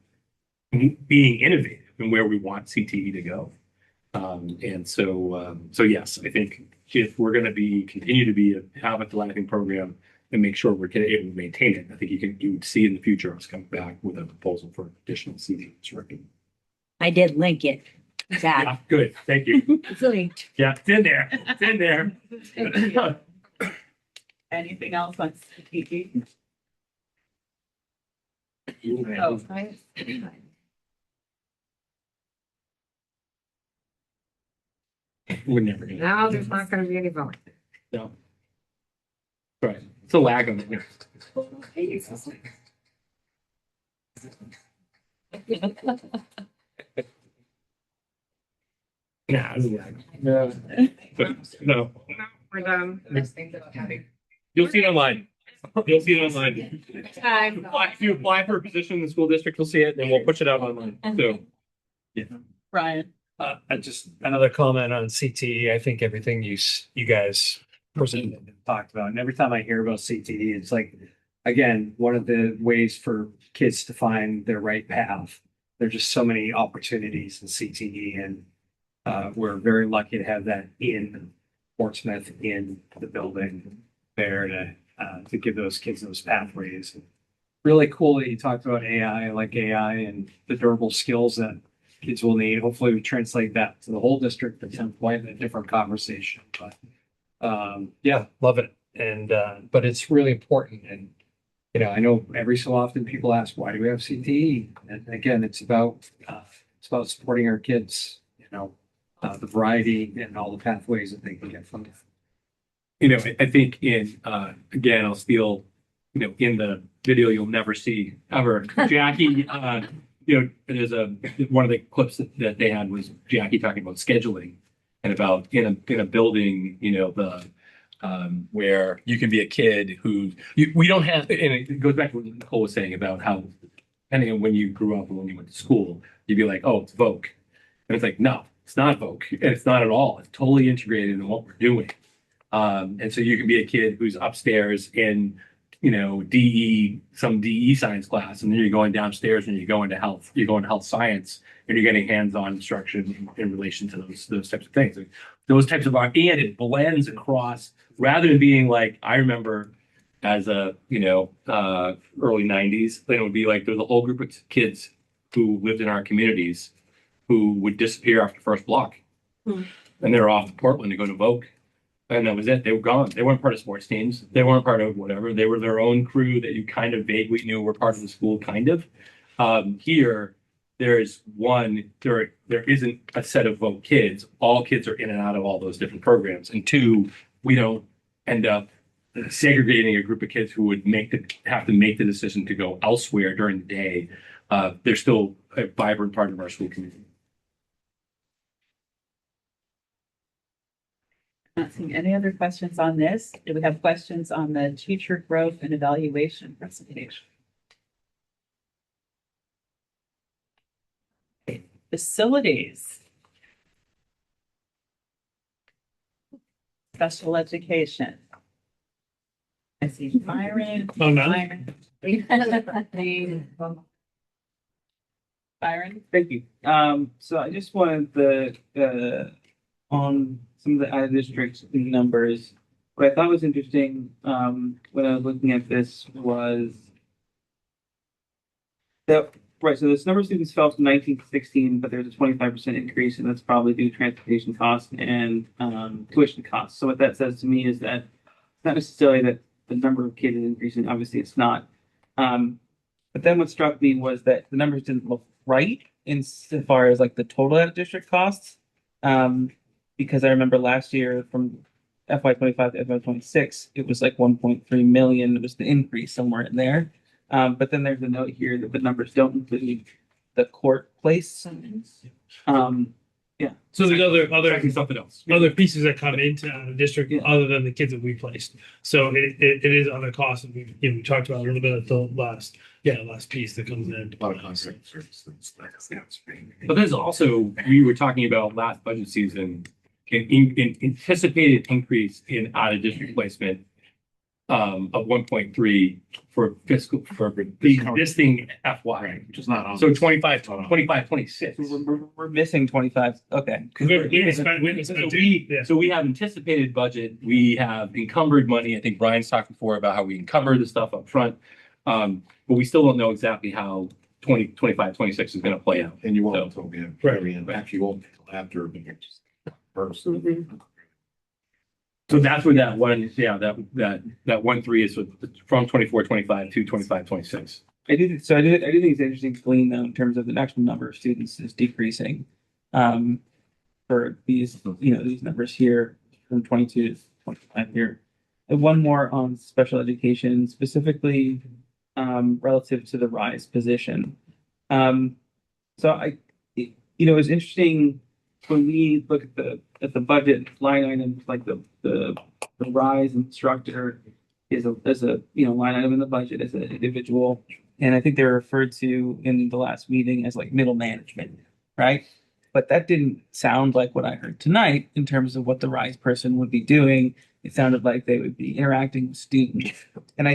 Speaker 5: being innovative in where we want CTE to go. So yes, I think if we're going to continue to have a thriving program and make sure we're able to maintain it, I think you would see in the future us come back with a proposal for additional CTE instructor.
Speaker 15: I did link it. Zach.
Speaker 5: Yeah, good. Thank you.
Speaker 15: It's linked.
Speaker 5: Yeah, it's in there. It's in there.
Speaker 1: Anything else on CTE?
Speaker 17: Oh,
Speaker 5: We're never gonna.
Speaker 18: Now there's not gonna be any voting.
Speaker 5: No. Right. It's a lag on it. Nah, it's a lag. No. No.
Speaker 18: We're done.
Speaker 5: You'll see it online. You'll see it online.
Speaker 18: Time.
Speaker 5: If you apply for a position in the school district, you'll see it, and we'll push it out online. So, yeah.
Speaker 1: Brian?
Speaker 20: Just another comment on CTE. I think everything you guys presented and talked about, and every time I hear about CTE, it's like, again, one of the ways for kids to find their right path. There's just so many opportunities in CTE, and we're very lucky to have that in Portsmouth, in the building there to give those kids those pathways. Really cool that you talked about AI, and the durable skills that kids will need. Hopefully we translate that to the whole district at some point in a different conversation. But yeah, love it. And but it's really important. And I know every so often people ask, why do we have CTE? And again, it's about supporting our kids, the variety and all the pathways that they can get from it.
Speaker 5: I think again, I'll steal, in the video you'll never see ever, Jackie, there's one of the clips that they had was Jackie talking about scheduling and about in a building, where you can be a kid who we don't have, and it goes back to what Nicole was saying about how, depending on when you grew up and when you went to school, you'd be like, oh, it's Voc. And it's like, no, it's not Voc. And it's not at all. It's totally integrated in what we're doing. And so you can be a kid who's upstairs in, some DE science class, and then you're going downstairs and you're going to health science, and you're getting hands-on instruction in relation to those types of things. Those types of and it blends across, rather than being like, I remember, as a, early nineties, then it would be like there's a whole group of kids who lived in our communities who would disappear after the first block.
Speaker 18: Hmm.
Speaker 5: And they were off to Portland to go to Vogue. And that was it. They were gone. They weren't part of sports teams. They weren't part of whatever. They were their own crew that you kind of vaguely knew were part of the school, kind of. Here, there isn't a set of Vogue kids. All kids are in and out of all those different programs. And two, we don't end up segregating a group of kids who would have to make the decision to go elsewhere during the day. They're still a vibrant part of our school community.
Speaker 1: Not seeing any other questions on this. Do we have questions on the teacher growth and evaluation presentation? Okay, facilities. Special education. I see Byron.
Speaker 3: Oh, no.
Speaker 1: Byron. Byron.
Speaker 19: Thank you. So I just wanted on some of the out of district numbers. What I thought was interesting when I was looking at this was that right. So this number of students fell from 19 to 16, but there's a 25% increase, and that's probably due to transportation costs and tuition costs. So what that says to me is that it's not necessarily that the number of kids is increasing. Obviously, it's not. But then what struck me was that the numbers didn't look right insofar as like the total out of district costs. Because I remember last year from FY25 to FY26, it was like 1.3 million. It was the increase somewhere in there. But then there's a note here that the numbers don't include the court place. Yeah.
Speaker 3: So there's other
Speaker 5: something else.
Speaker 3: Other pieces that come into the district other than the kids that we placed. So it is other costs that we talked about a little bit at the last piece that comes in.
Speaker 7: A lot of contract services.
Speaker 5: But there's also, we were talking about last budget season, in anticipated increase in out of district placement of 1.3 for fiscal for the existing FY,
Speaker 7: which is not on.
Speaker 5: So 25, 26.
Speaker 19: We're missing 25. Okay.
Speaker 5: So we have anticipated budget. We have encumbered money. I think Brian's talked before about how we encumber the stuff up front. But we still don't know exactly how 25, 26 is going to play out.
Speaker 7: And you won't until we have very end. Actually, you won't until after the first.
Speaker 5: So that's where that 1.3 is from 24, 25 to 25, 26.
Speaker 19: I do think it's interesting to glean though in terms of the actual number of students is decreasing. For these numbers here from 22 to 25 here. And one more on special education, specifically relative to the RISE position. It's interesting when we look at the budget line items, like the RISE instructor is a line item in the budget as an individual, and I think they're referred to in the last meeting as like middle management, right? But that didn't sound like what I heard tonight in terms of what the RISE person would be doing. It sounded like they would be interacting with students, and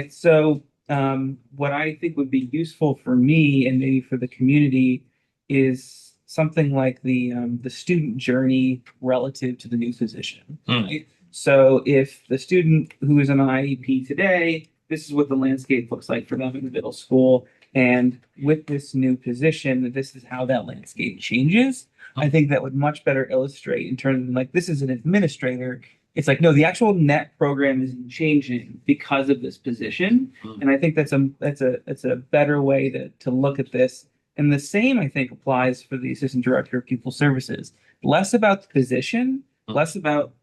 Speaker 19: what I think would be useful for me and maybe for the community is something like the student journey relative to the new position. Right? So if the student who is on an IEP today, this is what the landscape looks like for them in the middle school. And with this new position, this is how that landscape changes. I think that would much better illustrate in terms of like, this is an administrator. It's like, no, the actual net program isn't changing because of this position. And I think that's a better way to look at this. And the same, I think, applies for the assistant director of pupil services. Less about the position,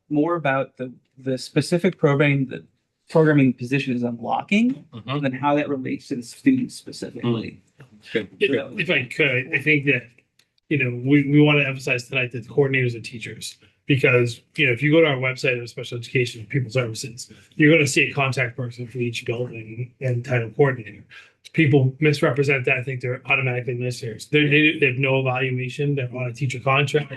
Speaker 19: more about the specific programming position is unlocking, and then how that relates to the students specifically.
Speaker 3: If I could, I think that, we want to emphasize tonight that the coordinators are teachers. Because, if you go to our website of special education, pupil services, you're going to see a contact person for each building and title coordinator. People misrepresent that. I think they're automatically listeners. They have no evaluation. They're on a teacher contract.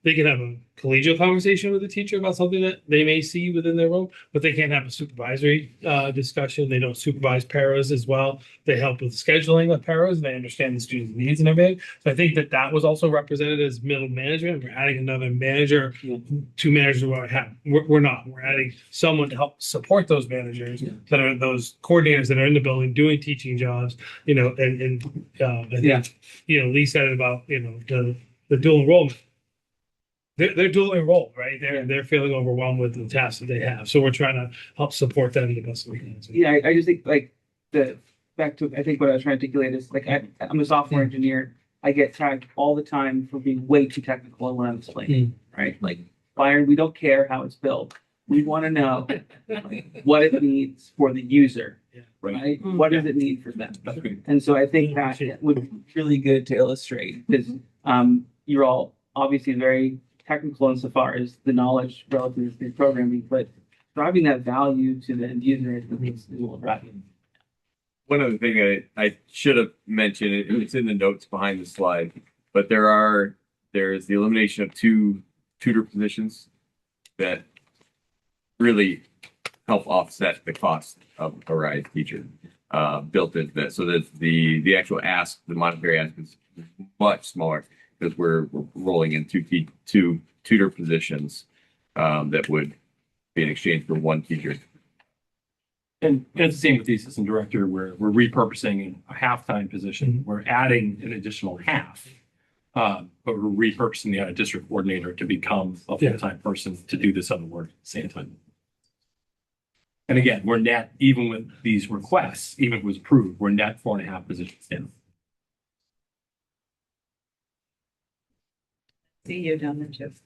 Speaker 3: they can have a collegial conversation with the teacher about something that they may see within their role, but they can't have a supervisory discussion. They don't supervise paras as well. They help with scheduling of paras. They understand the students' needs and everything. So I think that that was also represented as middle management. We're adding another manager, two managers. We're not. We're adding someone to help support those managers that are those coordinators that are in the building doing teaching jobs. You know, and I think Lee said it about the dual enrollment. They're dual enrolled, right? They're feeling overwhelmed with the tasks that they have. So we're trying to help support them the best we can.
Speaker 19: Yeah, I just think like back to I think what I was trying to articulate is like I'm a software engineer. I get tagged all the time for being way too technical when I'm explaining, right? Like Byron, we don't care how it's built. We want to know what it needs for the user, right? What does it need for them? And so I think that would be really good to illustrate because you're all obviously very technical insofar as the knowledge relative to programming, but driving that value to the end user is what we're driving.
Speaker 16: One other thing I should have mentioned, it's in the notes behind the slide, but there's the elimination of 2 tutor positions that really help offset the cost of a RISE teacher built into that. So that the actual ask, the monetary ask is much smaller because we're rolling in two tutor positions that would be in exchange for 1 teacher.
Speaker 5: And it's the same with the assistant director, where we're repurposing a half-time position. We're adding an additional half. But we're repurposing the district coordinator to become a full-time person to do this other work at the same time. And again, we're net, even with these requests, even if it was approved, we're net 4.5 positions in.
Speaker 1: See you down there, Jeff.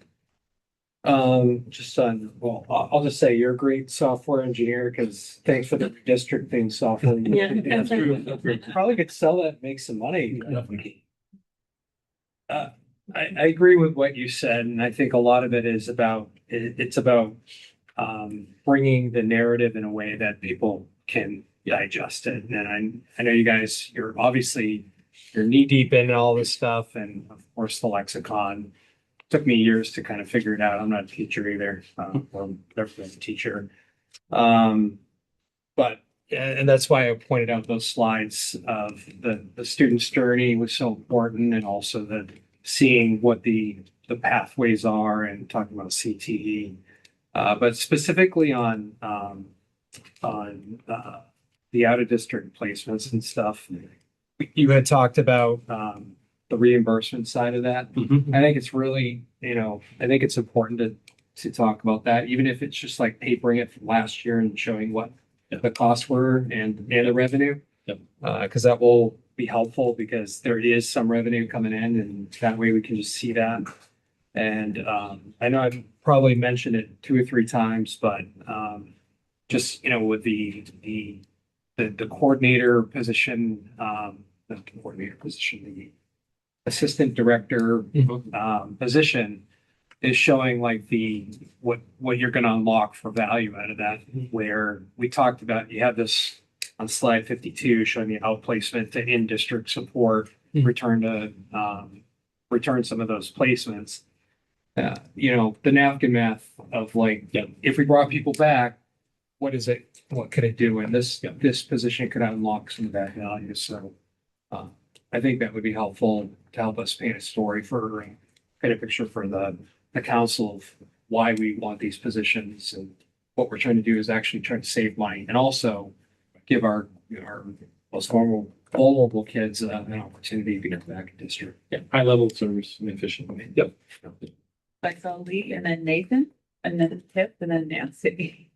Speaker 20: I'll just say you're a great software engineer because thanks for the redistricting software.
Speaker 1: That's true.
Speaker 20: Probably could sell that and make some money. I agree with what you said, and I think a lot of it is about bringing the narrative in a way that people can digest it. And I know you guys, you're knee deep in all this stuff, and of course the lexicon. Took me years to kind of figure it out. I'm not a teacher either, or never been a teacher. And that's why I pointed out those slides of the student's journey was so important, and also seeing what the pathways are and talking about CTE. But specifically on the out of district placements and stuff, you had talked about the reimbursement side of that. I think it's really, I think it's important to talk about that, even if it's just like papering it from last year and showing what the costs were and the revenue. Because that will be helpful because there is some revenue coming in, and that way we can just see that. And I know I've probably mentioned it 2 or 3 times, but just with the coordinator position, the assistant director position is showing like what you're going to unlock for value out of that. Where we talked about, you have this on slide 52 showing the outplacement to in-district support, return some of those placements. The napkin math of like, if we brought people back, what could it do? And this position could unlock some of that value. So I think that would be helpful to help us paint a picture for the council of why we want these positions, and what we're trying to do is actually trying to save money and also give our most vulnerable kids an opportunity to get back in district.
Speaker 5: High level service and efficient.
Speaker 1: I saw Lee and then Nathan and then Tip and then Nancy.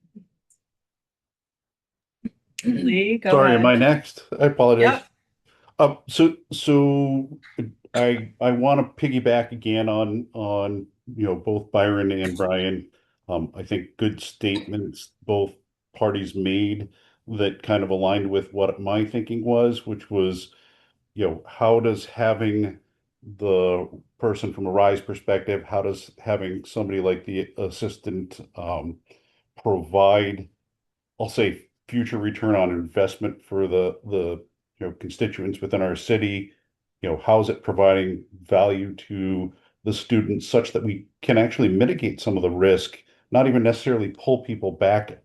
Speaker 1: Lee, go
Speaker 7: Sorry,
Speaker 1: ahead.
Speaker 7: am I next? I apologize.
Speaker 1: Yep.
Speaker 7: So I want to piggyback again on both Byron and Brian. I think good statements both parties made that kind of aligned with what my thinking was, which was, how does having the person from a RISE perspective, how does having somebody like the assistant provide, I'll say, future return on investment for the constituents within our city? How is it providing value to the students such that we can actually mitigate some of the risk, not even necessarily pull people back,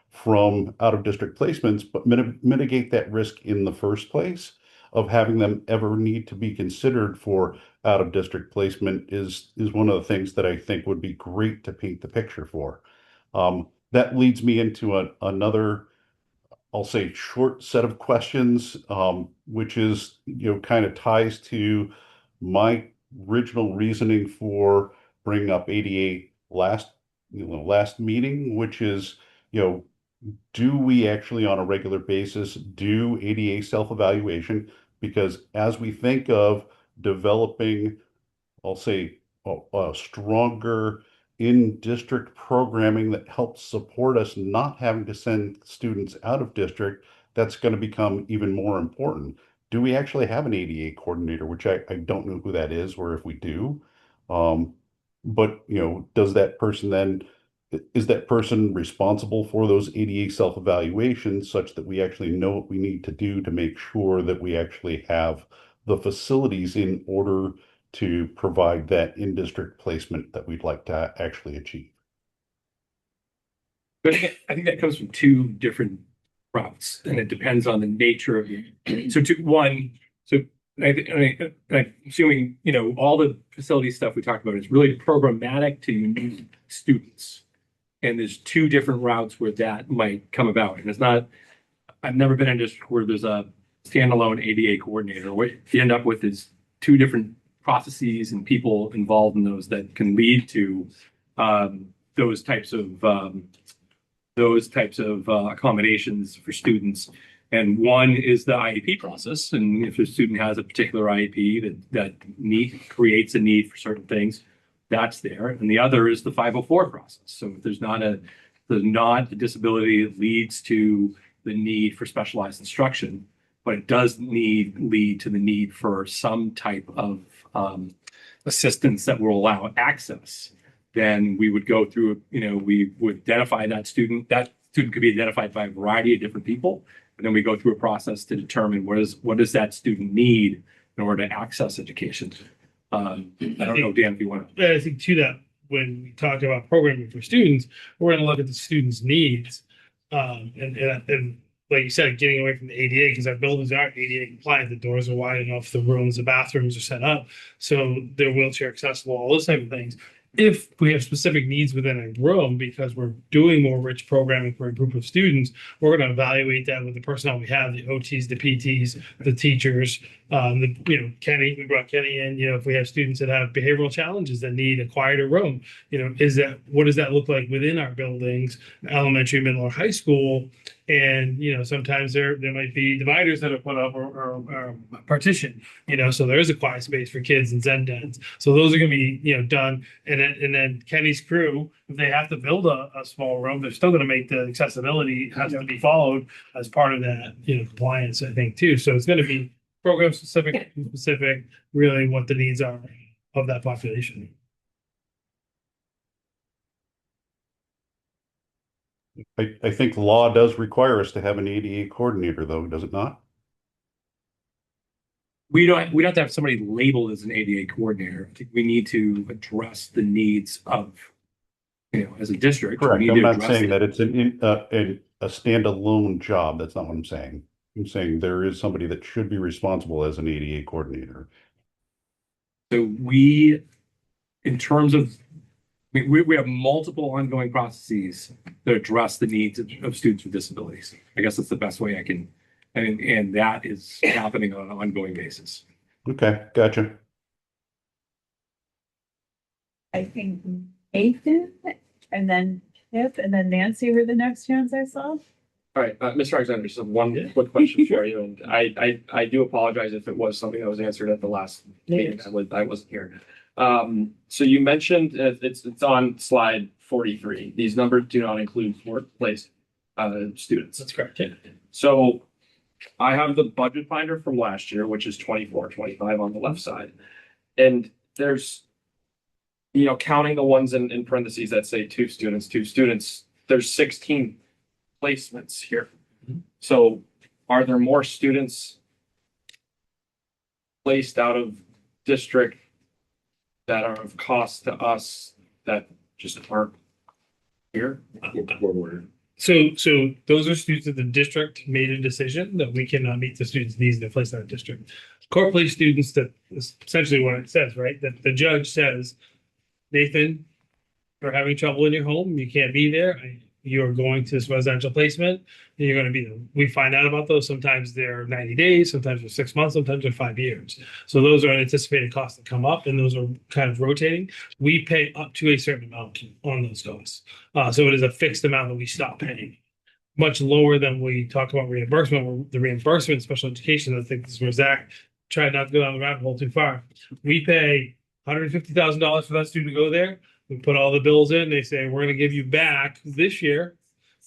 Speaker 7: from out of district placements, but mitigate that risk in the first place of having them ever need to be considered for out of district placement is one of the things that I think would be great to paint the picture for. That leads me into another, I'll say, short set of questions, which is, kind of ties to my original reasoning for bringing up ADA last meeting, which is, do we actually on a regular basis do ADA self-evaluation? Because as we think of developing, I'll say, a stronger in-district programming that helps support us not having to send students out of district, that's going to become even more important. Do we actually have an ADA coordinator, which I don't know who that is, or if we do. But, does that person then, is that person responsible for those ADA self-evaluations such that we actually know what we need to do to make sure that we actually have the facilities in order to provide that in-district placement that we'd like to actually achieve?
Speaker 5: But again, I think that comes from two different routes, and it depends on the nature of it. So I'm assuming, all the facility stuff we talked about is really programmatic to unique students. And there's two different routes where that might come about. And it's not, I've never been in a district where there's a standalone ADA coordinator. What you end up with is two different processes and people involved in those that can lead to those types of accommodations for students. And one is the IEP process. And if a student has a particular IEP that creates a need for certain things, that's there. And the other is the 504 process. So if there's not a disability that leads to the need for specialized instruction, but it does lead to the need for some type of assistance that will allow access, then we would go through, we would identify that student. That student could be identified by a variety of different people. And then we go through a process to determine what does that student need in order to access education. I don't know, Dan, if you want to.
Speaker 3: I think to that, when we talk about programming for students, we're going to look at the students' needs. And like you said, getting away from the ADA, because our buildings are ADA compliant. The doors are wide enough, the rooms, the bathrooms are set up, so they're wheelchair accessible, all those type of things. If we have specific needs within a room because we're doing more rich programming for a group of students, we're going to evaluate that with the personnel we have, the OTs, the PTs, the teachers, Kenny, we brought Kenny in, if we have students that have behavioral challenges that need a quieter room, what does that look like within our buildings, elementary, middle, or high school? And, sometimes there might be dividers that are put up or partition, so there is a quiet space for kids and Zen dens. So those are going to be, done. And then Kenny's crew, if they have to build a small room, they're still going to make the accessibility has to be followed as part of that, compliance, I think, too. So it's going to be program specific, really what the needs are of that population.
Speaker 7: I think law does require us to have an ADA coordinator, though, does it not?
Speaker 5: We don't have to have somebody labeled as an ADA coordinator. I think we need to address the needs of, as a district.
Speaker 7: Correct.
Speaker 5: We need
Speaker 7: I'm
Speaker 5: to
Speaker 7: not
Speaker 5: address
Speaker 7: saying
Speaker 5: it.
Speaker 7: that it's a standalone job. That's not what I'm saying. I'm saying there is somebody that should be responsible as an ADA coordinator.
Speaker 5: So in terms of, we have multiple ongoing processes that address the needs of students with disabilities. I guess that's the best way I can, and that is happening on an ongoing basis.
Speaker 7: Okay, gotcha.
Speaker 1: I think Nathan, and then Pip, and then Nancy were the next ones I saw.
Speaker 14: All right, Mr. Alexander, just one quick question for you, and I do apologize if it was something that was answered at the last meeting. I wasn't here. So you mentioned it's on slide 43. These numbers do not include workplace students.
Speaker 3: That's correct. Yeah.
Speaker 14: So I have the budget finder from last year, which is 24, 25 on the left side. And there's, counting the ones in parentheses that say two students, there's 16 placements here. So are there more students placed out of district that are of cost to us that just aren't here?
Speaker 3: So those are students that the district made a decision that we cannot meet the students' needs in the place in our district. Core place students, that is essentially what it says, right? That the judge says, Nathan, you're having trouble in your home, you can't be there. You're going to this residential placement, and you're going to be there. We find out about those. Sometimes they're 90 days, sometimes they're 6 months, sometimes they're 5 years. So those are anticipated costs that come up, and those are kind of rotating. We pay up to a certain amount on those costs. So it is a fixed amount that we stop paying. Much lower than we talk about reimbursement. The reimbursement in special education, I think this is where Zach tried not to go down the rabbit hole too far. We pay $150,000 for that student to go there. We put all the bills in. They say, we're going to give you back this year.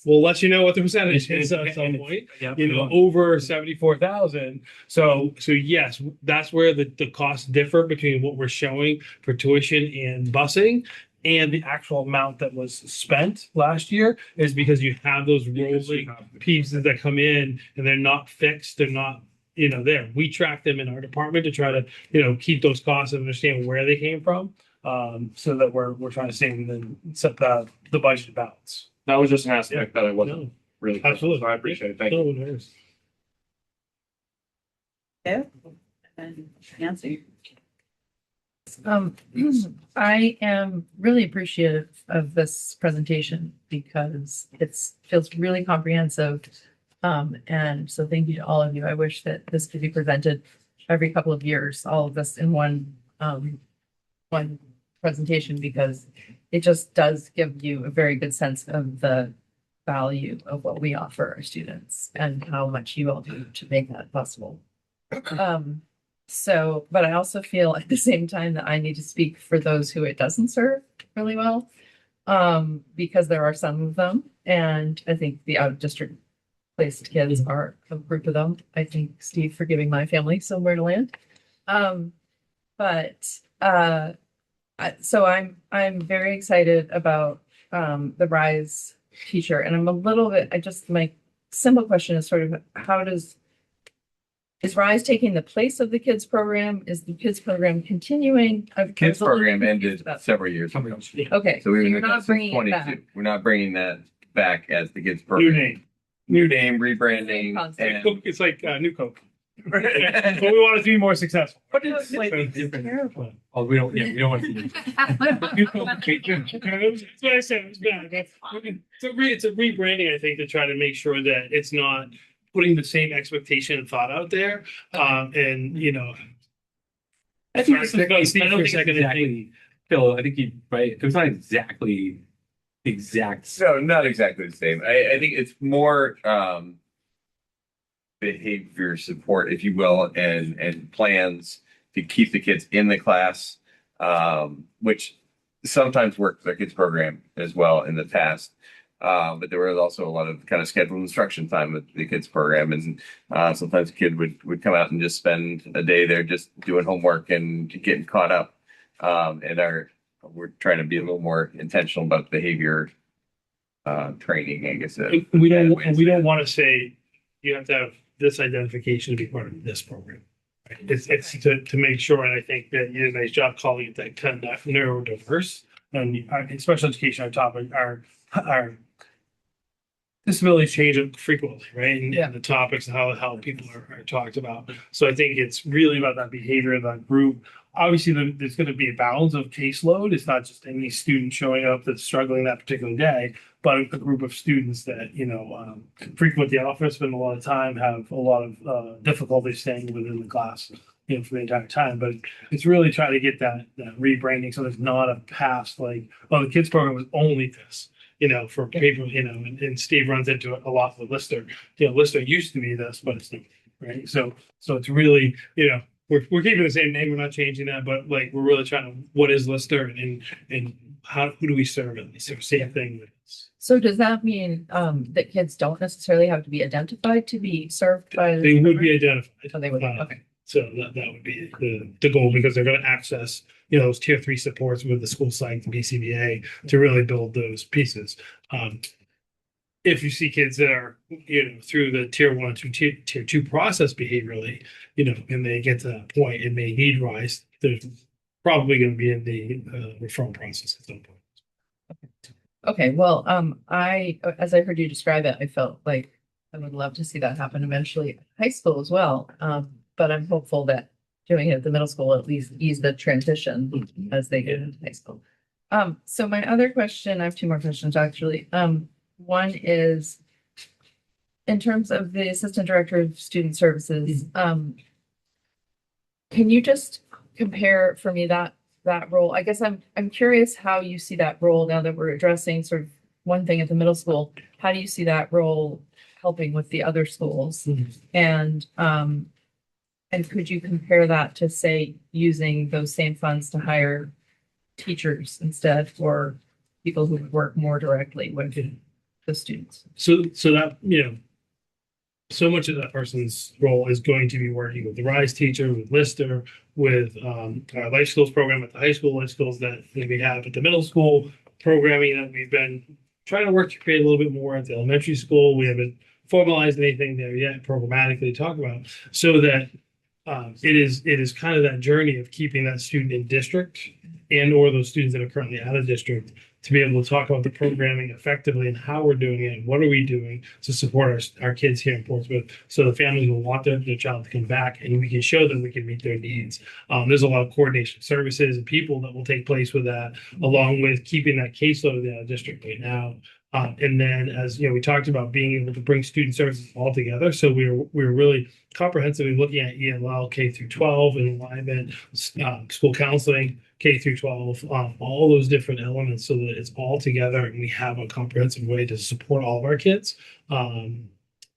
Speaker 3: We'll let you know what the percentage is at some point. Over 74,000. So yes, that's where the costs differ between what we're showing for tuition and busing and the actual amount that was spent last year, is because you have those rolling pieces that come in and they're not fixed. They're not, there. We track them in our department to try to, keep those costs and understand where they came from. So that we're trying to save and then set the budget balance.
Speaker 14: That was just an aspect that I wasn't really.
Speaker 3: Absolutely.
Speaker 14: So I appreciate it. Thank you.
Speaker 3: No worries.
Speaker 1: Yeah. And Nancy.
Speaker 8: I am really appreciative of this presentation because feels really comprehensive. And so thank you to all of you. I wish that this could be presented every couple of years, all of this in one presentation, because it just does give you a very good sense of the value of what we offer our students and how much you all do to make that possible. But I also feel at the same time that I need to speak for those who it doesn't serve really well, because there are some of them, and I think the out of district placed kids are a group of them. I thank Steve for giving my family somewhere to land. So I'm very excited about the RISE teacher, and I'm a little bit. My simple question is sort of is RISE taking the place of the kids program? Is the kids program continuing?
Speaker 16: Kids program ended several years ago.
Speaker 8: Okay,
Speaker 16: So we were
Speaker 8: you're not bringing it back.
Speaker 16: We're not bringing that back as the kids program. New name, rebranding. And
Speaker 3: It's like New Coke. But we want it to be more successful.
Speaker 5: But it's slightly different. Oh, we don't want to.
Speaker 3: That's what I said. It was bad. It's a rebranding, I think, to try to make sure that it's not putting the same expectation and thought out there.
Speaker 5: I think this is going to speak for a second. Exactly, Phil. I think you're right. It was not exactly exact.
Speaker 16: No, not exactly the same. I think it's more behavior support, if you will, and plans to keep the kids in the class, which sometimes worked with our kids program as well in the past. But there was also a lot of kind of scheduled instruction time with the kids program, and sometimes a kid would come out and just spend a day there just doing homework and getting caught up. We're trying to be a little more intentional about behavior training, I guess.
Speaker 3: We don't want to say you have to have this identification to be part of this program. Right? It's to make sure, and I think that you did a nice job calling it that kind of neurodiverse. And in special education, our topic, our disabilities change frequently, right? And the topics and how people are talked about. So I think it's really about that behavior of that group. Obviously, there's going to be a balance of caseload. It's not just any student showing up that's struggling that particular day, but a group of students that, frequent the office, spend a lot of time, have a lot of difficulty staying within the class, for the entire time. But it's really trying to get that rebranding so there's not a past like, oh, the kids program was only this. For people, and Steve runs into it a lot with Lister. Lister used to be this, but it's not, right? So it's really, we're keeping the same name, we're not changing that, but like we're really trying to, what is Lister and who do we serve? It's the same thing.
Speaker 8: So does that mean that kids don't necessarily have to be identified to be served by?
Speaker 3: They would be identified.
Speaker 8: Oh, they would. Okay.
Speaker 3: So that would be the goal, because they're going to access, those tier 3 supports with the school psych, the BCBA, to really build those pieces. If you see kids that are, through the tier 1 to tier 2 process behaviorally, and they get to that point and may need RISE, there's probably going to be in the referral process at some point.
Speaker 8: Okay, well, as I heard you describe it, I felt like I would love to see that happen eventually at high school as well. But I'm hopeful that doing it at the middle school will at least ease the transition as they get into high school. So my other question, I have two more questions actually. One is in terms of the Assistant Director of Student Services, can you just compare for me that role? I guess I'm curious how you see that role now that we're addressing sort of one thing at the middle school. How do you see that role helping with the other schools? And could you compare that to, say, using those same funds to hire teachers instead, for people who work more directly with the students?
Speaker 3: So that, so much of that person's role is going to be working with the RISE teacher, with Lister, with our life skills program at the high school, life skills that we have at the middle school, programming that we've been trying to work to create a little bit more at the elementary school. We haven't formalized anything there yet programmatically to talk about, so that it is kind of that journey of keeping that student in district and or those students that are currently out of district, to be able to talk about the programming effectively and how we're doing it and what are we doing to support our kids here in Portsmouth, so the families will want their child to come back and we can show them we can meet their needs. There's a lot of coordination services and people that will take place with that, along with keeping that caseload of the district right now. And then, as we talked about being able to bring student services all together. So we're really comprehensively looking at ELL, K through 12, and alignment, school counseling, K through 12, all those different elements, so that it's all together and we have a comprehensive way to support all of our kids.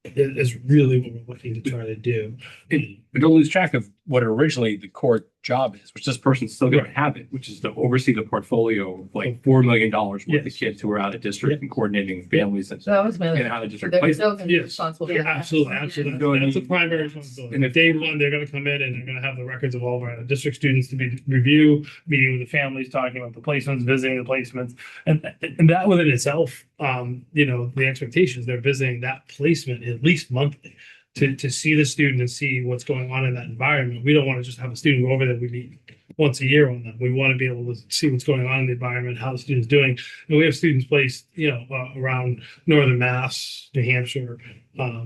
Speaker 3: Is really what we're looking to try to do.
Speaker 5: We don't lose track of what originally the core job is, which this person's still going to have it, which is to oversee the portfolio of like $4 million worth of kids who are out of district and coordinating families and
Speaker 8: So that was my other.
Speaker 5: out of district
Speaker 8: They're
Speaker 5: places.
Speaker 8: still gonna be responsible for that.
Speaker 3: Absolutely. That's a primary responsibility. And if day one, they're going to come in and they're going to have the records of all of our district students to be review, meeting with the families, talking about the placements, visiting the placements, and that within itself, the expectations, they're visiting that placement at least monthly to see the student and see what's going on in that environment. We don't want to just have a student go over there. We meet once a year on them. We want to be able to see what's going on in the environment, how the student's doing. And we have students placed, around Northern Mass, New Hampshire.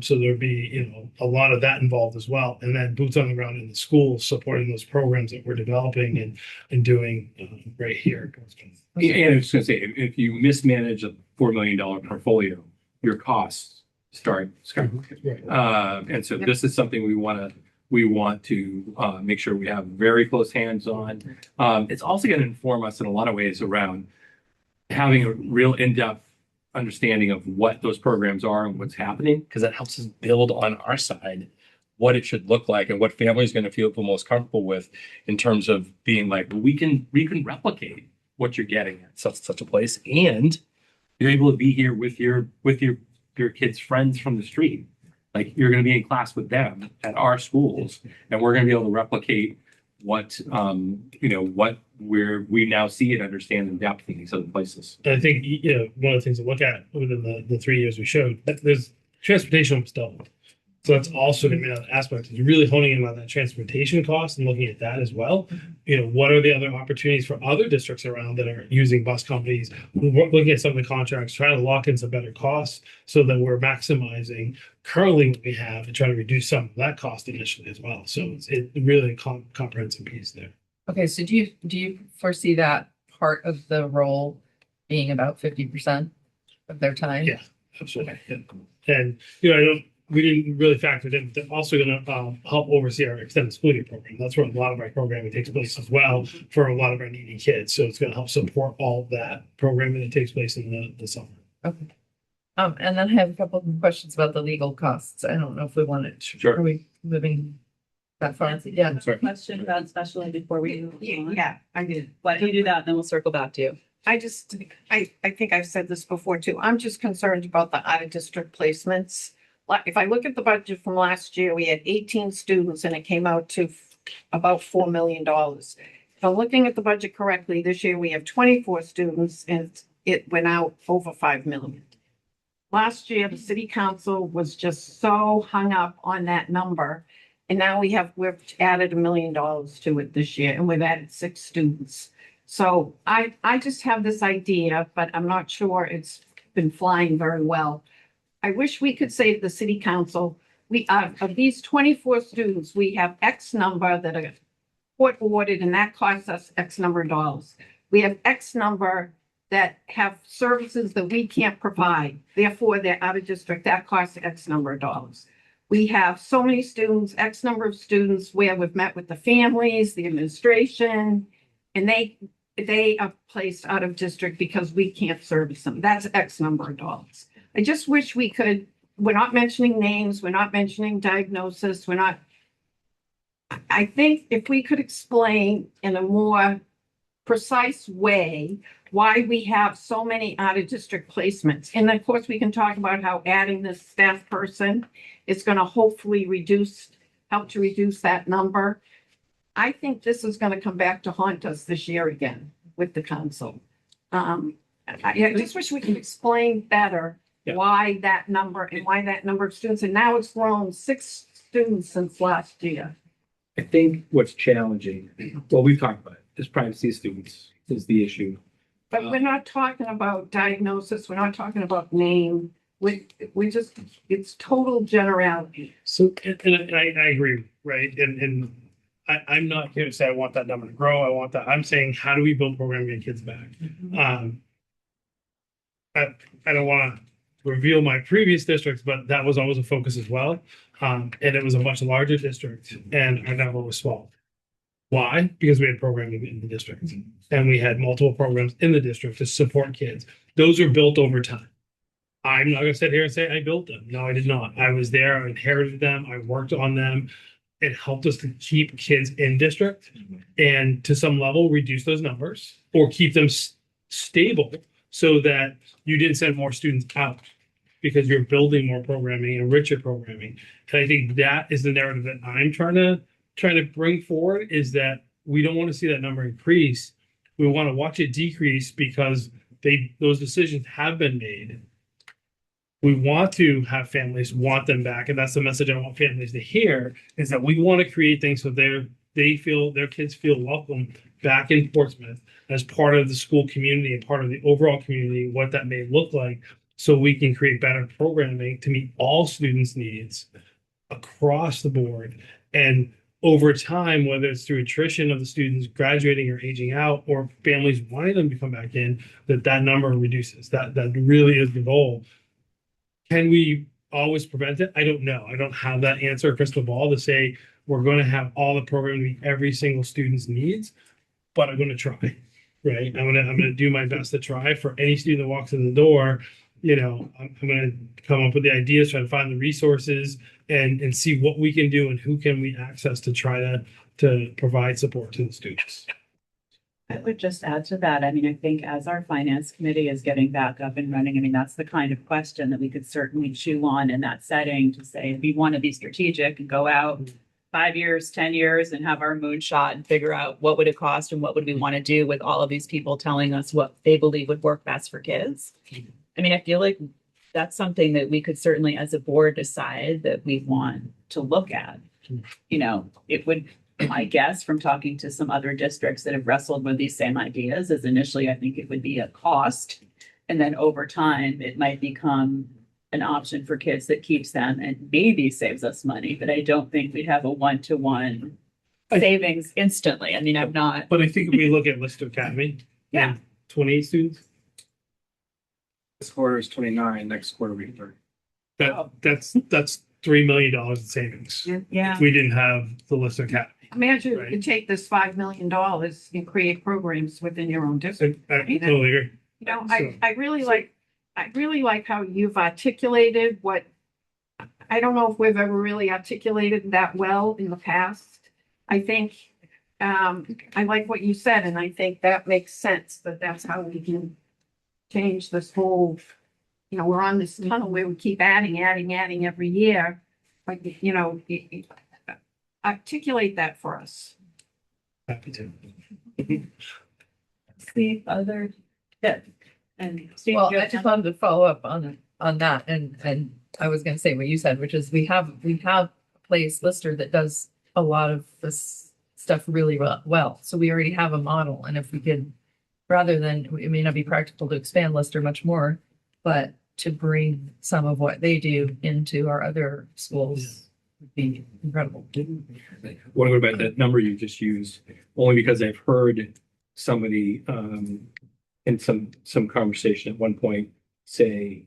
Speaker 3: So there'd be, a lot of that involved as well. And then boots on the ground in the schools, supporting those programs that we're developing and doing right here.
Speaker 5: And I was going to say, if you mismanage a $4 million portfolio, your costs start skyrocketing. And so this is something we want to make sure we have very close hands on. It's also going to inform us in a lot of ways around having a real in-depth understanding of what those programs are and what's happening, because that helps us build on our side what it should look like and what families are going to feel the most comfortable with, in terms of being like, we can replicate what you're getting at such a place, and you're able to be here with your kids' friends from the street. Like, you're going to be in class with them at our schools, and we're going to be able to replicate what what we now see and understand in depth in these other places.
Speaker 3: And I think one of the things to look at within the 3 years we showed, there's transportation was doubled. So that's also going to be another aspect. Is really honing in on that transportation cost and looking at that as well. What are the other opportunities for other districts around that are using bus companies? We're looking at some of the contracts, trying to lock in some better costs so that we're maximizing currently what we have and trying to reduce some of that cost initially as well. So it's really a comprehensive piece there.
Speaker 8: Okay, so do you foresee that part of the role being about 50% of their time?
Speaker 3: Yeah, absolutely. Yeah. And we didn't really factor it in. They're also going to help oversee our extended school year program. That's where a lot of our programming takes place as well for a lot of our needy kids. So it's going to help support all of that programming that takes place in the summer.
Speaker 8: Okay. And then I have a couple of questions about the legal costs. I don't know if we want to.
Speaker 5: Sure.
Speaker 8: Are we moving that far?
Speaker 1: Nancy,
Speaker 8: Yeah.
Speaker 1: sorry. Question about special ed before we move on.
Speaker 17: Yeah, I did.
Speaker 1: Why don't you do that, and then we'll circle back to you.
Speaker 17: I think I've said this before too. I'm just concerned about the out of district placements. Like, if I look at the budget from last year, we had 18 students and it came out to about $4 million. If I'm looking at the budget correctly, this year we have 24 students and it went out over 5 million. Last year, the city council was just so hung up on that number And now we've added $1 million to it this year, and we've added 6 students. So I just have this idea, but I'm not sure it's been flying very well. I wish we could say to the city council, we of these 24 students, we have X number that are court awarded, and that costs us X number of dollars. We have X number that have services that we can't provide. Therefore, they're out of district. That costs X number of dollars. We have so many students, X number of students where we've met with the families, the administration, and they are placed out of district because we can't service them. That's X number of dollars. I just wish we could, we're not mentioning names, we're not mentioning diagnosis, I think if we could explain in a more precise way why we have so many out of district placements. And of course, we can talk about how adding this staff person is going to hopefully help to reduce that number. I think this is going to come back to haunt us this year again with the council. I just wish we could explain better why that number and why that number of students. And now it's grown 6 students since last year.
Speaker 5: I think what's challenging, well, we've talked about it, is privacy of students is the issue.
Speaker 17: But we're not talking about diagnosis. We're not talking about name. We just, it's total generality.
Speaker 3: So, and I agree, right? And I'm not here to say I want that number to grow. I want that. I'm saying, how do we build programming and get kids back? I don't want to reveal my previous districts, but that was always a focus as well. And it was a much larger district, and our number was small. Why? Because we had programming in the district, and we had multiple programs in the district to support kids. Those are built over time. I'm not going to sit here and say I built them. No, I did not. I was there. I inherited them. I worked on them. It helped us to keep kids in district and to some level reduce those numbers or keep them stable so that you didn't send more students out because you're building more programming and richer programming. And I think that is the narrative that I'm trying to bring forward, is that we don't want to see that number increase. We want to watch it decrease because those decisions have been made. We want to have families want them back, and that's the message I want families to hear, is that we want to create things so they feel, their kids feel welcome back in Portsmouth as part of the school community and part of the overall community, what that may look like, so we can create better programming to meet all students' needs across the board. And over time, whether it's through attrition of the students graduating or aging out, or families wanting them to come back in, that number reduces. That really is the goal. Can we always prevent it? I don't know. I don't have that answer, crystal ball, to say we're going to have all the programming meet every single student's needs, but I'm going to try, right? I'm going to do my best to try. For any student that walks in the door, I'm going to come up with the ideas, try to find the resources, and see what we can do and who can we access to try to provide support to the students.
Speaker 1: I would just add to that. I mean, I think as our finance committee is getting back up and running, I mean, that's the kind of question that we could certainly chew on in that setting, to say, if we want to be strategic and go out 5 years, 10 years and have our moonshot and figure out what would it cost and what would we want to do with all of these people telling us what they believe would work best for kids. I mean, I feel like that's something that we could certainly as a board decide that we want to look at. It would, I guess, from talking to some other districts that have wrestled with these same ideas, is initially, I think it would be a cost. And then over time, it might become an option for kids that keeps them and maybe saves us money. But I don't think we'd have a one-to-one savings instantly. I mean, I'm not.
Speaker 3: But I think if we look at Lister Academy, 28 students.
Speaker 14: This quarter is 29, next quarter will be 30.
Speaker 3: That's $3 million in savings.
Speaker 17: Yeah.
Speaker 3: If we didn't have the Lister Academy.
Speaker 17: Imagine you could take this $5 million and create programs within your own district.
Speaker 3: I totally agree.
Speaker 17: I really like how you've articulated what, I don't know if we've ever really articulated that well in the past. I think, I like what you said, and I think that makes sense, that's how we can change this whole, we're on this tunnel where we keep adding every year. But, articulate that for us.
Speaker 3: Happy to.
Speaker 1: See other tips. And Steve,
Speaker 8: Well, I just wanted to follow up on that, and I was going to say what you said, which is we have place, Lister, that does a lot of this stuff really well. So we already have a model, and if we could, rather than, it may not be practical to expand Lister much more, but to bring some of what they do into our other schools would be incredible.
Speaker 5: What about that number you just used? Only because I've heard somebody in some conversation at one point say,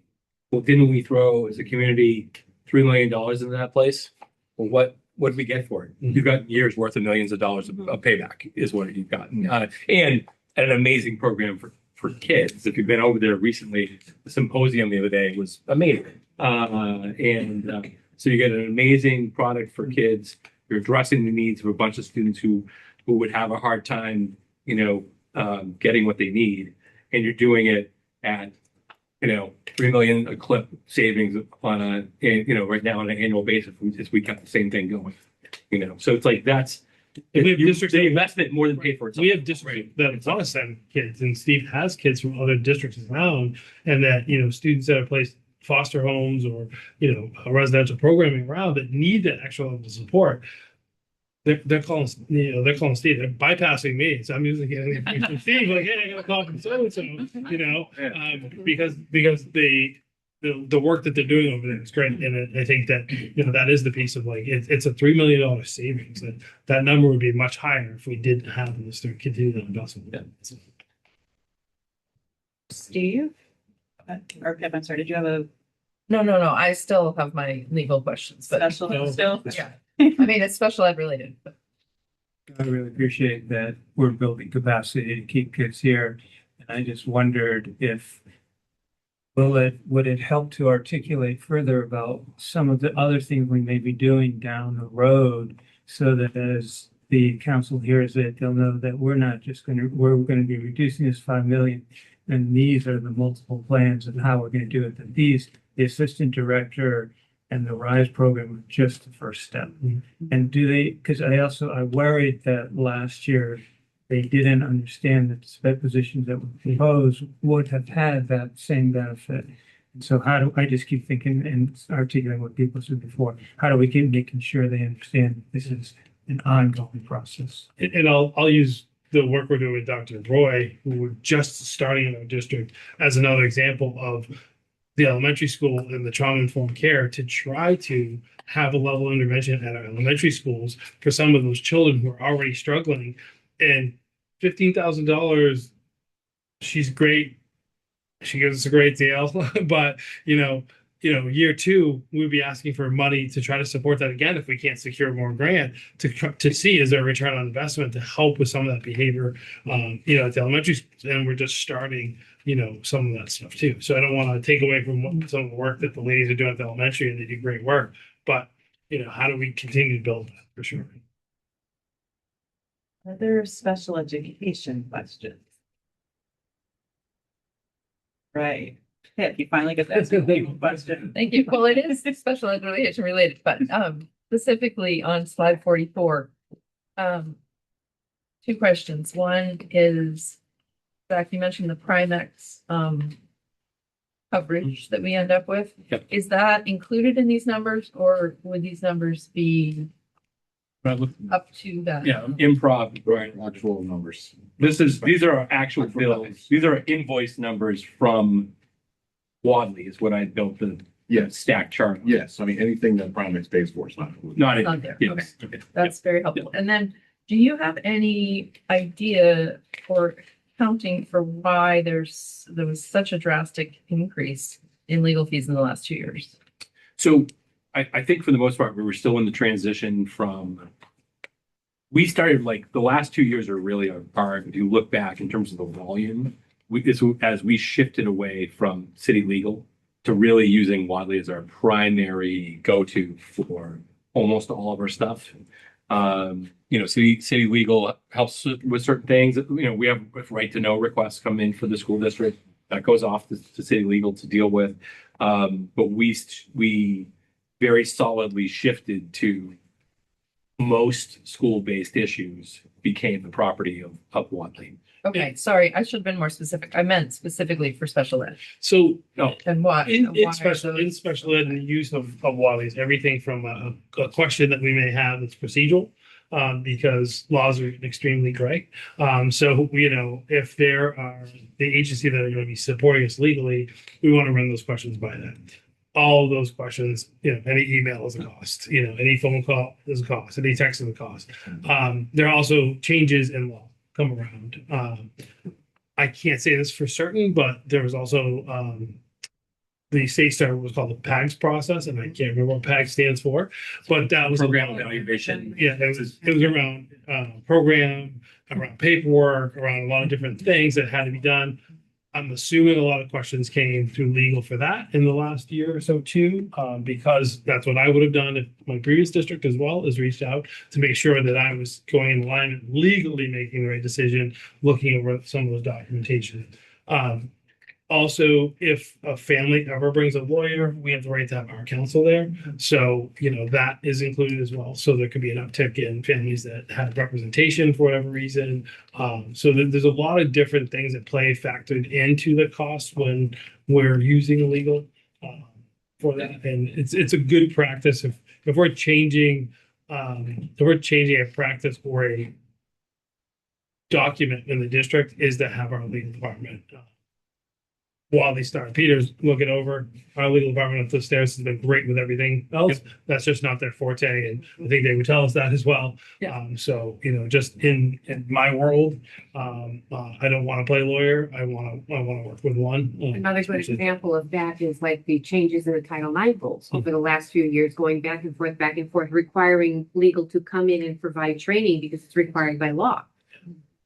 Speaker 5: well, didn't we throw as a community $3 million into that place? Well, what did we get for it? You've got years worth of millions of dollars of payback is what you've gotten. And an amazing program for kids. If you've been over there recently, the symposium the other day was amazing. So you get an amazing product for kids. You're addressing the needs of a bunch of students who would have a hard time, getting what they need. And you're doing it at, $3 million a clip savings on right now on an annual basis. We got the same thing going, So it's like
Speaker 3: we have districts
Speaker 5: the investment more than paid for itself.
Speaker 3: We have districts that want to send kids, and Steve has kids from other districts around, and that students that are placed foster homes or residential programming around that need that extra level of support. They're calling Steve. They're bypassing me, so I'm usually getting information from Steve. Like, hey, I got a call from so and so. Because the work that they're doing over there is great, and I think that that is the piece of like it's a $3 million savings. That number would be much higher if we didn't have this to continue that investment. Yeah.
Speaker 1: Steve, or Pip, I'm sorry. Did you have a
Speaker 8: No. I still have my legal questions, but
Speaker 1: special still?
Speaker 8: yeah. I mean, it's special ed related, but
Speaker 21: I really appreciate that we're building capacity to keep kids here. And I just wondered if would it help to articulate further about some of the other things we may be doing down the road so that as the council hears it, they'll know that we're going to be reducing this 5 million. And these are the multiple plans of how we're going to do it. That the assistant director and the RISE program are just the first step. And because I worried that last year they didn't understand that the sped positions that were proposed would have had that same benefit. And so I just keep thinking and articulating what people said before, how do we keep making sure they understand this is an ongoing process?
Speaker 3: And I'll use the work we're doing with Dr. Roy, who we're just starting in our district, as another example of the elementary school and the trauma-informed care to try to have a level of intervention at our elementary schools for some of those children who are already struggling. And $15,000, she's great. She gives us a great deal, but year two, we'd be asking for money to try to support that again if we can't secure more grant to see is there a return on investment to help with some of that behavior, at the elementary schools. And we're just starting, some of that stuff too. So I don't want to take away from some of the work that the ladies are doing at the elementary, and they do great work. But how do we continue to build that for sure?
Speaker 1: Other special education questions? Right. Pip, you finally get to ask a big question.
Speaker 8: thank you. Well, it is special education related, but specifically on slide 44, 2 questions. One is, Zach, you mentioned the Primex coverage that we end up with.
Speaker 5: Yep.
Speaker 8: Is that included in these numbers, or would these numbers be up to that?
Speaker 5: Yeah, improv,
Speaker 7: Right, actual numbers.
Speaker 5: these are our actual bills. These are our invoice numbers from Wadley is what I built the stack chart.
Speaker 7: Yes, I mean, anything that Primex pays for is not included.
Speaker 5: Not
Speaker 8: Not there.
Speaker 5: yes.
Speaker 8: Okay. That's very helpful. And then, do you have any idea or accounting for why there was such a drastic increase in legal fees in the last 2 years?
Speaker 5: So I think for the most part, we were still in the transition from, we started like the last 2 years are really are, if you look back in terms of the volume, as we shifted away from city legal to really using Wadley as our primary go-to for almost all of our stuff. City legal helps with certain things. We have right to know requests come in for the school district that goes off to city legal to deal with. But we very solidly shifted to most school-based issues became the property of Wadley.
Speaker 8: Okay, sorry, I should have been more specific. I meant specifically for special ed.
Speaker 3: So
Speaker 8: And why?
Speaker 3: in
Speaker 8: Why are
Speaker 3: special
Speaker 8: those-
Speaker 3: ed and the use of Wally's, everything from a question that we may have that's procedural, because laws are extremely gray. So you know, if there are the agency that are going to be supporting us legally, we want to run those questions by them. All of those questions, you know, any email is a cost, you know, any phone call is a cost, any text is a cost. There are also changes in law come around. I can't say this for certain, but there was also the state started was called the PAGS process, and I can't remember what PAGS stands for, but that was
Speaker 5: Program evaluation.
Speaker 3: Yeah, it was around program, around paperwork, around a lot of different things that had to be done. I'm assuming a lot of questions came through legal for that in the last year or so too, because that's what I would have done if my previous district as well is reached out to make sure that I was going in line and legally making the right decision, looking over some of those documentation. Also, if a family ever brings a lawyer, we have the right to have our counsel there. So, you know, that is included as well. So there could be an uptick in families that have representation for whatever reason. So there's a lot of different things that play factored into the cost when we're using legal for that. And it's a good practice if we're changing a practice or a document in the district is to have our legal department Wally Star Peters look it over. Our legal department up the stairs has been great with everything else. That's just not their forte, and I think they would tell us that as well. So you know, just in my world, I don't want to play lawyer. I want to work with one.
Speaker 6: Another good example of that is like the changes in the Title IX rules over the last few years, going back and forth, requiring legal to come in and provide training because it's required by law.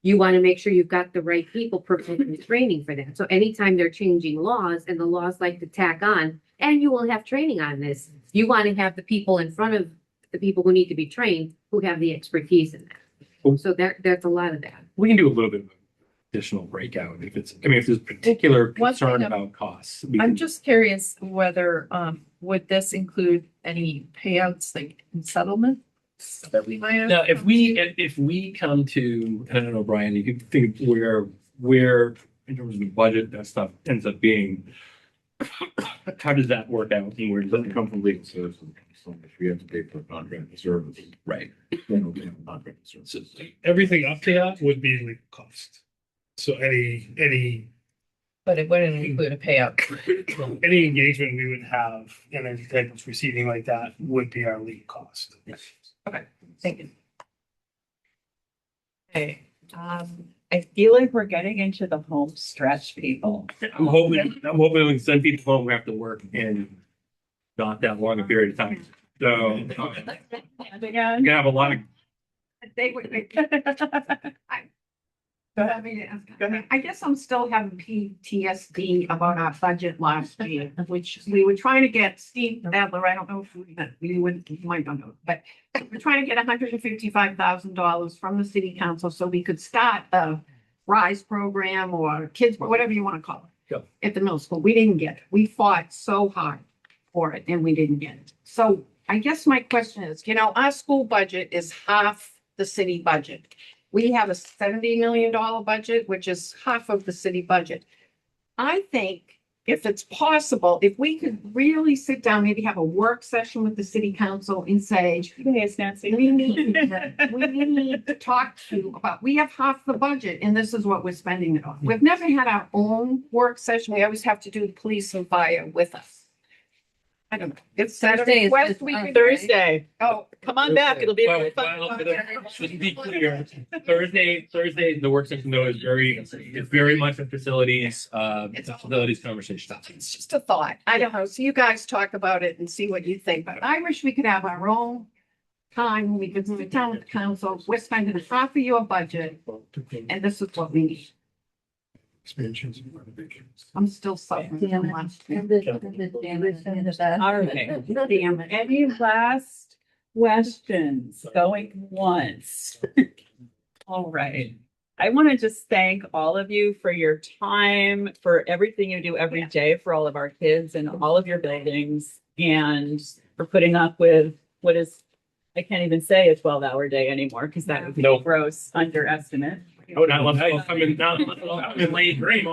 Speaker 6: You want to make sure you've got the right people providing the training for that. So anytime they're changing laws and the laws like to tack on, and you will have training on this, you want to have the people in front of the people who need to be trained who have the expertise in that. So there's a lot of that.
Speaker 5: We can do a little bit of additional breakout if it's, I mean, if there's particular
Speaker 8: One thing
Speaker 5: concern
Speaker 8: I'm-
Speaker 5: about costs.
Speaker 8: I'm just curious whether, would this include any payouts like in settlements that we might have?
Speaker 5: Now, if we come to, and I don't know, Brian, you could think where in terms of the budget, that stuff ends up being, how does that work out? And where does that come from legal services? So if we have to pay for contract service. Right. Then we'll pay for contract services.
Speaker 3: Everything up to that would be legal cost. So any
Speaker 8: But it wouldn't include a payout.
Speaker 3: any engagement we would have in any type of proceeding like that would be our legal cost.
Speaker 8: Okay, thank you.
Speaker 1: Okay, I feel like we're getting into the home stretch, people.
Speaker 5: I'm hoping we can send people home who have to work in not that long a period of time. So you're gonna have a lot of.
Speaker 17: They would. I guess I'm still having PTSD about our budget last year, which we were trying to get Steve Adler. I don't know if you might not know, but we're trying to get $155,000 from the city council so we could start the RISE program or kids, whatever you want to call it, at the middle school. We didn't get it. We fought so hard for it and we didn't get it. So I guess my question is, you know, our school budget is half the city budget. We have a $70 million budget, which is half of the city budget. I think if it's possible, if we could really sit down, maybe have a work session with the city council and say,
Speaker 1: yes, Nancy,
Speaker 17: we need to talk to about, we have half the budget and this is what we're spending it on. We've never had our own work session. We always have to do the police and fire with us. I don't know. It's
Speaker 1: Thursday is
Speaker 17: West
Speaker 1: just-
Speaker 17: week.
Speaker 1: Thursday.
Speaker 17: Oh,
Speaker 1: come on back. It'll be
Speaker 5: Well,
Speaker 1: really fun.
Speaker 5: well, to be clear, Thursday, the work session though is very much a facilities conversation.
Speaker 17: It's just a thought. I don't know. So you guys talk about it and see what you think. But I wish we could have our own time when we could sit down with the council. We're spending half of your budget and this is what we need.
Speaker 4: Expansions and renovations.
Speaker 17: I'm still suffering from last year.
Speaker 1: All right. Any last questions going once? All right. I want to just thank all of you for your time, for everything you do every day for all of our kids and all of your buildings, and for putting up with what is I can't even say a 12-hour day anymore because that would be a
Speaker 3: Nope.
Speaker 1: gross underestimate.
Speaker 3: Oh, now I'm coming down. I'm in late grade.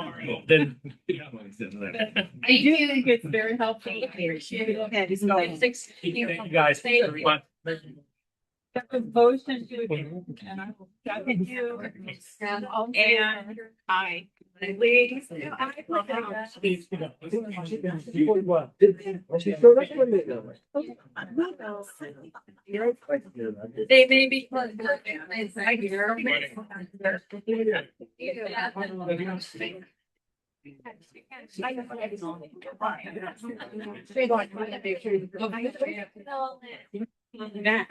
Speaker 3: Then.
Speaker 1: I do think it's very helpful.
Speaker 3: Thank you guys. Everyone.
Speaker 17: Motion to adjourn, and I will second you. And I. Ladies.
Speaker 18: They may be.
Speaker 17: Yeah.